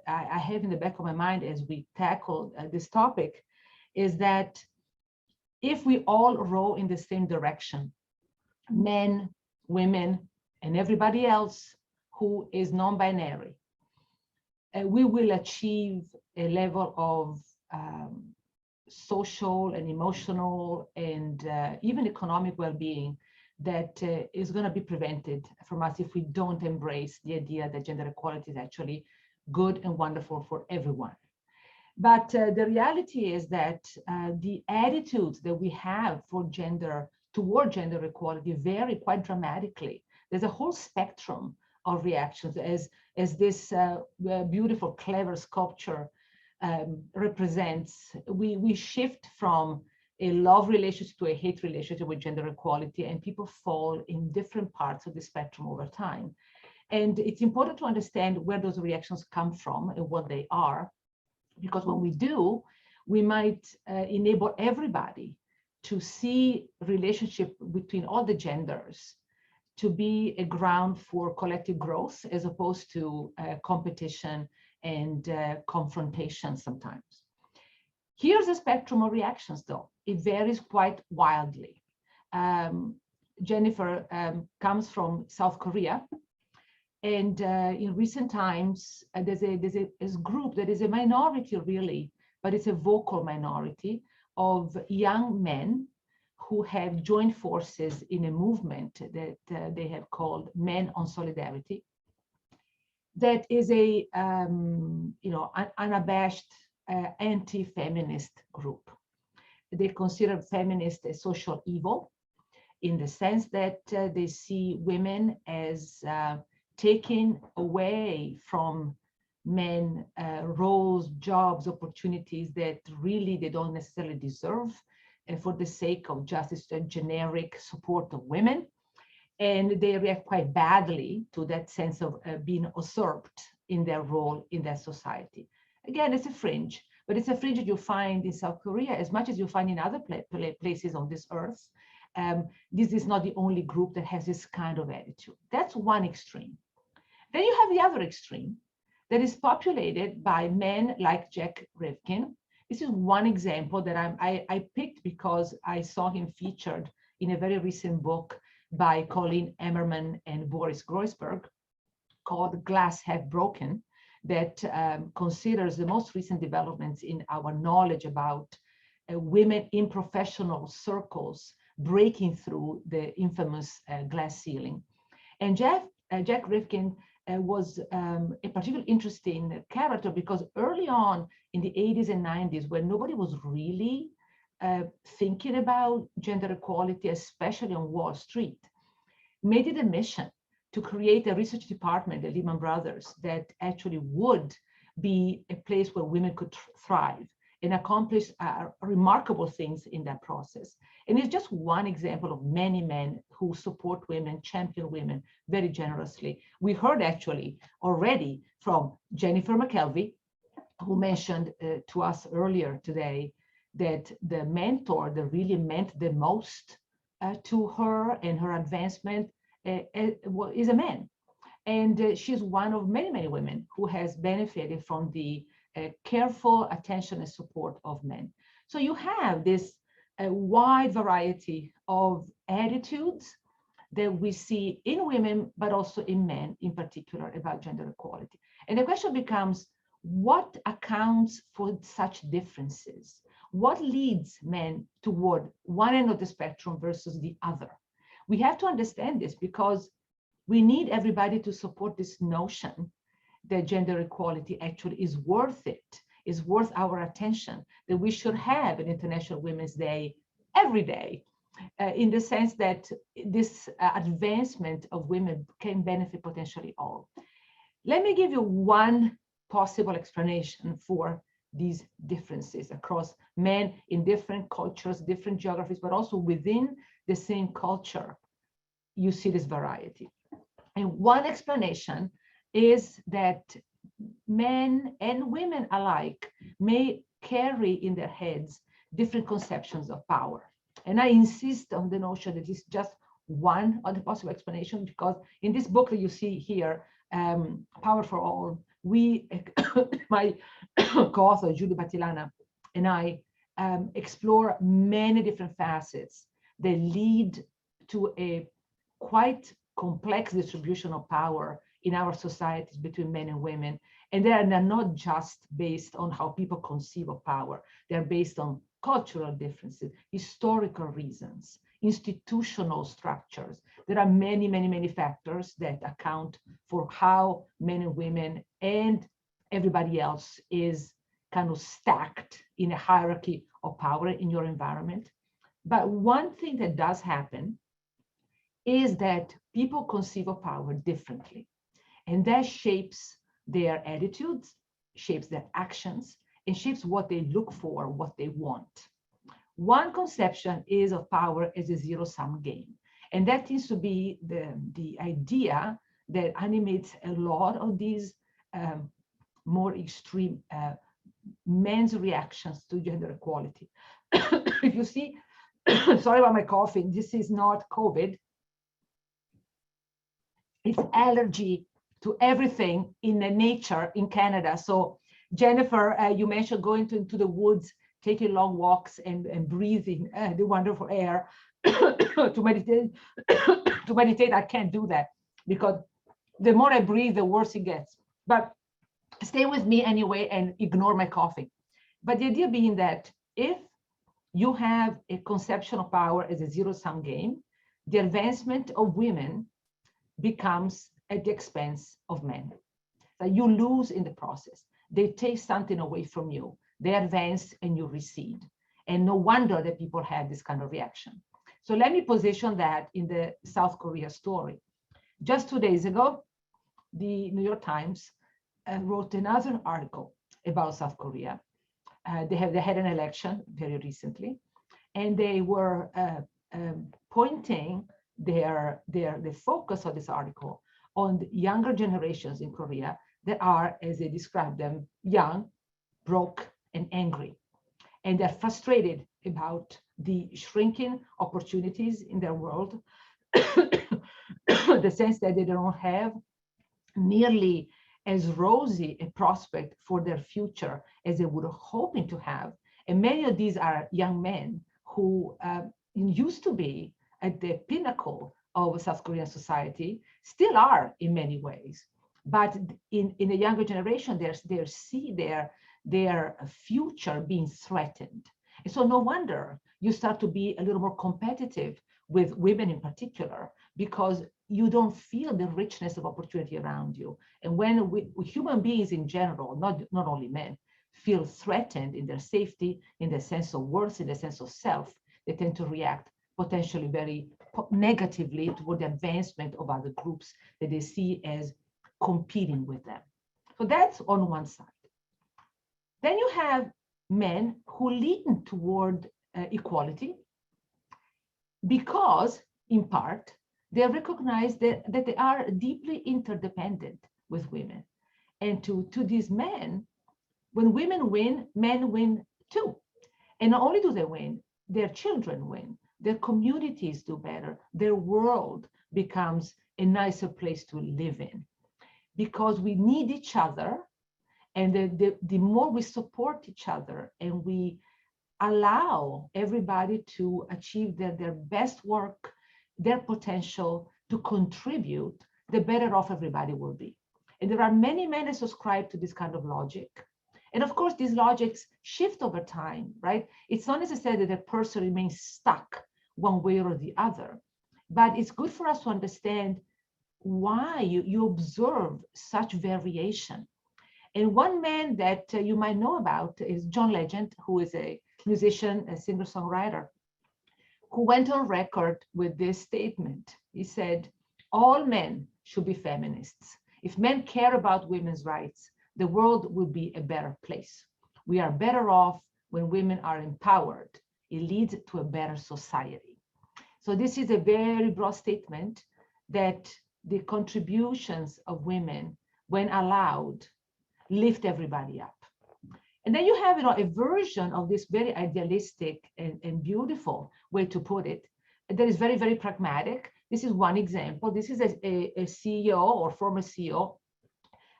I have in the back of my mind as we tackle this topic is that if we all row in the same direction, men, women, and everybody else who is non-binary, we will achieve a level of social and emotional and even economic well-being that is going to be prevented from us if we don't embrace the idea that gender equality is actually good and wonderful for everyone. But the reality is that the attitudes that we have toward gender equality vary quite dramatically. There's a whole spectrum of reactions, as this beautiful, clever sculpture represents. We shift from a love relationship to a hate relationship with gender equality, and people fall in different parts of the spectrum over time. And it's important to understand where those reactions come from and what they are, because when we do, we might enable everybody to see relationship between all the genders to be a ground for collective growth, as opposed to competition and confrontation sometimes. Here's a spectrum of reactions, though. It varies quite wildly. Jennifer comes from South Korea. And in recent times, there's a group that is a minority, really, but it's a vocal minority of young men who have joined forces in a movement that they have called Men on Solidarity. That is a unabashed anti-feminist group. They consider feminists a social evil, in the sense that they see women as taking away from men roles, jobs, opportunities that really they don't necessarily deserve, for the sake of just a generic support of women. And they react quite badly to that sense of being usurped in their role in their society. Again, it's a fringe, but it's a fringe that you find in South Korea as much as you find in other places on this earth. This is not the only group that has this kind of attitude. That's one extreme. Then you have the other extreme that is populated by men like Jack Rifkin. This is one example that I picked because I saw him featured in a very recent book by Colleen Emmerman and Boris Groisberg called Glass Half Broken, that considers the most recent developments in our knowledge about women in professional circles breaking through the infamous glass ceiling. And Jack Rifkin was a particularly interesting character because early on in the 80s and 90s, when nobody was really thinking about gender equality, especially on Wall Street, made it a mission to create a research department at Lehman Brothers that actually would be a place where women could thrive and accomplish remarkable things in that process. And it's just one example of many men who support women, champion women very generously. We heard actually already from Jennifer McKelvey, who mentioned to us earlier today that the mentor that really meant the most to her and her advancement is a man. And she's one of many, many women who has benefited from the careful attention and support of men. So you have this wide variety of attitudes that we see in women, but also in men in particular about gender equality. And the question becomes, what accounts for such differences? What leads men toward one end of the spectrum versus the other? We have to understand this because we need everybody to support this notion that gender equality actually is worth it, is worth our attention, that we should have an International Women's Day every day, in the sense that this advancement of women can benefit potentially all. Let me give you one possible explanation for these differences across men in different cultures, different geographies, but also within the same culture, you see this variety. And one explanation is that men and women alike may carry in their heads different conceptions of power. And I insist on the notion that it's just one of the possible explanations, because in this book that you see here, Power for All, we, my co-author Julie Batilana and I explore many different facets that lead to a quite complex distribution of power in our societies between men and women. And they are not just based on how people conceive of power. They're based on cultural differences, historical reasons, institutional structures. There are many, many, many factors that account for how men and women and everybody else is kind of stacked in a hierarchy of power in your environment. But one thing that does happen is that people conceive of power differently. And that shapes their attitudes, shapes their actions, and shapes what they look for, what they want. One conception is of power as a zero-sum game. And that seems to be the idea that animates a lot of these more extreme men's reactions to gender equality. If you see, sorry about my coughing, this is not COVID. It's allergy to everything in the nature in Canada. So Jennifer, you mentioned going into the woods, taking long walks and breathing the wonderful air to meditate. To meditate, I can't do that because the more I breathe, the worse it gets. But stay with me anyway and ignore my coughing. But the idea being that if you have a conception of power as a zero-sum game, the advancement of women becomes at the expense of men. So you lose in the process. They take something away from you. They advance and you recede. And no wonder that people have this kind of reaction. So let me position that in the South Korea story. Just 2 days ago, the New York Times wrote another article about South Korea. They had an election very recently, and they were pointing the focus of this article on the younger generations in Korea that are, as they describe them, young, broke, and angry. And they're frustrated about the shrinking opportunities in their world, the sense that they don't have nearly as rosy a prospect for their future as they were hoping to have. And many of these are young men who used to be at the pinnacle of South Korean society, still are in many ways. But in the younger generation, they see their future being threatened. And so no wonder you start to be a little more competitive with women in particular, because you don't feel the richness of opportunity around you. And when human beings in general, not only men, feel threatened in their safety, in their sense of worth, in their sense of self, they tend to react potentially very negatively toward the advancement of other groups that they see as competing with them. So that's on one side. Then you have men who lean toward equality because, in part, they recognize that they are deeply interdependent with women. And to these men, when women win, men win too. And not only do they win, their children win, their communities do better, their world becomes a nicer place to live in. Because we need each other, and the more we support each other and we allow everybody to achieve their best work, their potential to contribute, the better off everybody will be. And there are many men that subscribe to this kind of logic. And of course, these logics shift over time, right? It's not necessarily that a person remains stuck one way or the other, but it's good for us to understand why you observe such variation. And one man that you might know about is John Legend, who is a musician, a singer-songwriter, who went on record with this statement. He said, all men should be feminists. If men care about women's rights, the world will be a better place. We are better off when women are empowered. It leads to a better society. So this is a very broad statement that the contributions of women, when allowed, lift everybody up. And then you have a version of this very idealistic and beautiful way to put it that is very, very pragmatic. This is one example. This is a CEO or former CEO,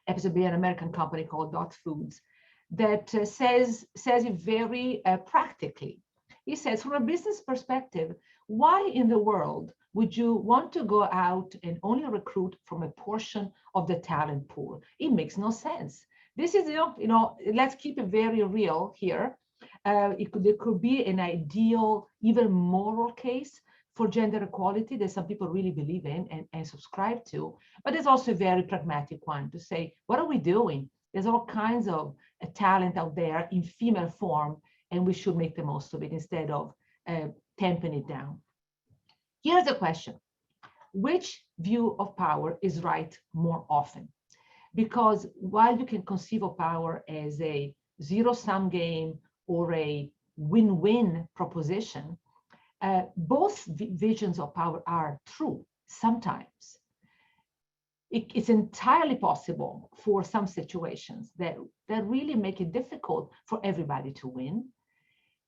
happens to be an American company called Dot Foods, that says it very practically. He says, from a business perspective, why in the world would you want to go out and only recruit from a portion of the talent pool? It makes no sense. This is, let's keep it very real here. There could be an ideal, even moral case for gender equality that some people really believe in and subscribe to. But there's also a very pragmatic one to say, what are we doing? There's all kinds of a talent out there in female form, and we should make the most of it instead of tamping it down. Here's the question: which view of power is right more often? Because while you can conceive of power as a zero-sum game or a win-win proposition, both visions of power are true sometimes. It's entirely possible for some situations that really make it difficult for everybody to win.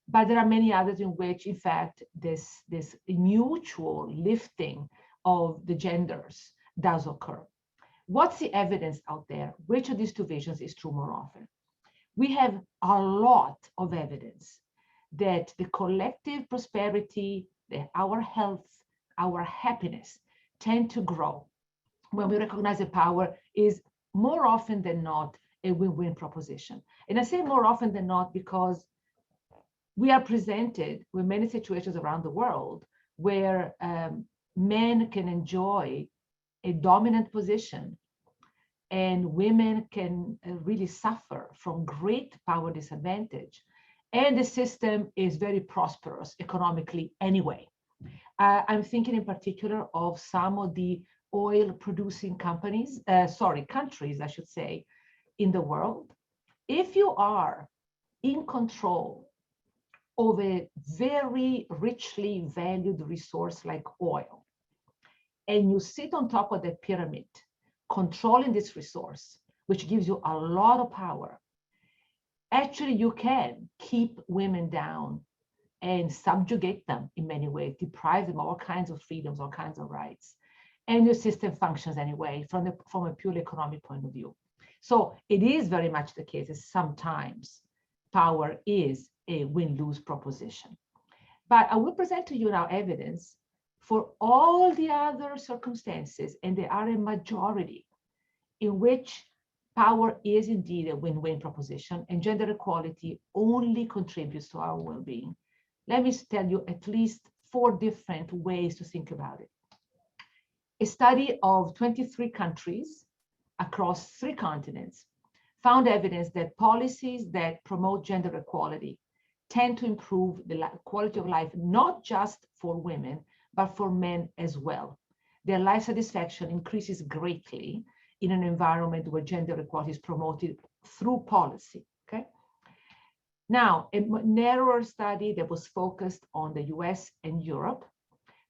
But there are many others in which, in fact, this mutual lifting of the genders does occur. What's the evidence out there? Which of these two visions is true more often? We have a lot of evidence that the collective prosperity, our health, our happiness tend to grow when we recognize that power is more often than not a win-win proposition. And I say more often than not because we are presented with many situations around the world where men can enjoy a dominant position and women can really suffer from great power disadvantage. And the system is very prosperous economically anyway. I'm thinking in particular of some of the oil producing countries, I should say, in the world. If you are in control of a very richly valued resource like oil, and you sit on top of the pyramid, controlling this resource, which gives you a lot of power, actually you can keep women down and subjugate them in many ways, deprive them of all kinds of freedoms, all kinds of rights. And your system functions anyway from a purely economic point of view. So it is very much the case that sometimes power is a win-lose proposition. But I will present to you now evidence for all the other circumstances, and there are a majority in which power is indeed a win-win proposition, and gender equality only contributes to our well-being. Let me tell you at least 4 different ways to think about it. A study of 23 countries across 3 continents found evidence that policies that promote gender equality tend to improve the quality of life, not just for women, but for men as well. Their life satisfaction increases greatly in an environment where gender equality is promoted through policy, okay? Now, a narrower study that was focused on the US and Europe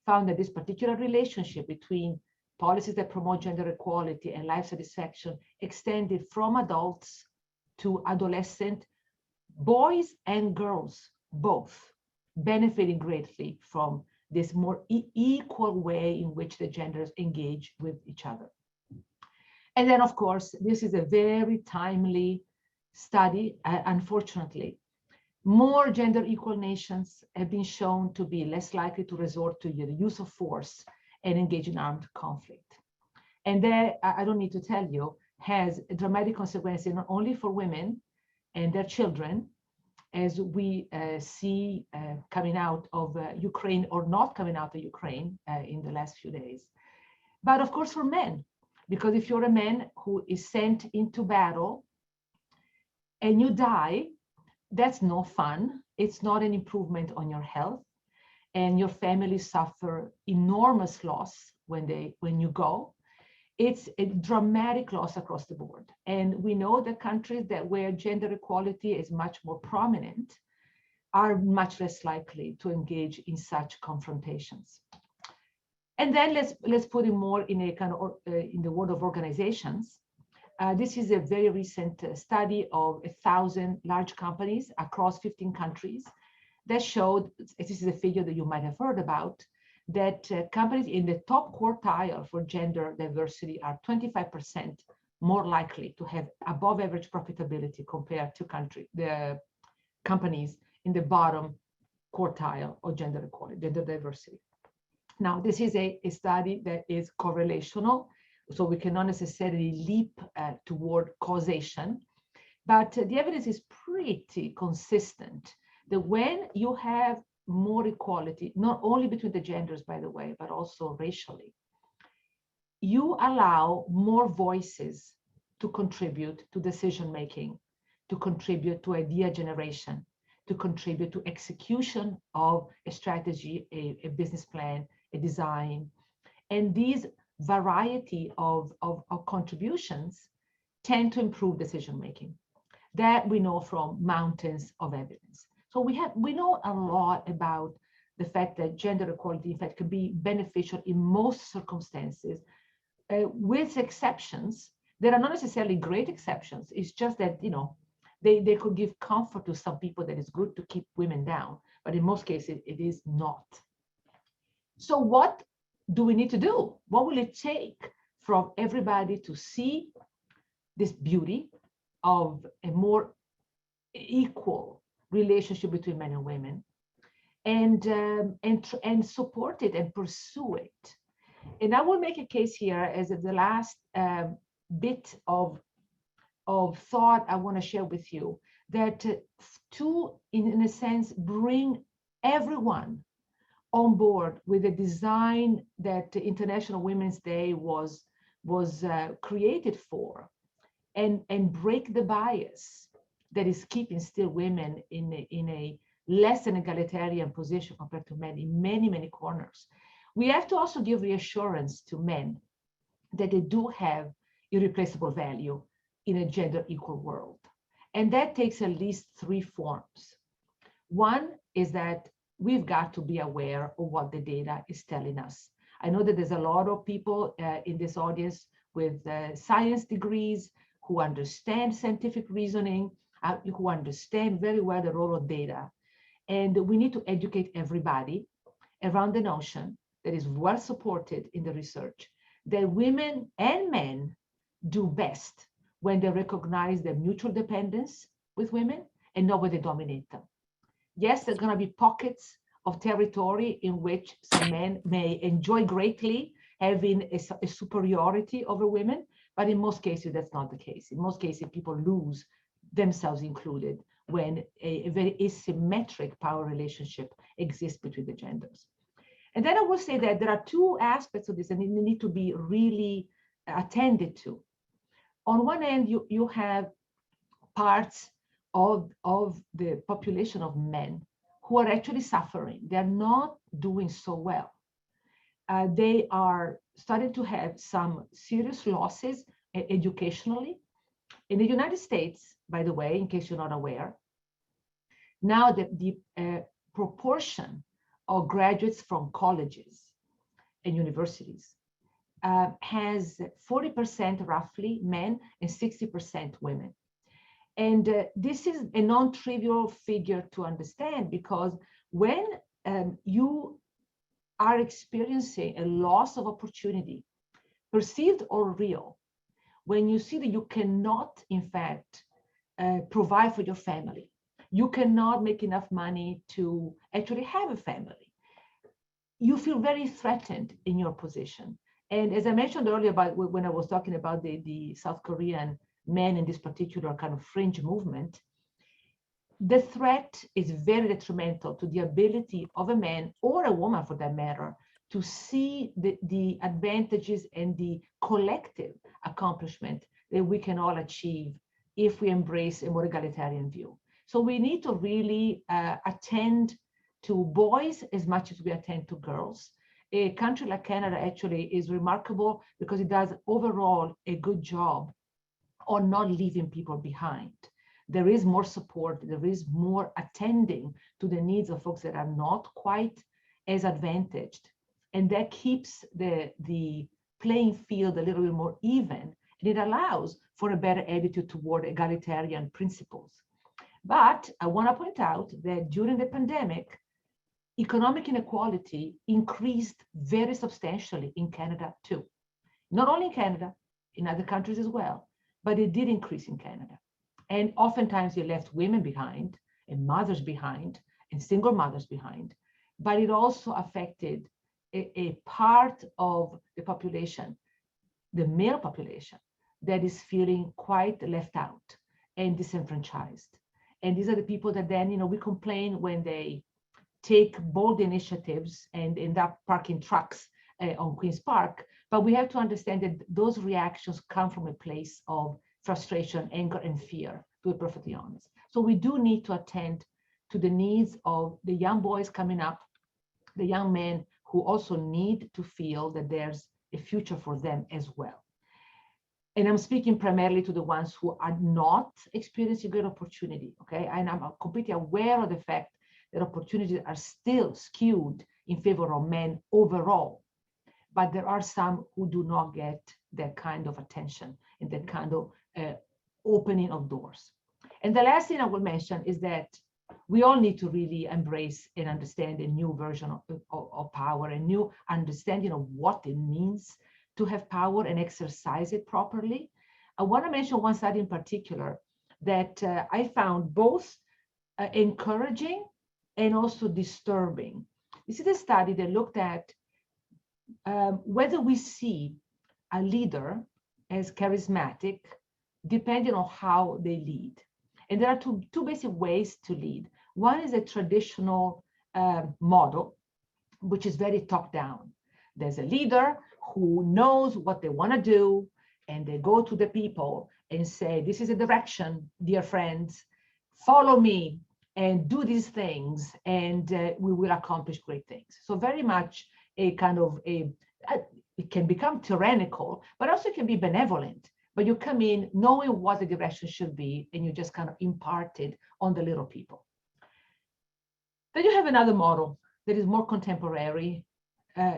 found that this particular relationship between policies that promote gender equality and life satisfaction extended from adults to adolescent boys and girls, both benefiting greatly from this more equal way in which the genders engage with each other. And then, of course, this is a very timely study. Unfortunately, more gender equal nations have been shown to be less likely to resort to the use of force and engage in armed conflict. And that, I don't need to tell you, has a dramatic consequences not only for women and their children, as we see coming out of Ukraine or not coming out of Ukraine in the last few days, but of course for men, because if you're a man who is sent into battle and you die, that's no fun. It's not an improvement on your health, and your family suffer enormous loss when you go. It's a dramatic loss across the board. And we know that countries where gender equality is much more prominent are much less likely to engage in such confrontations. And then let's put it more in a kind of in the world of organizations. This is a very recent study of 1,000 large companies across 15 countries that showed, this is a figure that you might have heard about, that companies in the top quartile for gender diversity are 25% more likely to have above average profitability compared to the companies in the bottom quartile of gender equality, gender diversity. Now, this is a study that is correlational, so we cannot necessarily leap toward causation, but the evidence is pretty consistent that when you have more equality, not only between the genders, by the way, but also racially, you allow more voices to contribute to decision-making, to contribute to idea generation, to contribute to execution of a strategy, a business plan, a design. And these variety of contributions tend to improve decision-making. That we know from mountains of evidence. So we know a lot about the fact that gender equality, in fact, can be beneficial in most circumstances, with exceptions. There are not necessarily great exceptions. It's just that, you know, they could give comfort to some people that it's good to keep women down, but in most cases, it is not. So what do we need to do? What will it take from everybody to see this beauty of a more equal relationship between men and women, and support it and pursue it? And I will make a case here as the last bit of thought I want to share with you, that to, in a sense, bring everyone on board with the design that International Women's Day was created for, and break the bias that is keeping still women in a less than egalitarian position compared to men in many, many corners. We have to also give reassurance to men that they do have irreplaceable value in a gender equal world. And that takes at least three forms. One is that we've got to be aware of what the data is telling us. I know that there's a lot of people in this audience with science degrees who understand scientific reasoning, who understand very well the role of data. And we need to educate everybody around the notion that is well supported in the research, that women and men do best when they recognize their mutual dependence with women and not when they dominate them. Yes, there's going to be pockets of territory in which some men may enjoy greatly having a superiority over women, but in most cases, that's not the case. In most cases, people lose, themselves included, when a very asymmetric power relationship exists between the genders. And then I will say that there are two aspects of this and they need to be really attended to. On one end, you have parts of the population of men who are actually suffering. They're not doing so well. They are starting to have some serious losses educationally. In the United States, by the way, in case you're not aware, now the proportion of graduates from colleges and universities has 40% roughly men and 60% women. And this is a non-trivial figure to understand, because when you are experiencing a loss of opportunity, perceived or real, when you see that you cannot, in fact, provide for your family, you cannot make enough money to actually have a family, you feel very threatened in your position. And as I mentioned earlier, about when I was talking about the South Korean men in this particular kind of fringe movement, the threat is very detrimental to the ability of a man or a woman, for that matter, to see the advantages and the collective accomplishment that we can all achieve if we embrace a more egalitarian view. So we need to really attend to boys as much as we attend to girls. A country like Canada actually is remarkable because it does overall a good job on not leaving people behind. There is more support, there is more attending to the needs of folks that are not quite as advantaged. And that keeps the playing field a little bit more even, and it allows for a better attitude toward egalitarian principles. But I want to point out that during the pandemic, economic inequality increased very substantially in Canada too. Not only in Canada, in other countries as well, but it did increase in Canada. And oftentimes you left women behind and mothers behind and single mothers behind, but it also affected a part of the population, the male population, that is feeling quite left out and disenfranchised. And these are the people that then, we complain when they take bold initiatives and end up parking trucks on Queen's Park. But we have to understand that those reactions come from a place of frustration, anger, and fear. to be perfectly honest. So we do need to attend to the needs of the young boys coming up, the young men who also need to feel that there's a future for them as well. And I'm speaking primarily to the ones who are not experiencing great opportunity, okay? And I'm completely aware of the fact that opportunities are still skewed in favor of men overall. But there are some who do not get that kind of attention and that kind of opening of doors. And the last thing I will mention is that we all need to really embrace and understand a new version of power, a new understanding of what it means to have power and exercise it properly. I want to mention one study in particular that I found both encouraging and also disturbing. This is a study that looked at whether we see a leader as charismatic depending on how they lead. And there are two basic ways to lead. One is a traditional model, which is very top-down. There's a leader who knows what they want to do, and they go to the people and say, this is a direction, dear friends, follow me and do these things, and we will accomplish great things. So very much a kind of it can become tyrannical, but also can be benevolent. But you come in knowing what the direction should be, and you just kind of impart it on the little people. Then you have another model that is more contemporary,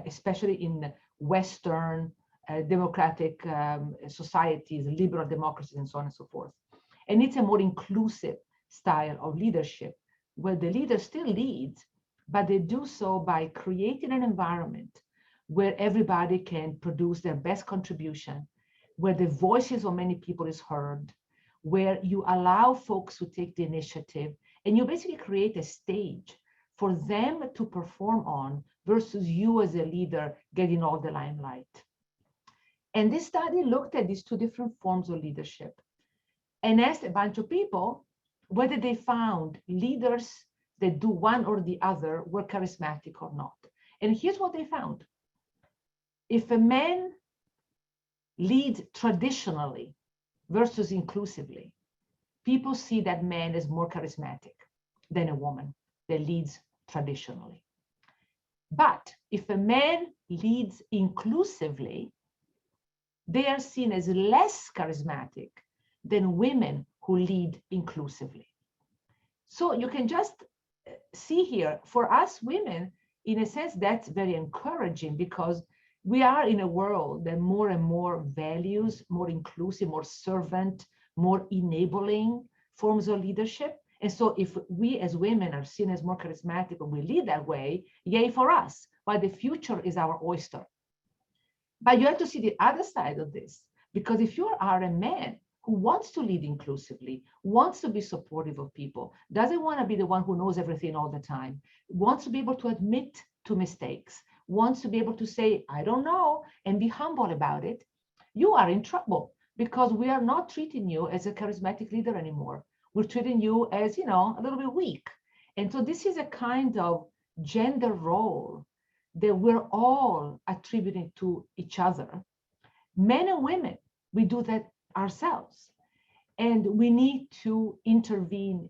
especially in Western democratic societies, liberal democracies, and so on and so forth. And it's a more inclusive style of leadership, where the leader still leads, but they do so by creating an environment where everybody can produce their best contribution, where the voices of many people is heard, where you allow folks to take the initiative, and you basically create a stage for them to perform on versus you as a leader getting all the limelight. And this study looked at these two different forms of leadership and asked a bunch of people whether they found leaders that do one or the other were charismatic or not. And here's what they found. If a man leads traditionally versus inclusively, people see that man as more charismatic than a woman that leads traditionally. But if a man leads inclusively, they are seen as less charismatic than women who lead inclusively. So you can just see here, for us women, in a sense, that's very encouraging, because we are in a world that more and more values more inclusive, more servant, more enabling forms of leadership. And so if we as women are seen as more charismatic and we lead that way, yay for us, but the future is our oyster. But you have to see the other side of this, because if you are a man who wants to lead inclusively, wants to be supportive of people, doesn't want to be the one who knows everything all the time, wants to be able to admit to mistakes, wants to be able to say, I don't know, and be humble about it, you are in trouble, because we are not treating you as a charismatic leader anymore. We're treating you as, a little bit weak. And so this is a kind of gender role that we're all attributing to each other. Men and women, we do that ourselves. And we need to intervene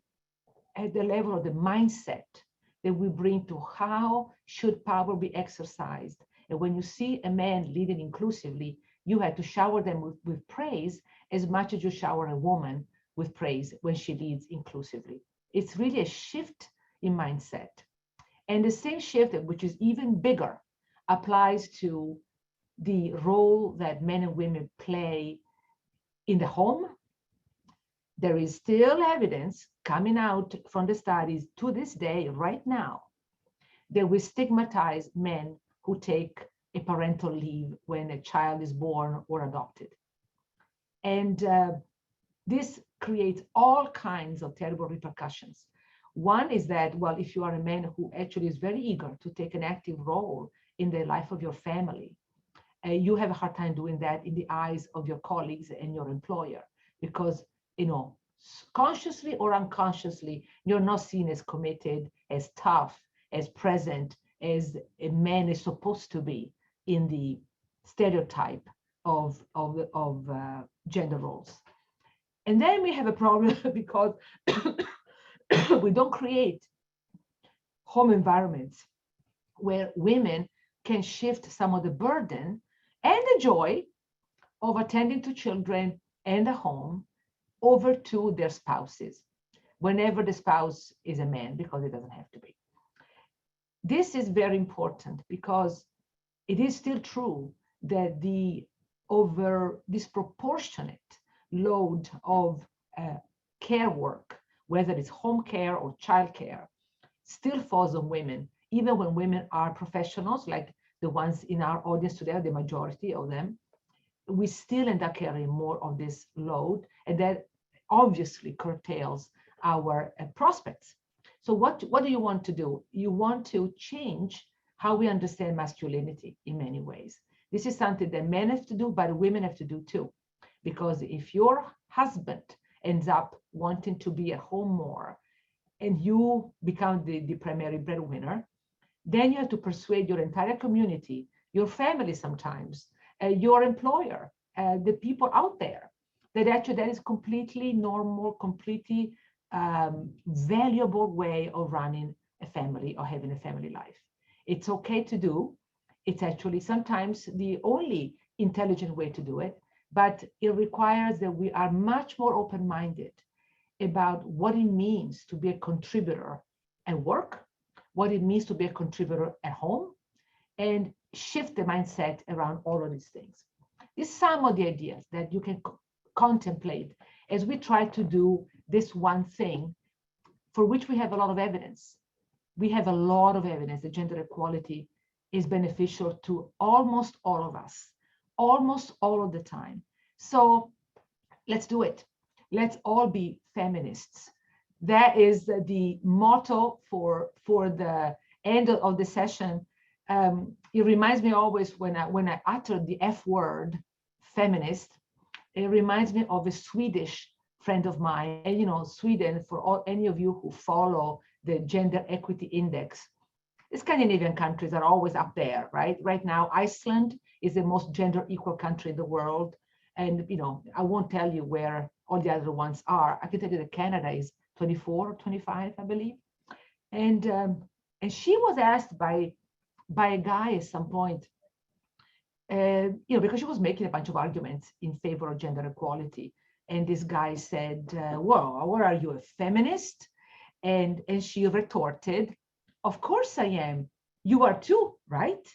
at the level of the mindset that we bring to how should power be exercised. And when you see a man leading inclusively, you have to shower them with praise as much as you shower a woman with praise when she leads inclusively. It's really a shift in mindset. And the same shift, which is even bigger, applies to the role that men and women play in the home. There is still evidence coming out from the studies to this day, right now, that we stigmatize men who take a parental leave when a child is born or adopted. And this creates all kinds of terrible repercussions. One is that, well, if you are a man who actually is very eager to take an active role in the life of your family, you have a hard time doing that in the eyes of your colleagues and your employer, because, consciously or unconsciously, you're not seen as committed, as tough, as present, as a man is supposed to be in the stereotype of gender roles. And then we have a problem because we don't create home environments where women can shift some of the burden and the joy of attending to children and the home over to their spouses, whenever the spouse is a man, because it doesn't have to be. This is very important because it is still true that the over disproportionate load of care work, whether it's home care or child care, still falls on women, even when women are professionals, like the ones in our audience today, the majority of them. We still end up carrying more of this load, and that obviously curtails our prospects. So what do you want to do? You want to change how we understand masculinity in many ways. This is something that men have to do, but women have to do too. Because if your husband ends up wanting to be at home more and you become the primary breadwinner, then you have to persuade your entire community, your family sometimes, your employer, the people out there, that actually that is completely normal, completely valuable way of running a family or having a family life. It's okay to do. It's actually sometimes the only intelligent way to do it, but it requires that we are much more open-minded about what it means to be a contributor at work, what it means to be a contributor at home, and shift the mindset around all of these things. These are some of the ideas that you can contemplate as we try to do this one thing for which we have a lot of evidence. We have a lot of evidence that gender equality is beneficial to almost all of us, almost all of the time. So let's do it. Let's all be feminists. That is the motto for the end of the session. It reminds me always when I utter the F word, feminist, it reminds me of a Swedish friend of mine. And you know, Sweden, for any of you who follow the Gender Equity Index, the Scandinavian countries are always up there, right? Right now, Iceland is the most gender equal country in the world. And you know, I won't tell you where all the other ones are. I can tell you that Canada is 24 or 25, I believe. And she was asked by a guy at some point, you know, because she was making a bunch of arguments in favor of gender equality. And this guy said, well, what are you, a feminist? And she retorted, of course I am. You are too, right?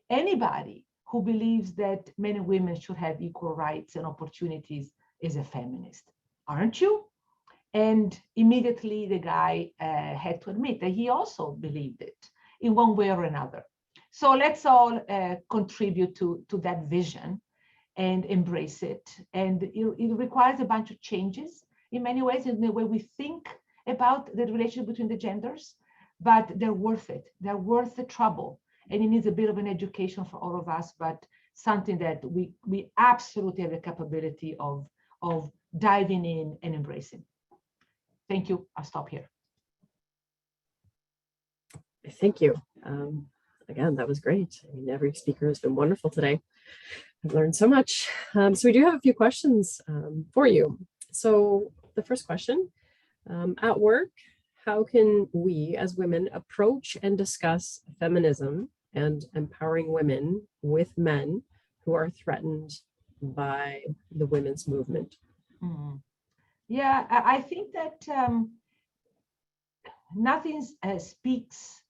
Anybody who believes that men and women should have equal rights and opportunities is a feminist, aren't you? And immediately the guy had to admit that he also believed it in one way or another. So let's all contribute to that vision and embrace it. And it requires a bunch of changes in many ways in the way we think about the relationship between the genders, but they're worth it. They're worth the trouble. And it needs a bit of an education for all of us, but something that we absolutely have the capability of diving in and embracing. Thank you. I'll stop here. Thank you. Again, that was great. I mean, every speaker has been wonderful today. I've learned so much. So we do have a few questions for you. So the first question, at work, how can we as women approach and discuss feminism and empowering women with men who are threatened by the women's movement? Yeah, I think that nothing speaks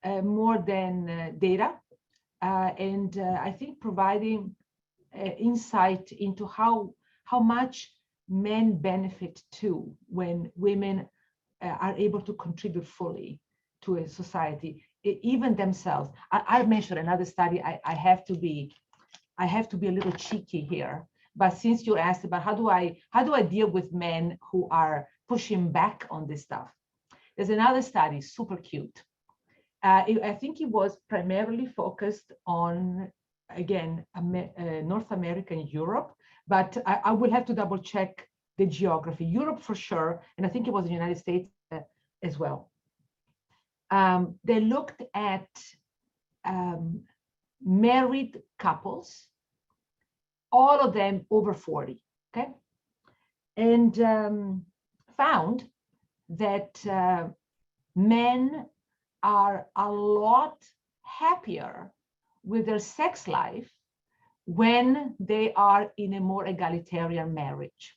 more than data. And I think providing insight into how much men benefit too when women are able to contribute fully to a society, even themselves. I mentioned another study. I have to be a little cheeky here, but since you asked about how do I deal with men who are pushing back on this stuff, there's another study, super cute. I think it was primarily focused on, again, North America and Europe, but I will have to double check the geography. Europe for sure, and I think it was the United States as well. They looked at married couples, all of them over 40, okay? and found that men are a lot happier with their sex life when they are in a more egalitarian marriage.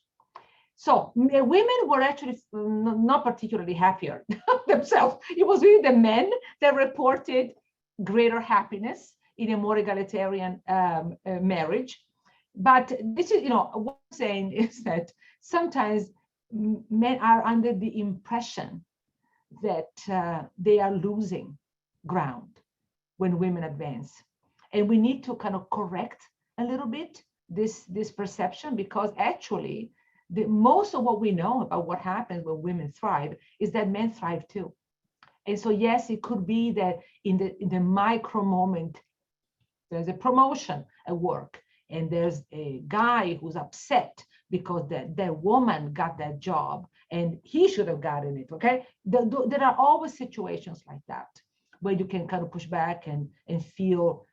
So women were actually not particularly happier themselves. It was really the men that reported greater happiness in a more egalitarian marriage. But this is, what I'm saying is that sometimes men are under the impression that they are losing ground when women advance. And we need to kind of correct a little bit this perception, because actually most of what we know about what happens when women thrive is that men thrive too. And so yes, it could be that in the micro moment, there's a promotion at work and there's a guy who's upset because that woman got that job and he should have gotten it, okay? There are always situations like that where you can kind of push back and feel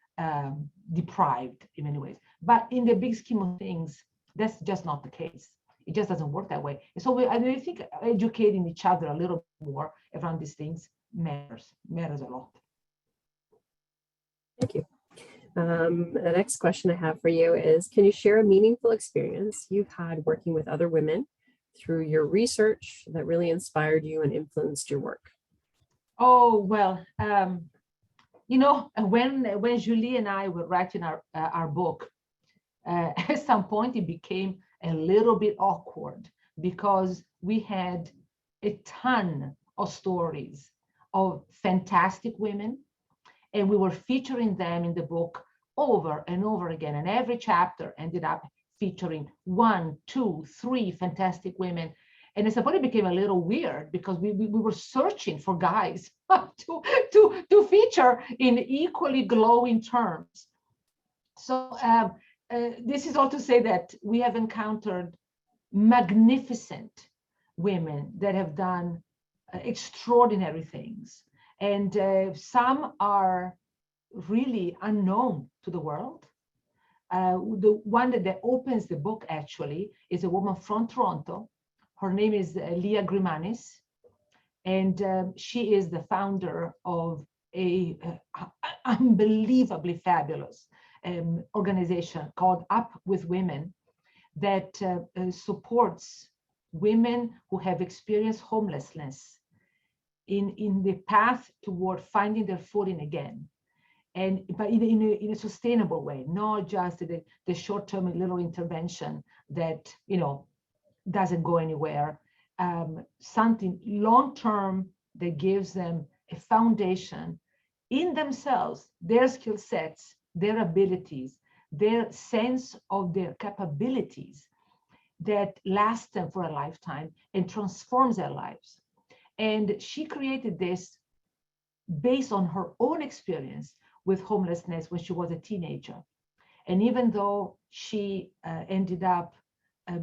deprived in many ways. But in the big scheme of things, that's just not the case. It just doesn't work that way. And so I think educating each other a little more around these things matters a lot. Thank you. The next question I have for you is, can you share a meaningful experience you've had working with other women through your research that really inspired you and influenced your work? Oh, well, when Julie and I were writing our book, at some point it became a little bit awkward because we had a ton of stories of fantastic women, and we were featuring them in the book over and over again. And every chapter ended up featuring 1, 2, 3 fantastic women. And at some point it became a little weird because we were searching for guys to feature in equally glowing terms. So this is all to say that we have encountered magnificent women that have done extraordinary things. And some are really unknown to the world. The one that opens the book actually is a woman from Toronto. Her name is Leah Grimanis, and she is the founder of a unbelievably fabulous organization called Up with Women that supports women who have experienced homelessness in the path toward finding their footing again, but in a sustainable way, not just the short-term little intervention that doesn't go anywhere. Something long-term that gives them a foundation in themselves, their skill sets, their abilities, their sense of their capabilities that last them for a lifetime and transforms their lives. And she created this based on her own experience with homelessness when she was a teenager. And even though she ended up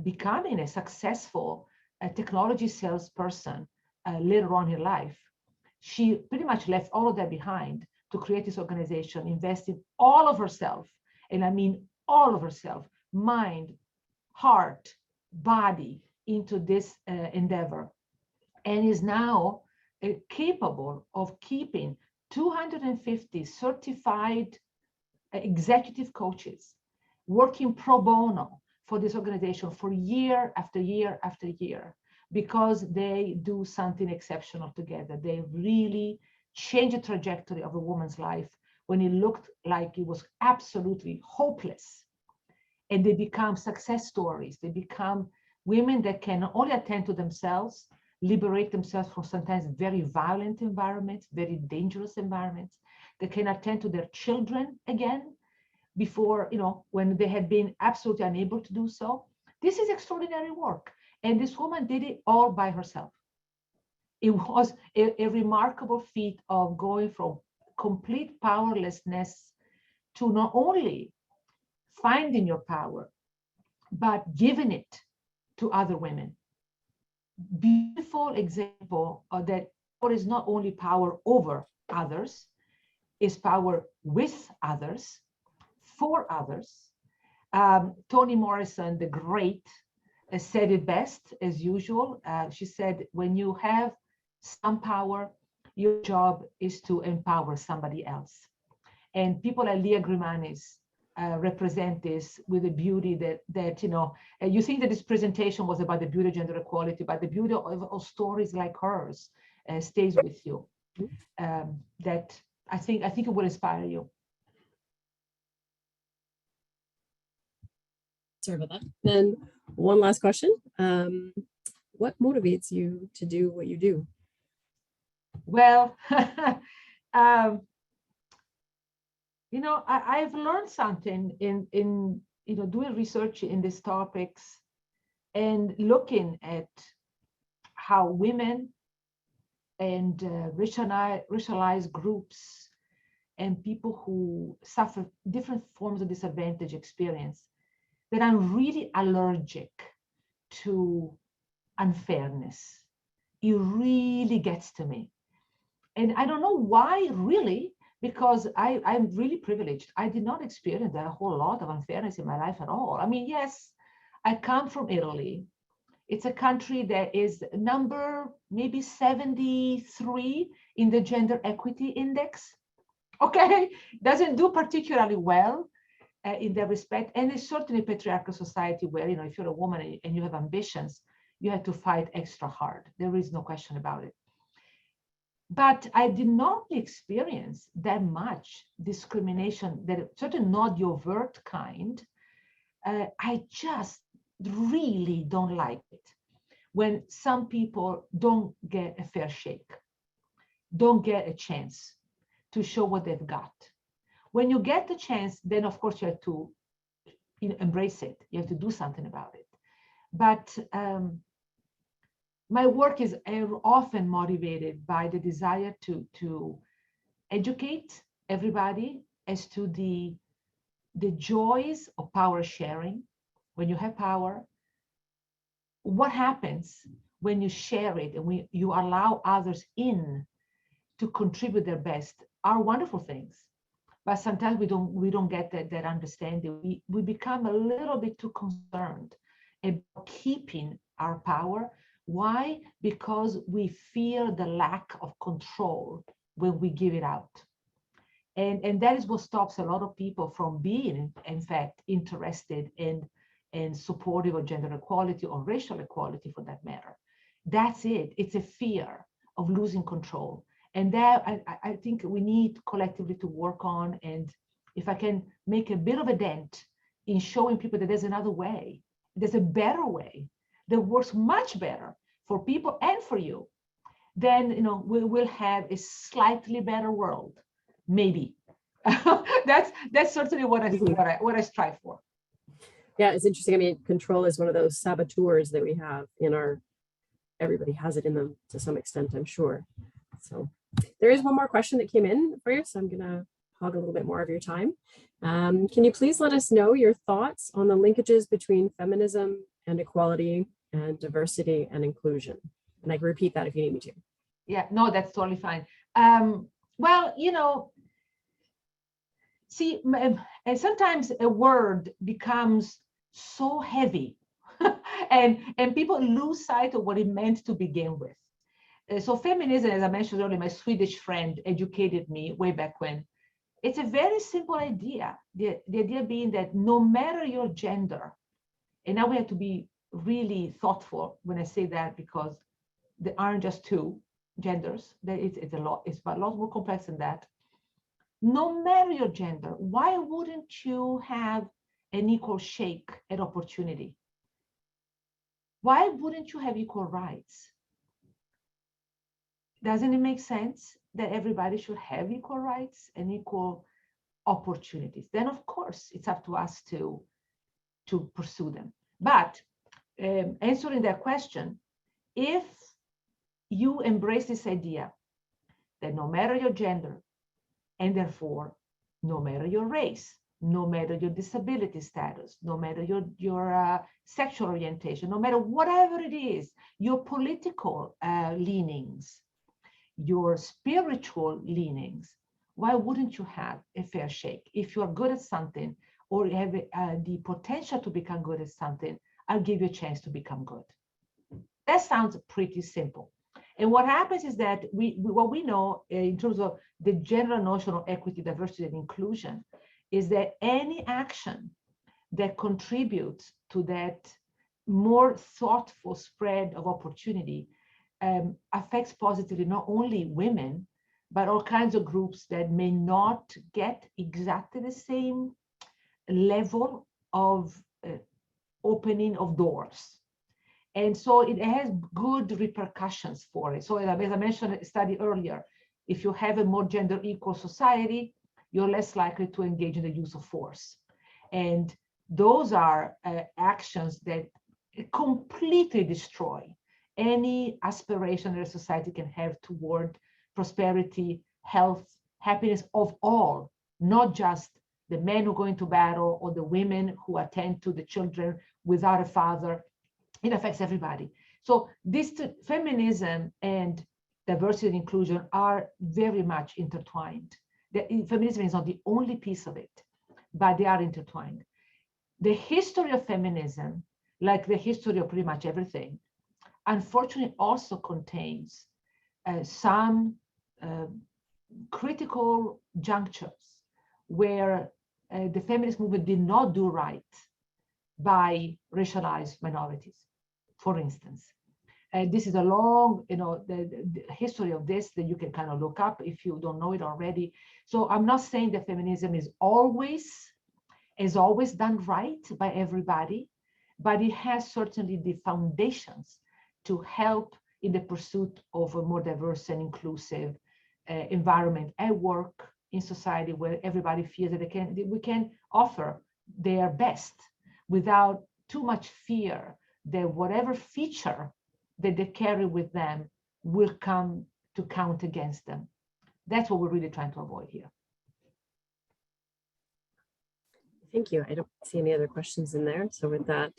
becoming a successful technology salesperson later on in life, she pretty much left all of that behind to create this organization, invested all of herself, and I mean all of herself, mind, heart, body, into this endeavor, and is now capable of keeping 250 certified executive coaches working pro bono for this organization for year after year after year, because they do something exceptional together. They really change the trajectory of a woman's life when it looked like it was absolutely hopeless. And they become success stories. They become women that can not only attend to themselves, liberate themselves from sometimes very violent environments, very dangerous environments. They can attend to their children again before, when they had been absolutely unable to do so. This is extraordinary work. And this woman did it all by herself. It was a remarkable feat of going from complete powerlessness to not only finding your power, but giving it to other women. Beautiful example of that power is not only power over others, is power with others, for others. Toni Morrison, the great said it best as usual. She said, when you have some power, your job is to empower somebody else. And people like Leah Grimanis represent this with a beauty that you think that this presentation was about the beauty of gender equality, but the beauty of stories like hers stays with you. That I think it will inspire you. Sorry about that. Then one last question. What motivates you to do what you do? Well, I've learned something in doing research in these topics and looking at how women and racialized groups and people who suffer different forms of disadvantage experience, that I'm really allergic to unfairness. It really gets to me. And I don't know why, really, because I'm really privileged. I did not experience a whole lot of unfairness in my life at all. I mean, yes, I come from Italy. It's a country that is number maybe 73 in the gender equity index. Okay, doesn't do particularly well in that respect. And it's certainly a patriarchal society where, if you're a woman and you have ambitions, you have to fight extra hard. There is no question about it. But I did not experience that much discrimination, that certainly not the overt kind. I just really don't like it when some people don't get a fair shake, don't get a chance to show what they've got. When you get the chance, then of course you have to embrace it. You have to do something about it. But my work is often motivated by the desire to educate everybody as to the joys of power sharing. When you have power, what happens when you share it and when you allow others in to contribute their best are wonderful things. But sometimes we don't get that understanding. We become a little bit too concerned about keeping our power. Why? Because we fear the lack of control when we give it out. And that is what stops a lot of people from being, in fact, interested in supportive of gender equality or racial equality for that matter. That's it. It's a fear of losing control. And that I think we need collectively to work on. And if I can make a bit of a dent in showing people that there's another way, there's a better way that works much better for people and for you, then we will have a slightly better world, maybe. that's certainly what I strive for. Yeah, it's interesting. I mean, control is one of those saboteurs that we have in everybody has it in them to some extent, I'm sure. So there is one more question that came in for you, so I'm gonna hog a little bit more of your time. Can you please let us know your thoughts on the linkages between feminism and equality and diversity and inclusion? And I can repeat that if you need me to. Yeah, no, that's totally fine. Well, see, and sometimes a word becomes so heavy and people lose sight of what it meant to begin with. So feminism, as I mentioned earlier, my Swedish friend educated me way back when. It's a very simple idea. The idea being that no matter your gender, and now we have to be really thoughtful when I say that, because there aren't just two genders. It's a lot more complex than that. No matter your gender, why wouldn't you have an equal shake at opportunity? Why wouldn't you have equal rights? Doesn't it make sense that everybody should have equal rights and equal opportunities? Then, of course, it's up to us to pursue them. But answering that question, if you embrace this idea that no matter your gender, and therefore, no matter your race, no matter your disability status, no matter your sexual orientation, no matter whatever it is, your political leanings, your spiritual leanings, why wouldn't you have a fair shake? If you are good at something or you have the potential to become good at something, I'll give you a chance to become good. That sounds pretty simple. And what happens is that what we know in terms of the general notion of equity, diversity, and inclusion is that any action that contributes to that more thoughtful spread of opportunity affects positively not only women, but all kinds of groups that may not get exactly the same level of opening of doors. And so it has good repercussions for it. So as I mentioned a study earlier, if you have a more gender equal society, you're less likely to engage in the use of force. And those are actions that completely destroy any aspiration that a society can have toward prosperity, health, happiness of all, not just the men who go into battle or the women who attend to the children without a father. It affects everybody. So this feminism and diversity and inclusion are very much intertwined. Feminism is not the only piece of it, but they are intertwined. The history of feminism, like the history of pretty much everything, unfortunately also contains some critical junctures where the feminist movement did not do right by racialized minorities, for instance. This is a long, the history of this that you can kind of look up if you don't know it already. So I'm not saying that feminism is always done right by everybody, but it has certainly the foundations to help in the pursuit of a more diverse and inclusive environment at work, in society, where everybody feels that we can offer their best without too much fear that whatever feature that they carry with them will come to count against them. That's what we're really trying to avoid here. Thank you. I don't see any other questions in there. So with that,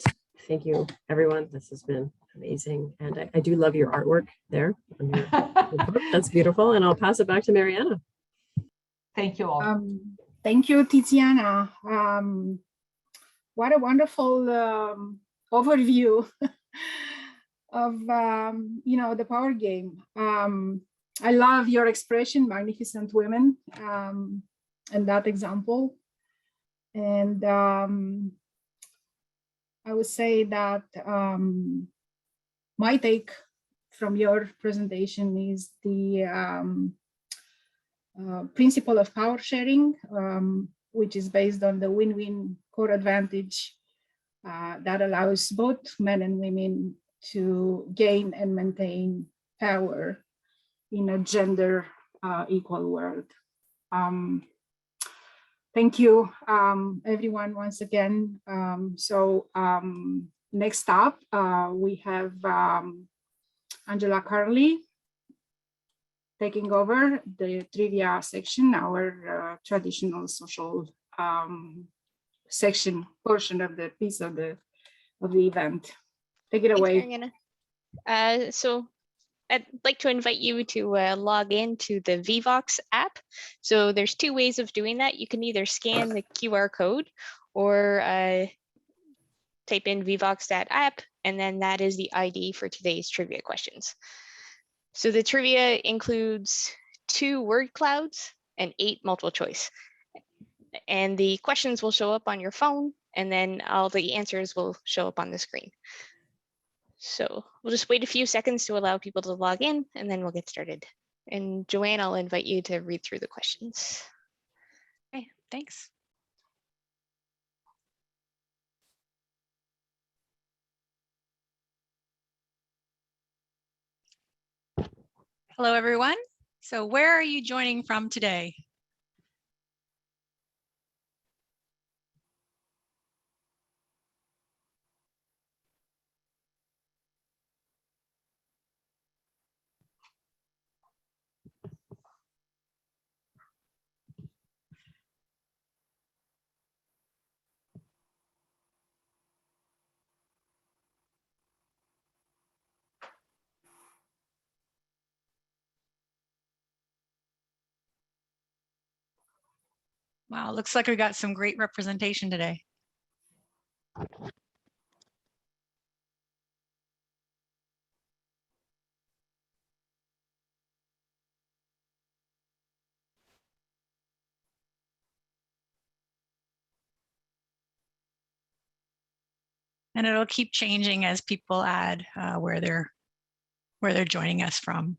thank you, everyone. This has been amazing. And I do love your artwork there on your book. That's beautiful. And I'll pass it back to Mariana. Thank you all. Thank you, Tiziana. What a wonderful overview of the power game. I love your expression, magnificent women, and that example. And I would say that my take from your presentation is the principle of power sharing, which is based on the win-win core advantage that allows both men and women to gain and maintain power in a gender equal world. Thank you, everyone, once again. Next up, we have Angela Carley taking over the trivia section, our traditional social section portion of the piece of the event. Take it away. So I'd like to invite you to log in to the Vivox app. So there's two ways of doing that. You can either scan the QR code or type in vivox.app, and then that is the ID for today's trivia questions. So the trivia includes 2 word clouds and 8 multiple choice. And the questions will show up on your phone, and then all the answers will show up on the screen. So we'll just wait a few seconds to allow people to log in, and then we'll get started. And Joanne, I'll invite you to read through the questions. Okay, thanks. Hello, everyone. So where are you joining from today? Wow, looks like we got some great representation today. And it'll keep changing as people add where they're joining us from.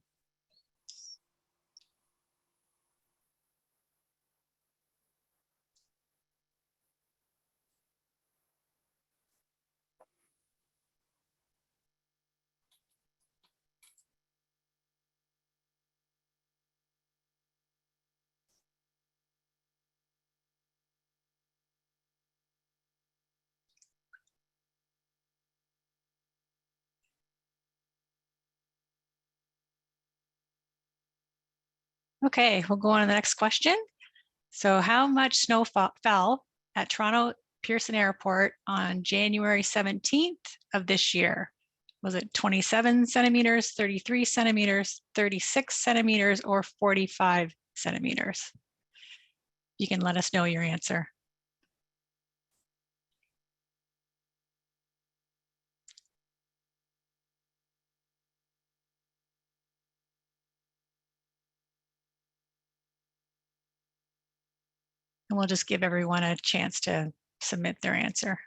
Okay, we'll go on to the next question. So how much snow fell at Toronto Pearson Airport on January 17th of this year? Was it 27 centimeters, 33 centimeters, 36 centimeters, or 45 centimeters? You can let us know your answer. And we'll just give everyone a chance to submit their answer.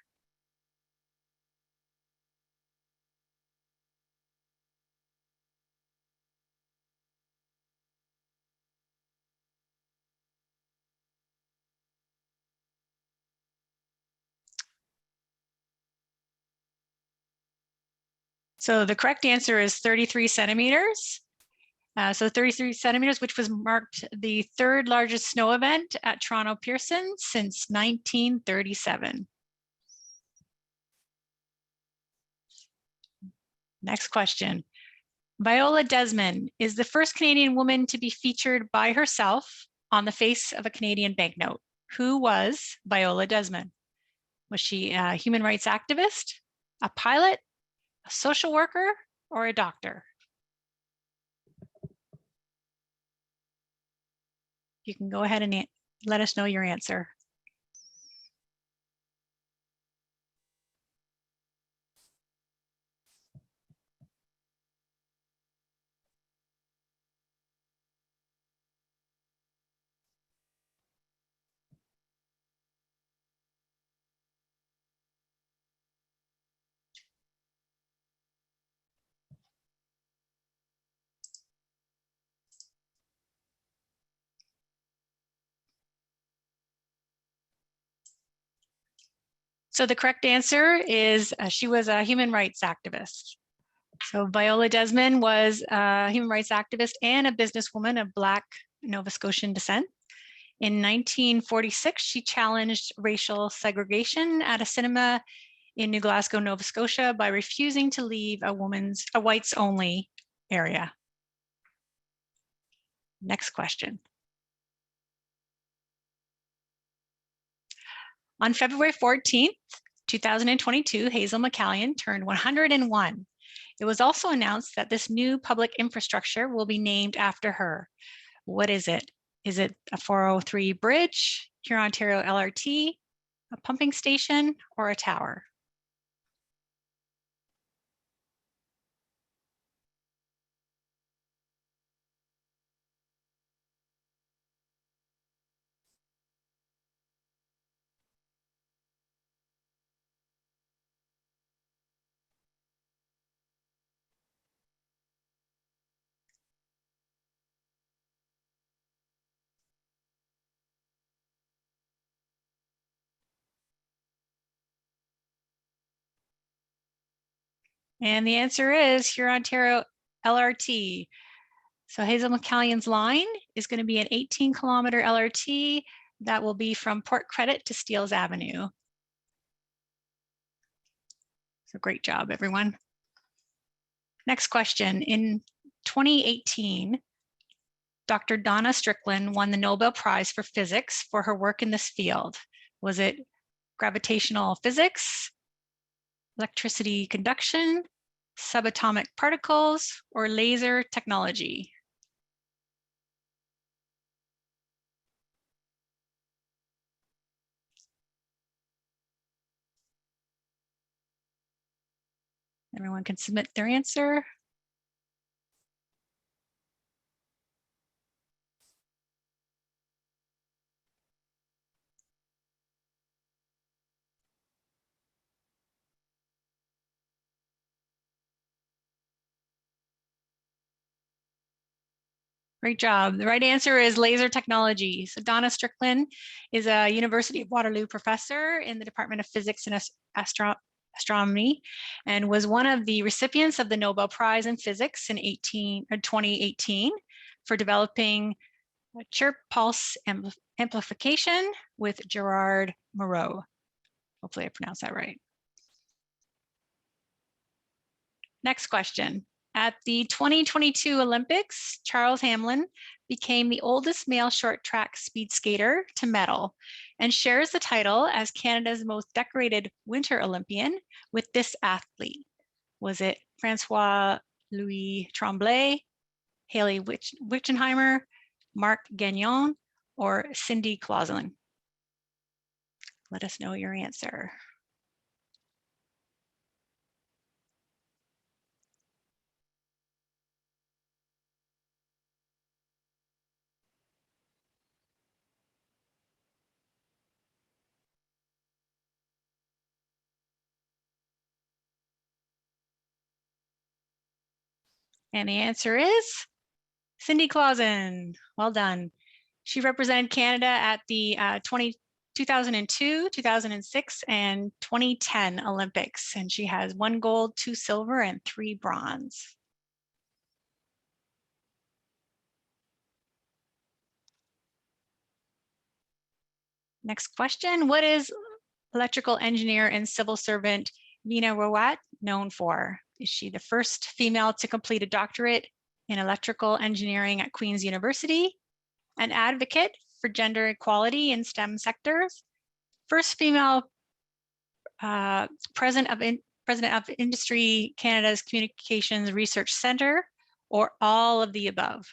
So the correct answer is 33 centimeters. So 33 centimeters, which was marked the third largest snow event at Toronto Pearson since 1937. Next question. Viola Desmond is the first Canadian woman to be featured by herself on the face of a Canadian banknote. Who was Viola Desmond? Was she a human rights activist, a pilot, a social worker, or a doctor? You can go ahead and let us know your answer. So the correct answer is she was a human rights activist. So Viola Desmond was a human rights activist and a businesswoman of Black Nova Scotian descent. In 1946, she challenged racial segregation at a cinema in New Glasgow, Nova Scotia by refusing to leave a whites only area. Next question. On February 14th, 2022, Hazel McCallion turned 101. It was also announced that this new public infrastructure will be named after her. What is it? Is it a 403 bridge, Huron-Ontario LRT, a pumping station, or a tower? And the answer is Huron-Ontario LRT. So Hazel McCallion's line is going to be an 18-kilometer LRT that will be from Port Credit to Steeles Avenue. So great job, everyone. Next question. In 2018, Dr. Donna Strickland won the Nobel Prize for Physics for her work in this field. Was it gravitational physics, electricity conduction, subatomic particles, or laser technology? Everyone can submit their answer. Great job. The right answer is laser technology. So Donna Strickland is a University of Waterloo professor in the Department of Physics and Astronomy, and was one of the recipients of the Nobel Prize in Physics in 2018 for developing chirp pulse amplification with Gerard Moreau. Hopefully I pronounced that right. Next question. At the 2022 Olympics, Charles Hamlin became the oldest male short track speed skater to medal and shares the title as Canada's most decorated Winter Olympian with this athlete. Was it Francois Louis Tremblay, Haley Wichenheimer, Marc Gagnon, or Cindy Clauselin? Let us know your answer. And the answer is Cindy Clausen. Well done. She represented Canada at the 2002, 2006, and 2010 Olympics, and she has 1 gold, 2 silver, and 3 bronze. Next question, what is electrical engineer and civil servant Nina Rawat known for? Is she the first female to complete a doctorate in electrical engineering at Queen's University, an advocate for gender equality in STEM sectors, first female president of Industry Canada's Communications Research Centre, or all of the above?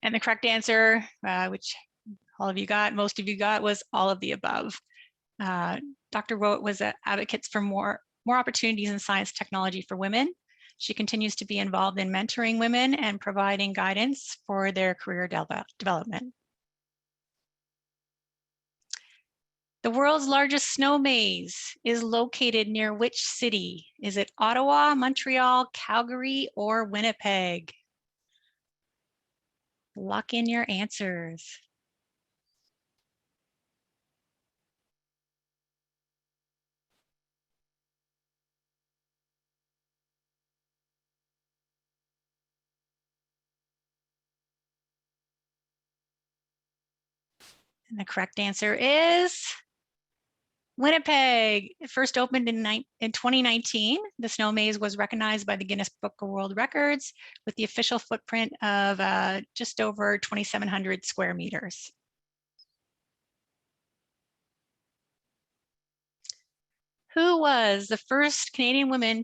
And the correct answer, which all of you got, most of you got, was all of the above. Dr. Roat was an advocate for more opportunities in science technology for women. She continues to be involved in mentoring women and providing guidance for their career development. The world's largest snow maze is located near which city? Is it Ottawa, Montreal, Calgary, or Winnipeg? Lock in your answers. And the correct answer is Winnipeg. It first opened in 2019. The snow maze was recognized by the Guinness Book of World Records with the official footprint of just over 2,700 square meters. Who was the first Canadian woman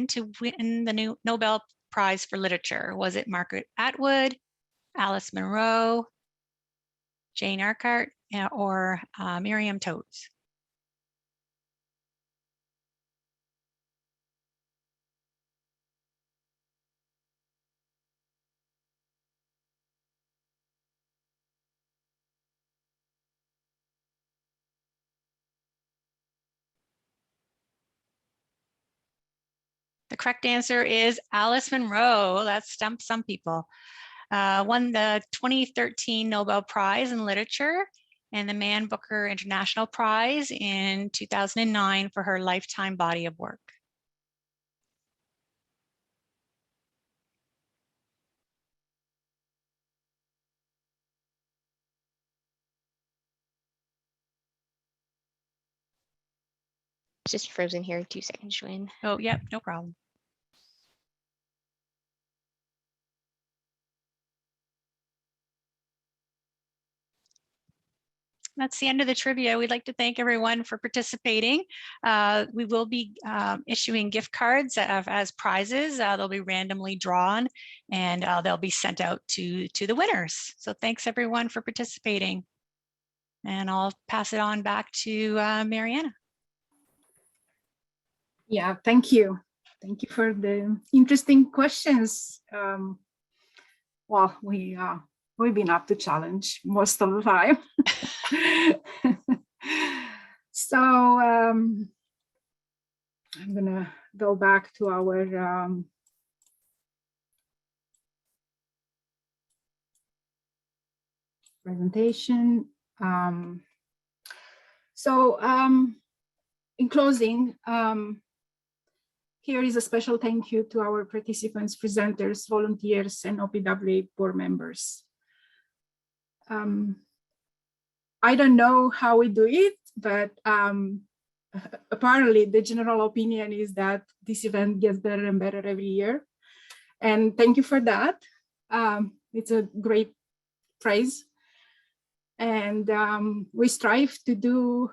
to win the Nobel Prize for Literature? Was it Margaret Atwood, Alice Munro, Jane Urquhart, or Miriam Toews? The correct answer is Alice Munro. That stumped some people. Won the 2013 Nobel Prize in Literature and the Man Booker International Prize in 2009 for her lifetime body of work. Just frozen here, 2 seconds, Joanne. Oh, yep, no problem. That's the end of the trivia. We'd like to thank everyone for participating. We will be issuing gift cards as prizes. They'll be randomly drawn and they'll be sent out to the winners. So thanks everyone for participating. And I'll pass it on back to Mariana. Yeah, thank you. Thank you for the interesting questions. well, we've been up to challenge most of the time. So I'm gonna go back to our presentation. In closing, here is a special thank you to our participants, presenters, volunteers, and OPWA board members. I don't know how we do it, but apparently the general opinion is that this event gets better and better every year. And thank you for that. It's a great praise. And we strive to do,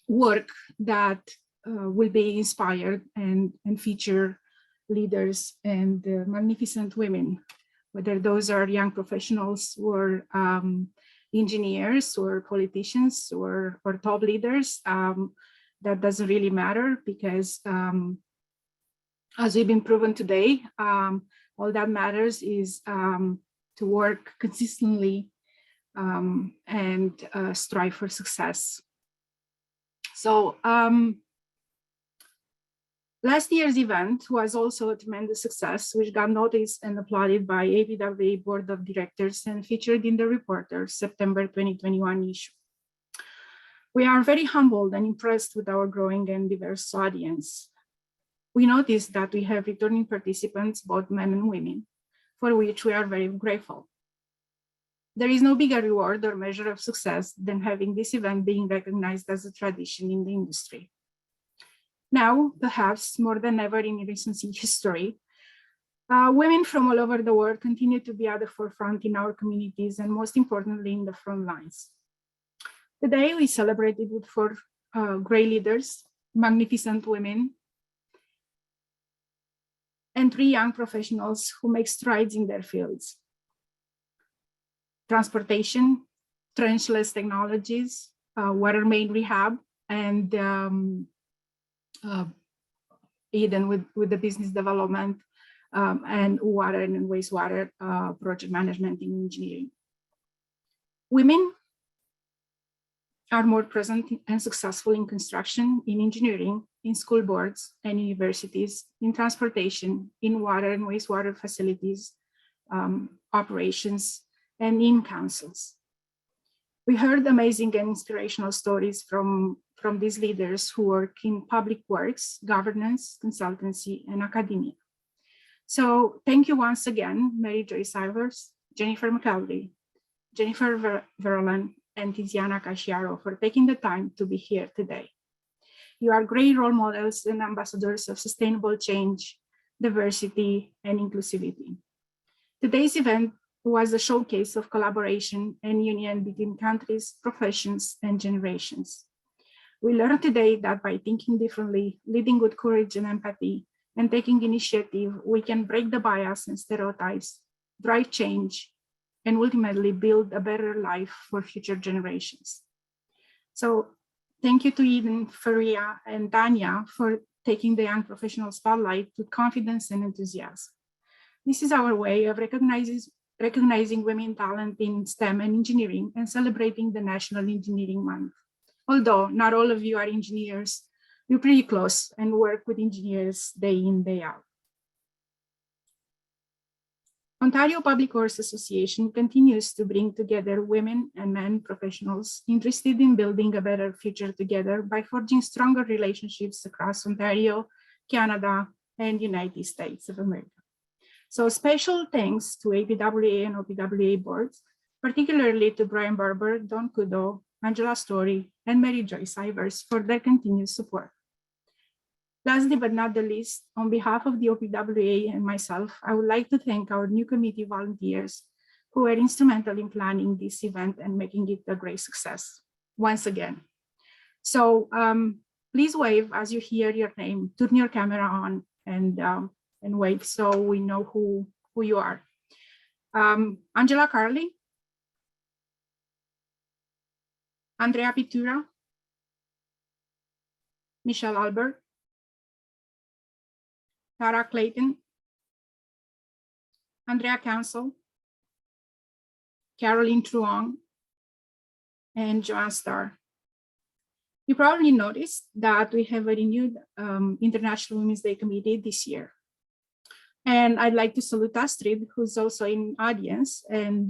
work that will be inspired and feature leaders and magnificent women, whether those are young professionals or engineers or politicians or top leaders. That doesn't really matter, because as we've been proven today, all that matters is to work consistently and strive for success. So last year's event was also a tremendous success, which got noticed and applauded by OPWA Board of Directors and featured in the Reporter September 2021 issue. We are very humbled and impressed with our growing and diverse audience. We noticed that we have returning participants, both men and women, for which we are very grateful. There is no bigger reward or measure of success than having this event being recognized as a tradition in the industry. Now, perhaps more than ever in recent history, women from all over the world continue to be at the forefront in our communities, and most importantly, in the front lines. Today, we celebrated with 4 great leaders, magnificent women, and 3 young professionals who make strides in their fields: transportation, trenchless technologies, water main rehab, and Eden with the business development, and water and wastewater project management in engineering. Women are more present and successful in construction, in engineering, in school boards and universities, in transportation, in water and wastewater facilities, operations, and in councils. We heard amazing and inspirational stories from these leaders who work in public works, governance, consultancy, and academia. So thank you once again, Mary Joyce Ivers, Jennifer McKelvey, Jennifer Verlan, and Tiziana Casciaro for taking the time to be here today. You are great role models and ambassadors of sustainable change, diversity, and inclusivity. Today's event was a showcase of collaboration and union between countries, professions, and generations. We learned today that by thinking differently, leading with courage and empathy, and taking initiative, we can break the bias and stereotypes, drive change, and ultimately build a better life for future generations. So thank you to Eden, Faria, and Tanya for taking the young professional spotlight with confidence and enthusiasm. This is our way of recognizing women talent in STEM and engineering and celebrating the National Engineering Month. Although not all of you are engineers, you're pretty close and work with engineers day in, day out. Ontario Public Works Association continues to bring together women and men professionals interested in building a better future together by forging stronger relationships across Ontario, Canada, and United States of America. So special thanks to OPWA and OPWA boards, particularly to Brian Barber, Don Kudo, Angela Story, and Mary Joyce Ivers for their continued support. Lastly, but not the least, on behalf of the OPWA and myself, I would like to thank our new committee volunteers who were instrumental in planning this event and making it a great success once again. So please wave as you hear your name, turn your camera on and wave so we know who you are. Angela Carley, Andrea Pitura, Michelle Albert, Tara Clayton, Andrea Council, Caroline Truong, and Joanne Starr. You probably noticed that we have a renewed International Women's Day Committee this year. And I'd like to salute Astrid, who's also in audience and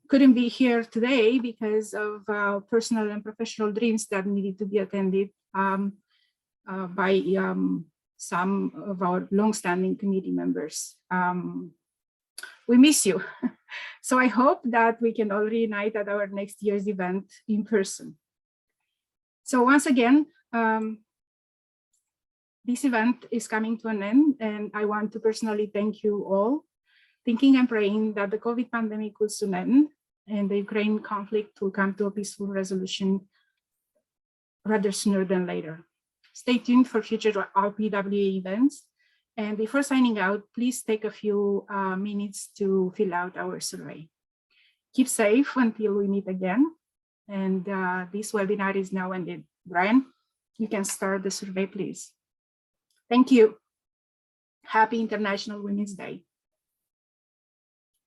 couldn't be here today because of personal and professional dreams that needed to be attended by some of our longstanding committee members. We miss you. So I hope that we can all reunite at our next year's event in person. So once again, this event is coming to an end, and I want to personally thank you all, thinking and praying that the COVID pandemic will soon end and the Ukraine conflict will come to a peaceful resolution rather sooner than later. Stay tuned for future OPWA events. And before signing out, please take a few minutes to fill out our survey. Keep safe until we meet again. And this webinar is now ended. Brian, you can start the survey, please. Thank you. Happy International Women's Day.